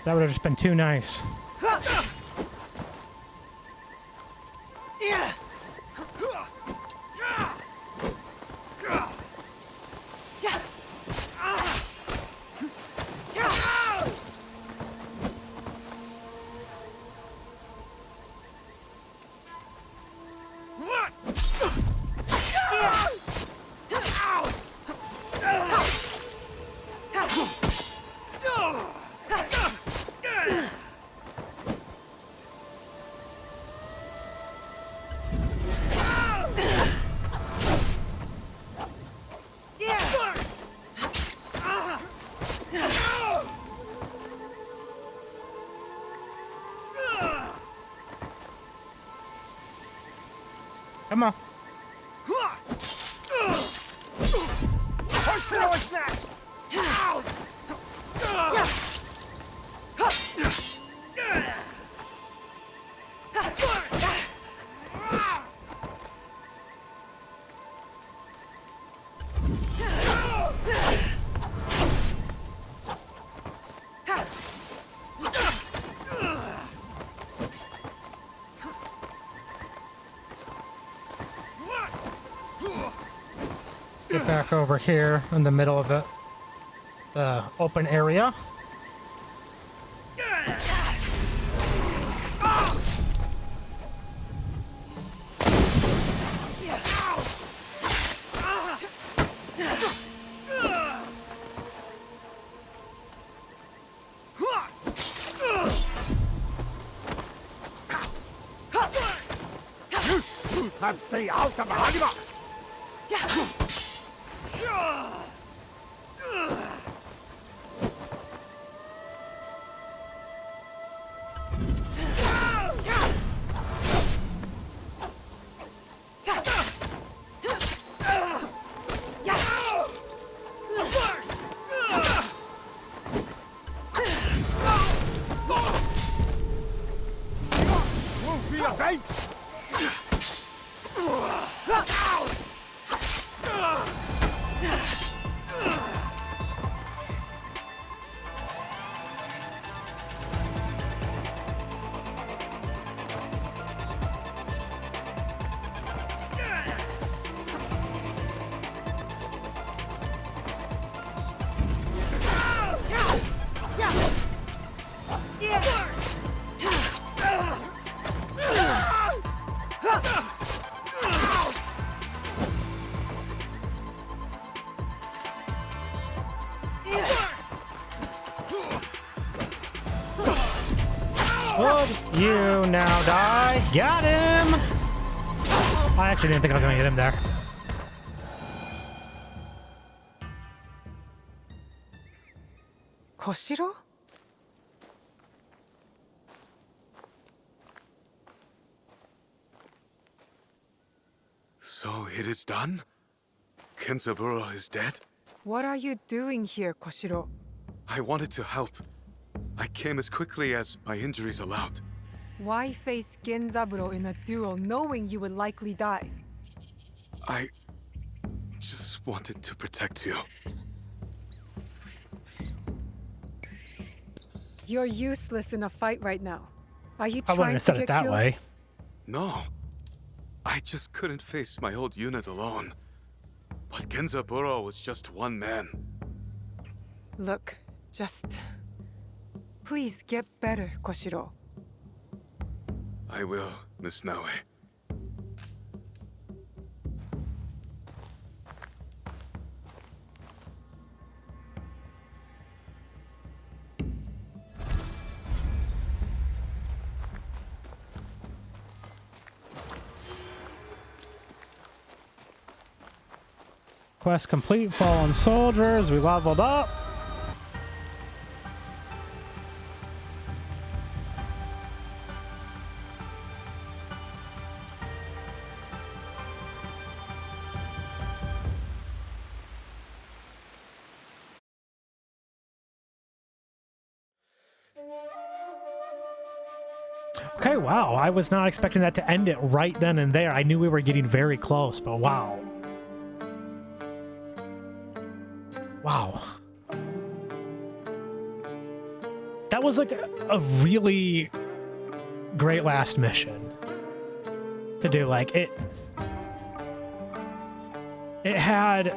That would have just been too nice. Come on. Get back over here in the middle of it. The open area. Let's stay out of Hanima! Be avenged! Oh, you now die. Got him! I actually didn't think I was going to get him there. Koshiro? So it is done? Genzaburo is dead? What are you doing here, Koshiro? I wanted to help. I came as quickly as my injuries allowed. Why face Genzaburo in a duel knowing you would likely die? I just wanted to protect you. You're useless in a fight right now. Are you I wouldn't trying have to said get it that killed? way. No. I just couldn't face my old unit alone. But Genzaburo was just one man. Look, just... please get better, Koshiro. I will, Miss Naoe. Quest complete, fallen soldiers, we leveled up. Okay, wow, I was not expecting that to end it right then and there. I knew we were getting very close, but wow. Wow. That was like a really great last mission to do. Like it had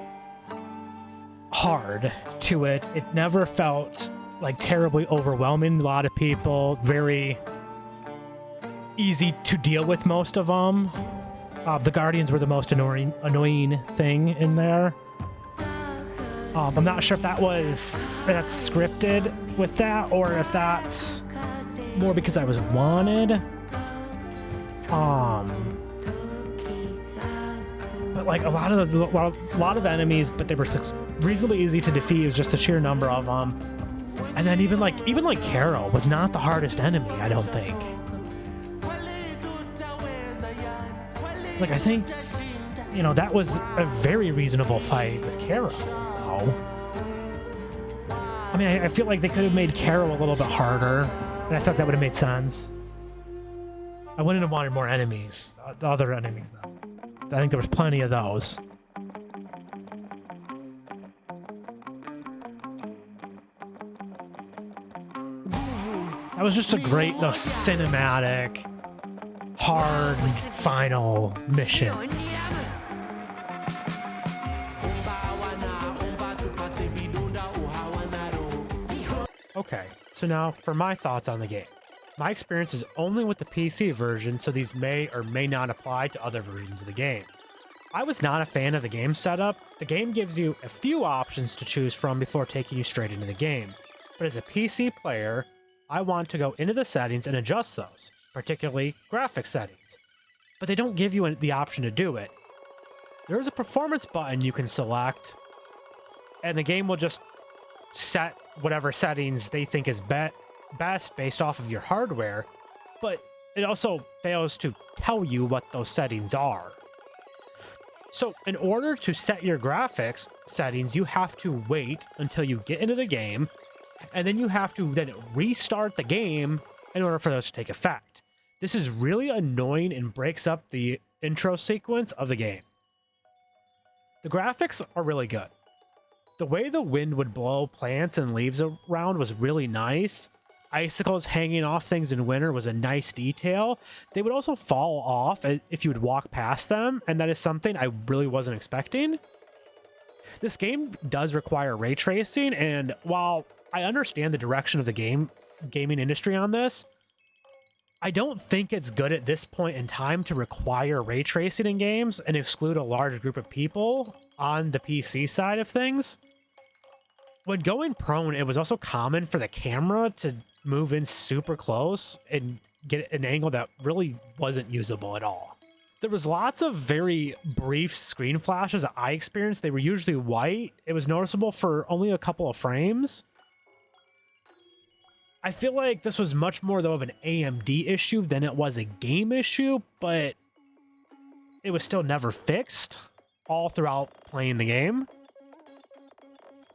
hard to it. It never felt like terribly overwhelming. A lot of people, very easy to deal with, most of them. The Guardians were the most annoying thing in there. I'm not sure if that's scripted with that, or if that's more because I was wanted. But like a lot of enemies, but they were reasonably easy to defeat. It was just the sheer number of them. And then even like Caro was not the hardest enemy, I don't think. Like, I think, you know, that was a very reasonable fight with Caro. I mean, I feel like they could have made Caro a little bit harder, and I thought that would have made sense. I wouldn't have wanted more enemies, the other enemies, though. I think there was plenty of those. That was just a great, though, cinematic, hard, final mission. Okay, so now for my thoughts on the game. My experience is only with the PC version, so these may or may not apply to other versions of the game. I was not a fan of the game setup. The game gives you a few options to choose from before taking you straight into the game. But as a PC player, I want to go into the settings and adjust those, particularly graphic settings. But they don't give you the option to do it. There is a performance button you can select, and the game will just set whatever settings they think is best based off of your hardware, but it also fails to tell you what those settings are. So in order to set your graphics settings, you have to wait until you get into the game, and then you have to then restart the game in order for those to take effect. This is really annoying and breaks up the intro sequence of the game. The graphics are really good. The way the wind would blow plants and leaves around was really nice. Icicles hanging off things in winter was a nice detail. They would also fall off if you would walk past them, and that is something I really wasn't expecting. This game does require ray tracing, and while I understand the direction of the gaming industry on this, I don't think it's good at this point in time to require ray tracing in games and exclude a large group of people on the PC side of things. When going prone, it was also common for the camera to move in super close and get an angle that really wasn't usable at all. There was lots of very brief screen flashes that I experienced. They were usually white. It was noticeable for only a couple of frames. I feel like this was much more, though, of an AMD issue than it was a game issue, but it was still never fixed all throughout playing the game.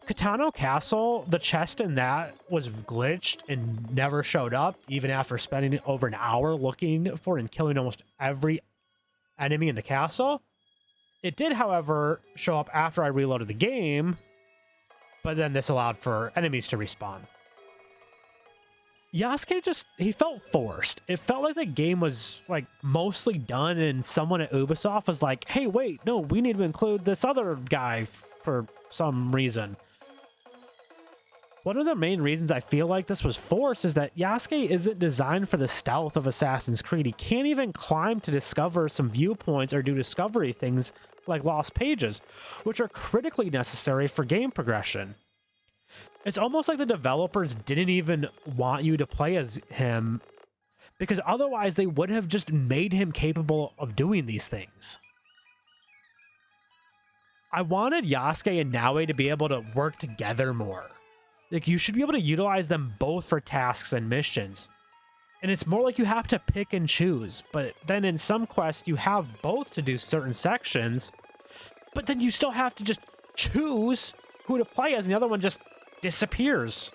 Kameyama Castle, the chest in that was glitched and never showed up, even after spending over an hour looking for and killing almost every enemy in the castle. It did, however, show up after I reloaded the game, but then this allowed for enemies to respawn. Yasuke he felt forced. It felt like the game was like mostly done and someone at Ubisoft was like, hey, wait, no, we need to include this other guy for some reason. One of the main reasons I feel like this was forced is that Yasuke isn't designed for the stealth of Assassin's Creed. He can't even climb to discover some viewpoints or do discovery things like lost pages, which are critically necessary for game progression. It's almost like the developers didn't even want you to play as him, because otherwise they would have just made him capable of doing these things. I wanted Yasuke and Naoe to be able to work together more. Like, you should be able to utilize them both for tasks and missions. And it's more like you have to pick and choose, but then in some quests you have both to do certain sections, but then you still have to just choose who to play as, and the other one just disappears,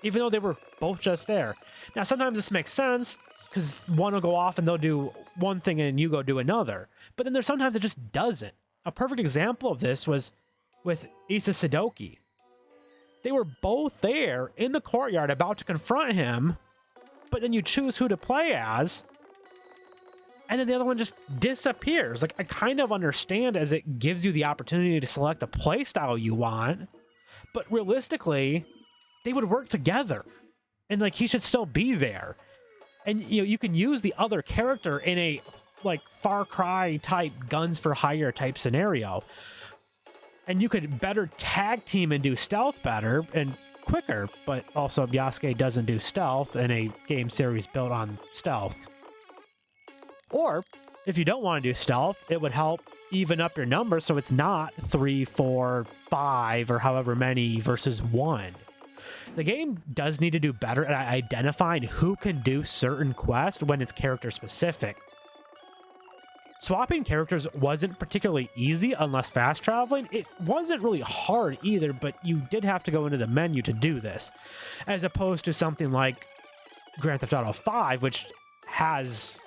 even though they were both just there. Now, sometimes this makes sense, because one will go off and they'll do one thing and you go do another. But then there's sometimes it just doesn't. A perfect example of this was with Issa Sadoki. They were both there in the courtyard about to confront him, but then you choose who to play as, and then the other one just disappears. Like, I kind of understand as it gives you the opportunity to select the playstyle you want, but realistically, they would work together, and like he should still be there. And you know, you can use the other character in a like Far Cry type guns for hire type scenario, and you could better tag team and do stealth better and quicker. But also, Yasuke doesn't do stealth in a game series built on stealth. Or if you don't want to do stealth, it would help even up your numbers so it's not 3, 4, 5 or however many versus 1. The game does need to do better at identifying who can do certain quests when it's character specific. Swapping characters wasn't particularly easy unless fast traveling. It wasn't really hard either, but you did have to go into the menu to do this, as opposed to something like Grand Theft Auto 5, which has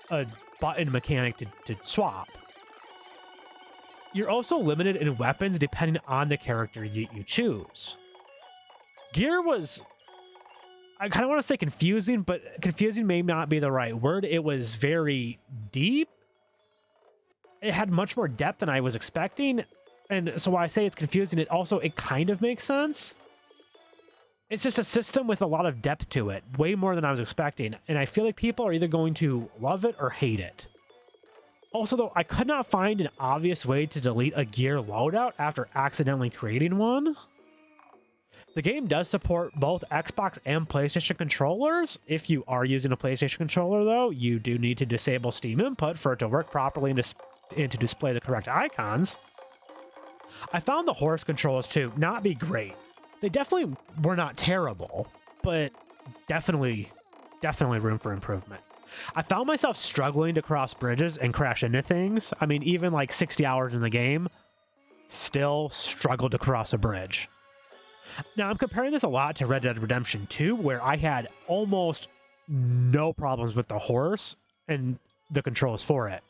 a button mechanic to swap. You're also limited in weapons depending on the character you choose. Gear was, I kind of want to say confusing, but confusing may not be the right word. It was very deep. It had much more depth than I was expecting. And so while I say it's confusing, it kind of makes sense. It's just a system with a lot of depth to it, way more than I was expecting. And I feel like people are either going to love it or hate it. Also, though, I could not find an obvious way to delete a gear loadout after accidentally creating one. The game does support both Xbox and PlayStation controllers. If you are using a PlayStation controller, though, you do need to disable Steam input for it to work properly and to display the correct icons. I found the horse controls to not be great. They definitely were not terrible, but definitely room for improvement. I found myself struggling to cross bridges and crash into things. I mean, even like 60 hours in the game, still struggled to cross a bridge. Now, I'm comparing this a lot to Red Dead Redemption 2, where I had almost no problems with the horse and the controls for it.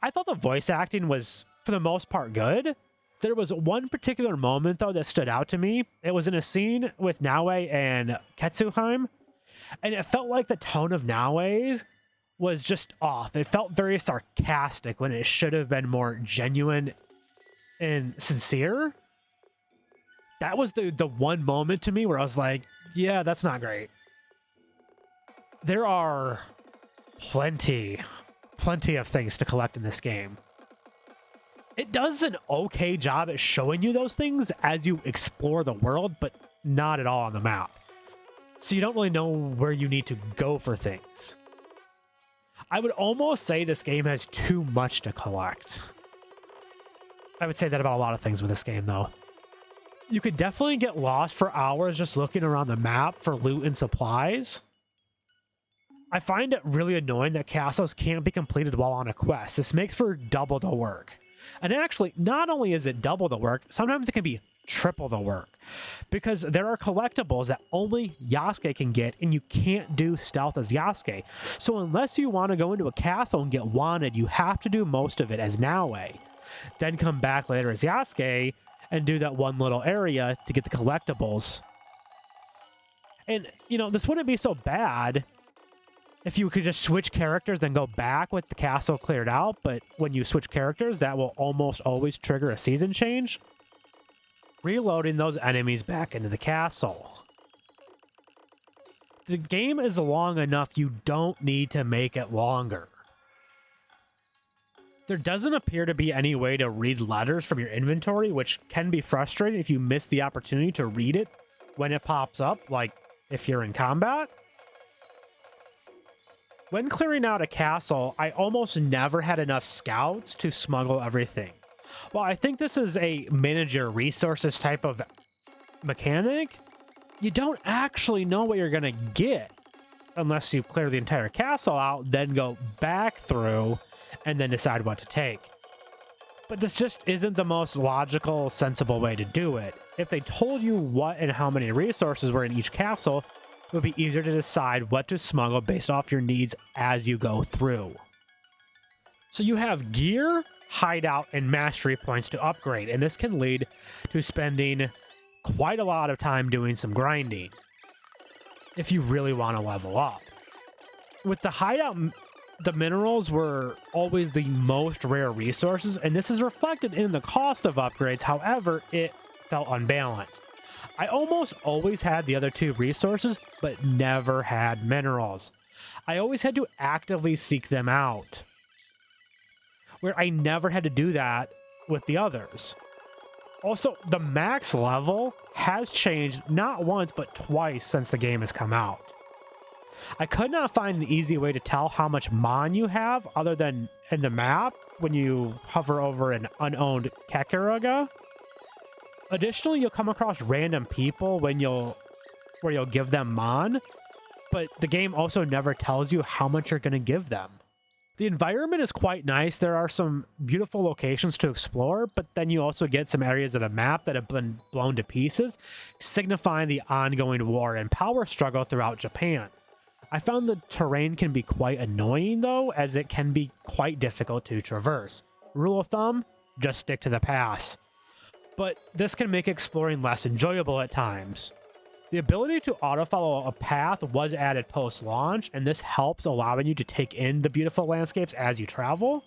I thought the voice acting was, for the most part, good. There was one particular moment, though, that stood out to me. It was in a scene with Naoe and Ketsuheim, and it felt like the tone of Naoe's was just off. It felt very sarcastic when it should have been more genuine and sincere. That was the one moment to me where I was like, yeah, that's not great. There are plenty of things to collect in this game. It does an okay job at showing you those things as you explore the world, but not at all on the map. So you don't really know where you need to go for things. I would almost say this game has too much to collect. I would say that about a lot of things with this game, though. You could definitely get lost for hours just looking around the map for loot and supplies. I find it really annoying that castles can't be completed while on a quest. This makes for double the work. And actually, not only is it double the work, sometimes it can be triple the work. Because there are collectibles that only Yasuke can get, and you can't do stealth as Yasuke. So unless you want to go into a castle and get wanted, you have to do most of it as Naoe. Then come back later as Yasuke and do that one little area to get the collectibles. And, you know, this wouldn't be so bad if you could just switch characters, then go back with the castle cleared out, but when you switch characters, that will almost always trigger a season change, reloading those enemies back into the castle. The game is long enough, you don't need to make it longer. There doesn't appear to be any way to read letters from your inventory, which can be frustrating if you miss the opportunity to read it when it pops up, like if you're in combat. When clearing out a castle, I almost never had enough scouts to smuggle everything. While I think this is a manage your resources type of mechanic, you don't actually know what you're going to get unless you clear the entire castle out, then go back through and then decide what to take. But this just isn't the most logical, sensible way to do it. If they told you what and how many resources were in each castle, it would be easier to decide what to smuggle based off your needs as you go through. So you have gear, hideout, and mastery points to upgrade, and this can lead to spending quite a lot of time doing some grinding if you really want to level up. With the hideout, the minerals were always the most rare resources, and this is reflected in the cost of upgrades. However, it felt unbalanced. I almost always had the other two resources, but never had minerals. I always had to actively seek them out, where I never had to do that with the others. Also, the max level has changed not once, but twice since the game has come out. I could not find an easy way to tell how much mon you have other than in the map when you hover over an unowned Kakuraga. Additionally, you'll come across random people where you'll give them mon, but the game also never tells you how much you're going to give them. The environment is quite nice. There are some beautiful locations to explore, but then you also get some areas of the map that have been blown to pieces, signifying the ongoing war and power struggle throughout Japan. I found the terrain can be quite annoying though, as it can be quite difficult to traverse. Rule of thumb, just stick to the pass. But this can make exploring less enjoyable at times. The ability to autofollow a path was added post-launch, and this helps allowing you to take in the beautiful landscapes as you travel.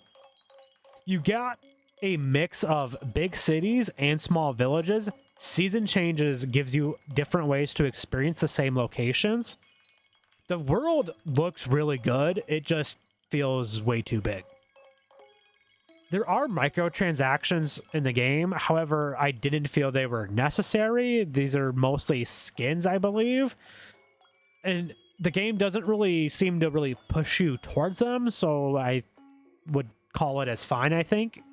You got a mix of big cities and small villages. Season changes gives you different ways to experience the same locations. The world looks really good, it just feels way too big. There are microtransactions in the game, however, I didn't feel they were necessary. These are mostly skins, I believe. And the game doesn't really seem to really push you towards them, so I would call it as fine, I think.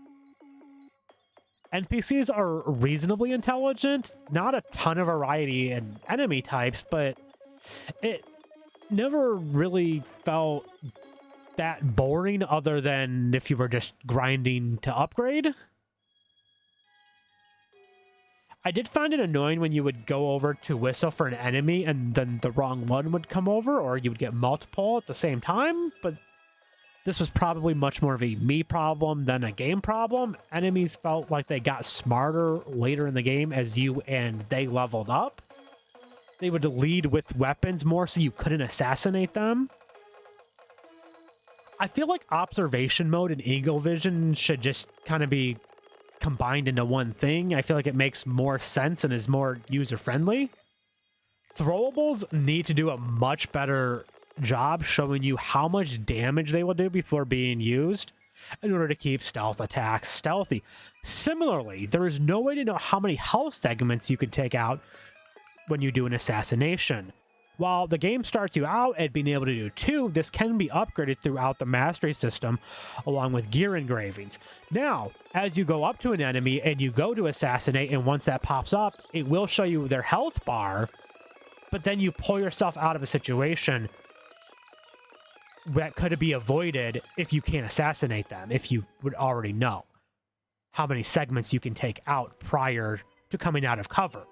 NPCs are reasonably intelligent, not a ton of variety in enemy types, but it never really felt that boring other than if you were just grinding to upgrade. I did find it annoying when you would go over to whistle for an enemy and then the wrong one would come over, or you would get multiple at the same time, but this was probably much more of a me problem than a game problem. Enemies felt like they got smarter later in the game as you and they leveled up. They would lead with weapons more so you couldn't assassinate them. I feel like observation mode and eagle vision should just kind of be combined into one thing. I feel like it makes more sense and is more user-friendly. Throwables need to do a much better job showing you how much damage they will do before being used in order to keep stealth attacks stealthy. Similarly, there is no way to know how many health segments you can take out when you do an assassination. While the game starts you out at being able to do 2, this can be upgraded throughout the mastery system along with gear engravings. Now, as you go up to an enemy and you go to assassinate, and once that pops up, it will show you their health bar, but then you pull yourself out of a situation that could be avoided if you can't assassinate them, if you would already know how many segments you can take out prior to coming out of cover.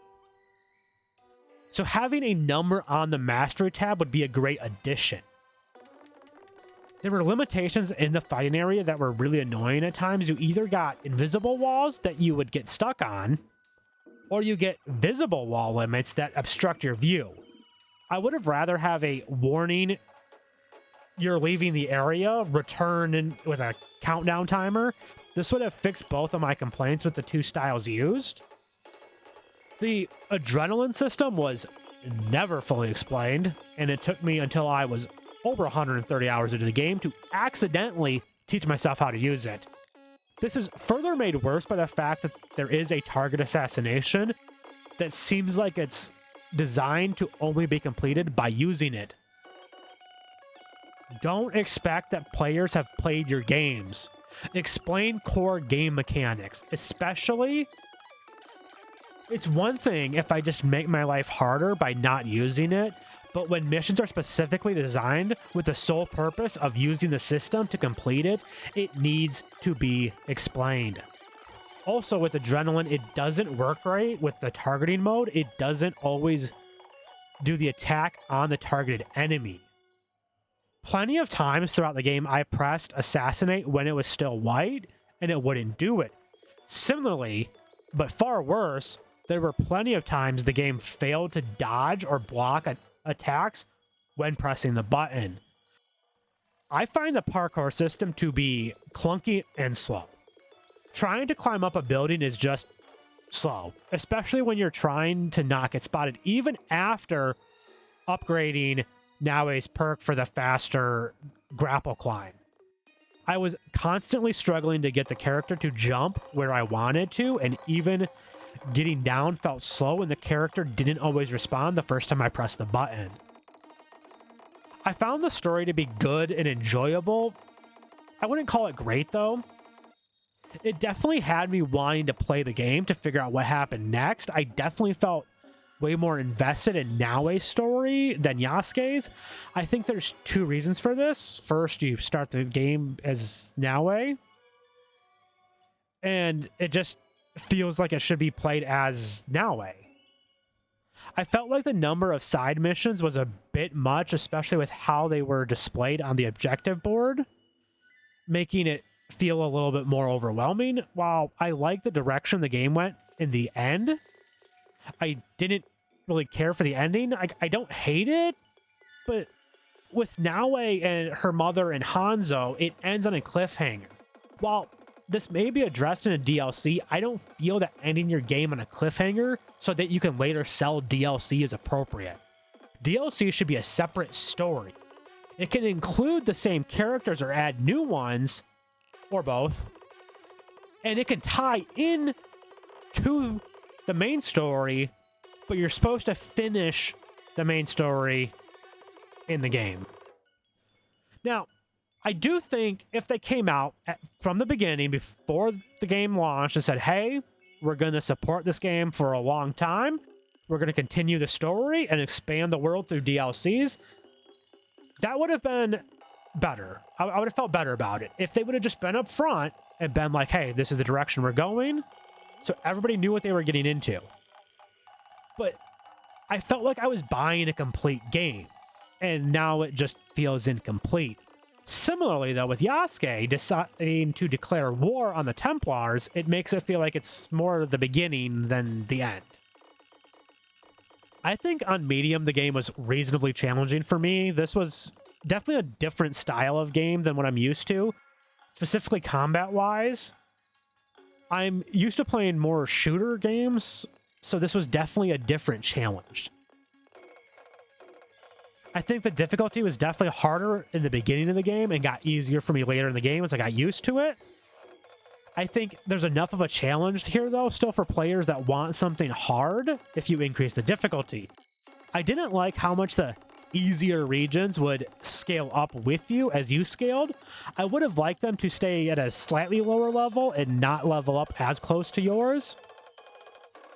So having a number on the Mastery tab would be a great addition. There were limitations in the fighting area that were really annoying at times. You either got invisible walls that you would get stuck on, or you get visible wall limits that obstruct your view. I would have rather have a warning, you're leaving the area, return with a countdown timer. This would have fixed both of my complaints with the 2 styles used. The adrenaline system was never fully explained, and it took me until I was over 130 hours into the game to accidentally teach myself how to use it. This is further made worse by the fact that there is a target assassination that seems like it's designed to only be completed by using it. Don't expect that players have played your games. Explain core game mechanics, especially... It's one thing if I just make my life harder by not using it, but when missions are specifically designed with the sole purpose of using the system to complete it, it needs to be explained. Also, with Adrenaline, it doesn't work right with the targeting mode. It doesn't always do the attack on the targeted enemy. Plenty of times throughout the game, I pressed Assassinate when it was still white, and it wouldn't do it. Similarly, but far worse, there were plenty of times the game failed to dodge or block attacks when pressing the button. I find the parkour system to be clunky and slow. Trying to climb up a building is just slow, especially when you're trying to not get spotted, even after upgrading Naoe's perk for the faster grapple climb. I was constantly struggling to get the character to jump where I wanted to, and even getting down felt slow and the character didn't always respond the first time I pressed the button. I found the story to be good and enjoyable. I wouldn't call it great though. It definitely had me wanting to play the game to figure out what happened next. I definitely felt way more invested in Naoe's story than Yasuke's. I think there's two reasons for this. First, you start the game as Naoe, and it just feels like it should be played as Naoe. I felt like the number of side missions was a bit much, especially with how they were displayed on the objective board, making it feel a little bit more overwhelming. While I like the direction the game went in the end, I didn't really care for the ending. I don't hate it, but with Naoe and her mother and Hanzo, it ends on a cliffhanger. While this may be addressed in a DLC, I don't feel that ending your game on a cliffhanger so that you can later sell DLC is appropriate. DLC should be a separate story. It can include the same characters or add new ones, or both, and it can tie in to the main story, but you're supposed to finish the main story in the game. Now, I do think if they came out from the beginning, before the game launched, and said, hey, we're going to support this game for a long time, we're going to continue the story and expand the world through DLCs, that would have been better. I would have felt better about it. If they would have just been up front and been like, hey, this is the direction we're going, so everybody knew what they were getting into. But I felt like I was buying a complete game, and now it just feels incomplete. Similarly, though, with Yasuke deciding to declare war on the Templars, it makes it feel like it's more the beginning than the end. I think on medium, the game was reasonably challenging for me. This was definitely a different style of game than what I'm used to, specifically combat-wise. I'm used to playing more shooter games, so this was definitely a different challenge. I think the difficulty was definitely harder in the beginning of the game and got easier for me later in the game as I got used to it. I think there's enough of a challenge here, though, still for players that want something hard if you increase the difficulty. I didn't like how much the easier regions would scale up with you as you scaled. I would have liked them to stay at a slightly lower level and not level up as close to yours.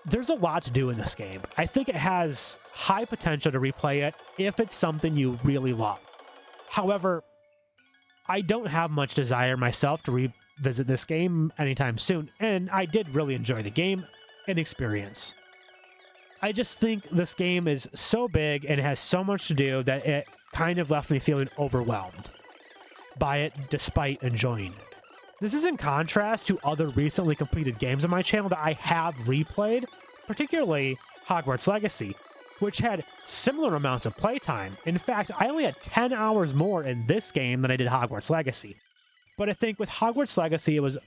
There's a lot to do in this game. I think it has high potential to replay it if it's something you really love. However, I don't have much desire myself to revisit this game anytime soon, and I did really enjoy the game and experience. I just think this game is so big and has so much to do that it kind of left me feeling overwhelmed by it despite enjoying it. This is in contrast to other recently completed games on my channel that I have replayed, particularly Hogwarts Legacy, which had similar amounts of playtime. In fact, I only had 10 hours more in this game than I did Hogwarts Legacy. But I think with Hogwarts Legacy, it was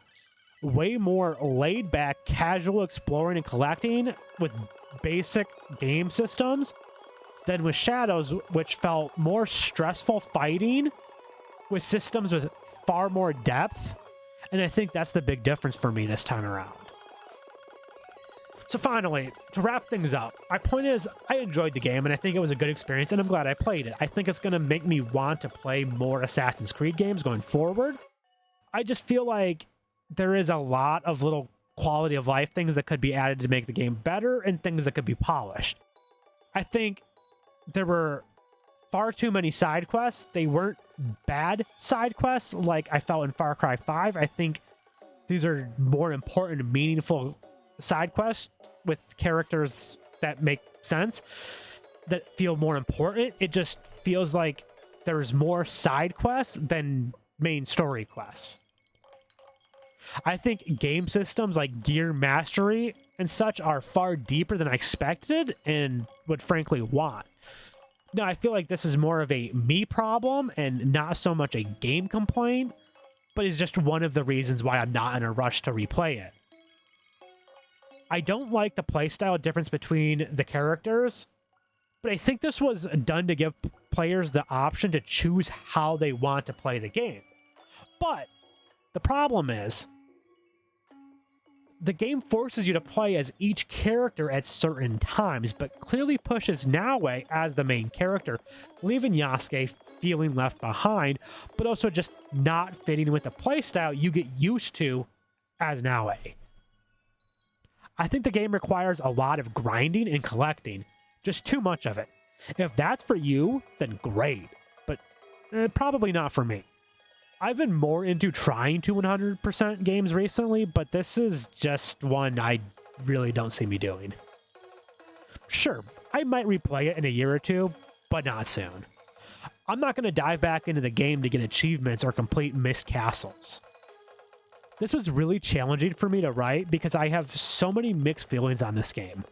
way more laid-back, casual exploring and collecting with basic game systems than with Shadows, which felt more stressful fighting with systems with far more depth. And I think that's the big difference for me this time around. So finally, to wrap things up, my point is I enjoyed the game and I think it was a good experience and I'm glad I played it. I think it's going to make me want to play more Assassin's Creed games going forward. I just feel like there is a lot of little quality of life things that could be added to make the game better and things that could be polished. I think there were far too many side quests. They weren't bad side quests like I felt in Far Cry 5. I think these are more important and meaningful side quests with characters that make sense, that feel more important. It just feels like there's more side quests than main story quests. I think game systems like gear mastery and such are far deeper than I expected and would frankly want. Now, I feel like this is more of a me problem and not so much a game complaint, but is just one of the reasons why I'm not in a rush to replay it. I don't like the playstyle difference between the characters, but I think this was done to give players the option to choose how they want to play the game. But the problem is, the game forces you to play as each character at certain times, but clearly pushes Naoe as the main character, leaving Yasuke feeling left behind, but also just not fitting with the playstyle you get used to as Naoe. I think the game requires a lot of grinding and collecting, just too much of it. If that's for you, then great, but probably not for me. I've been more into trying to 100% games recently, but this is just one I really don't see me doing. Sure, I might replay it in a year or two, but not soon. I'm not going to dive back into the game to get achievements or complete missed castles. This was really challenging for me to write because I have so many mixed feelings on this game.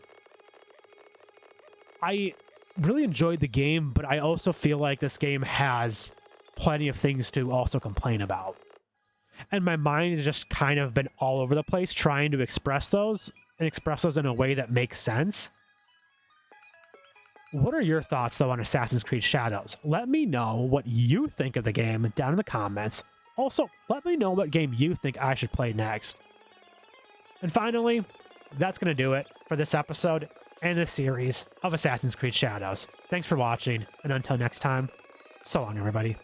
I really enjoyed the game, but I also feel like this game has plenty of things to also complain about. And my mind has just kind of been all over the place trying to express those in a way that makes sense. What are your thoughts, though, on Assassin's Creed Shadows? Let me know what you think of the game down in the comments. Also, let me know what game you think I should play next. And finally, that's going to do it for this episode and this series of Assassin's Creed Shadows. Thanks for watching, and until next time, so long, everybody.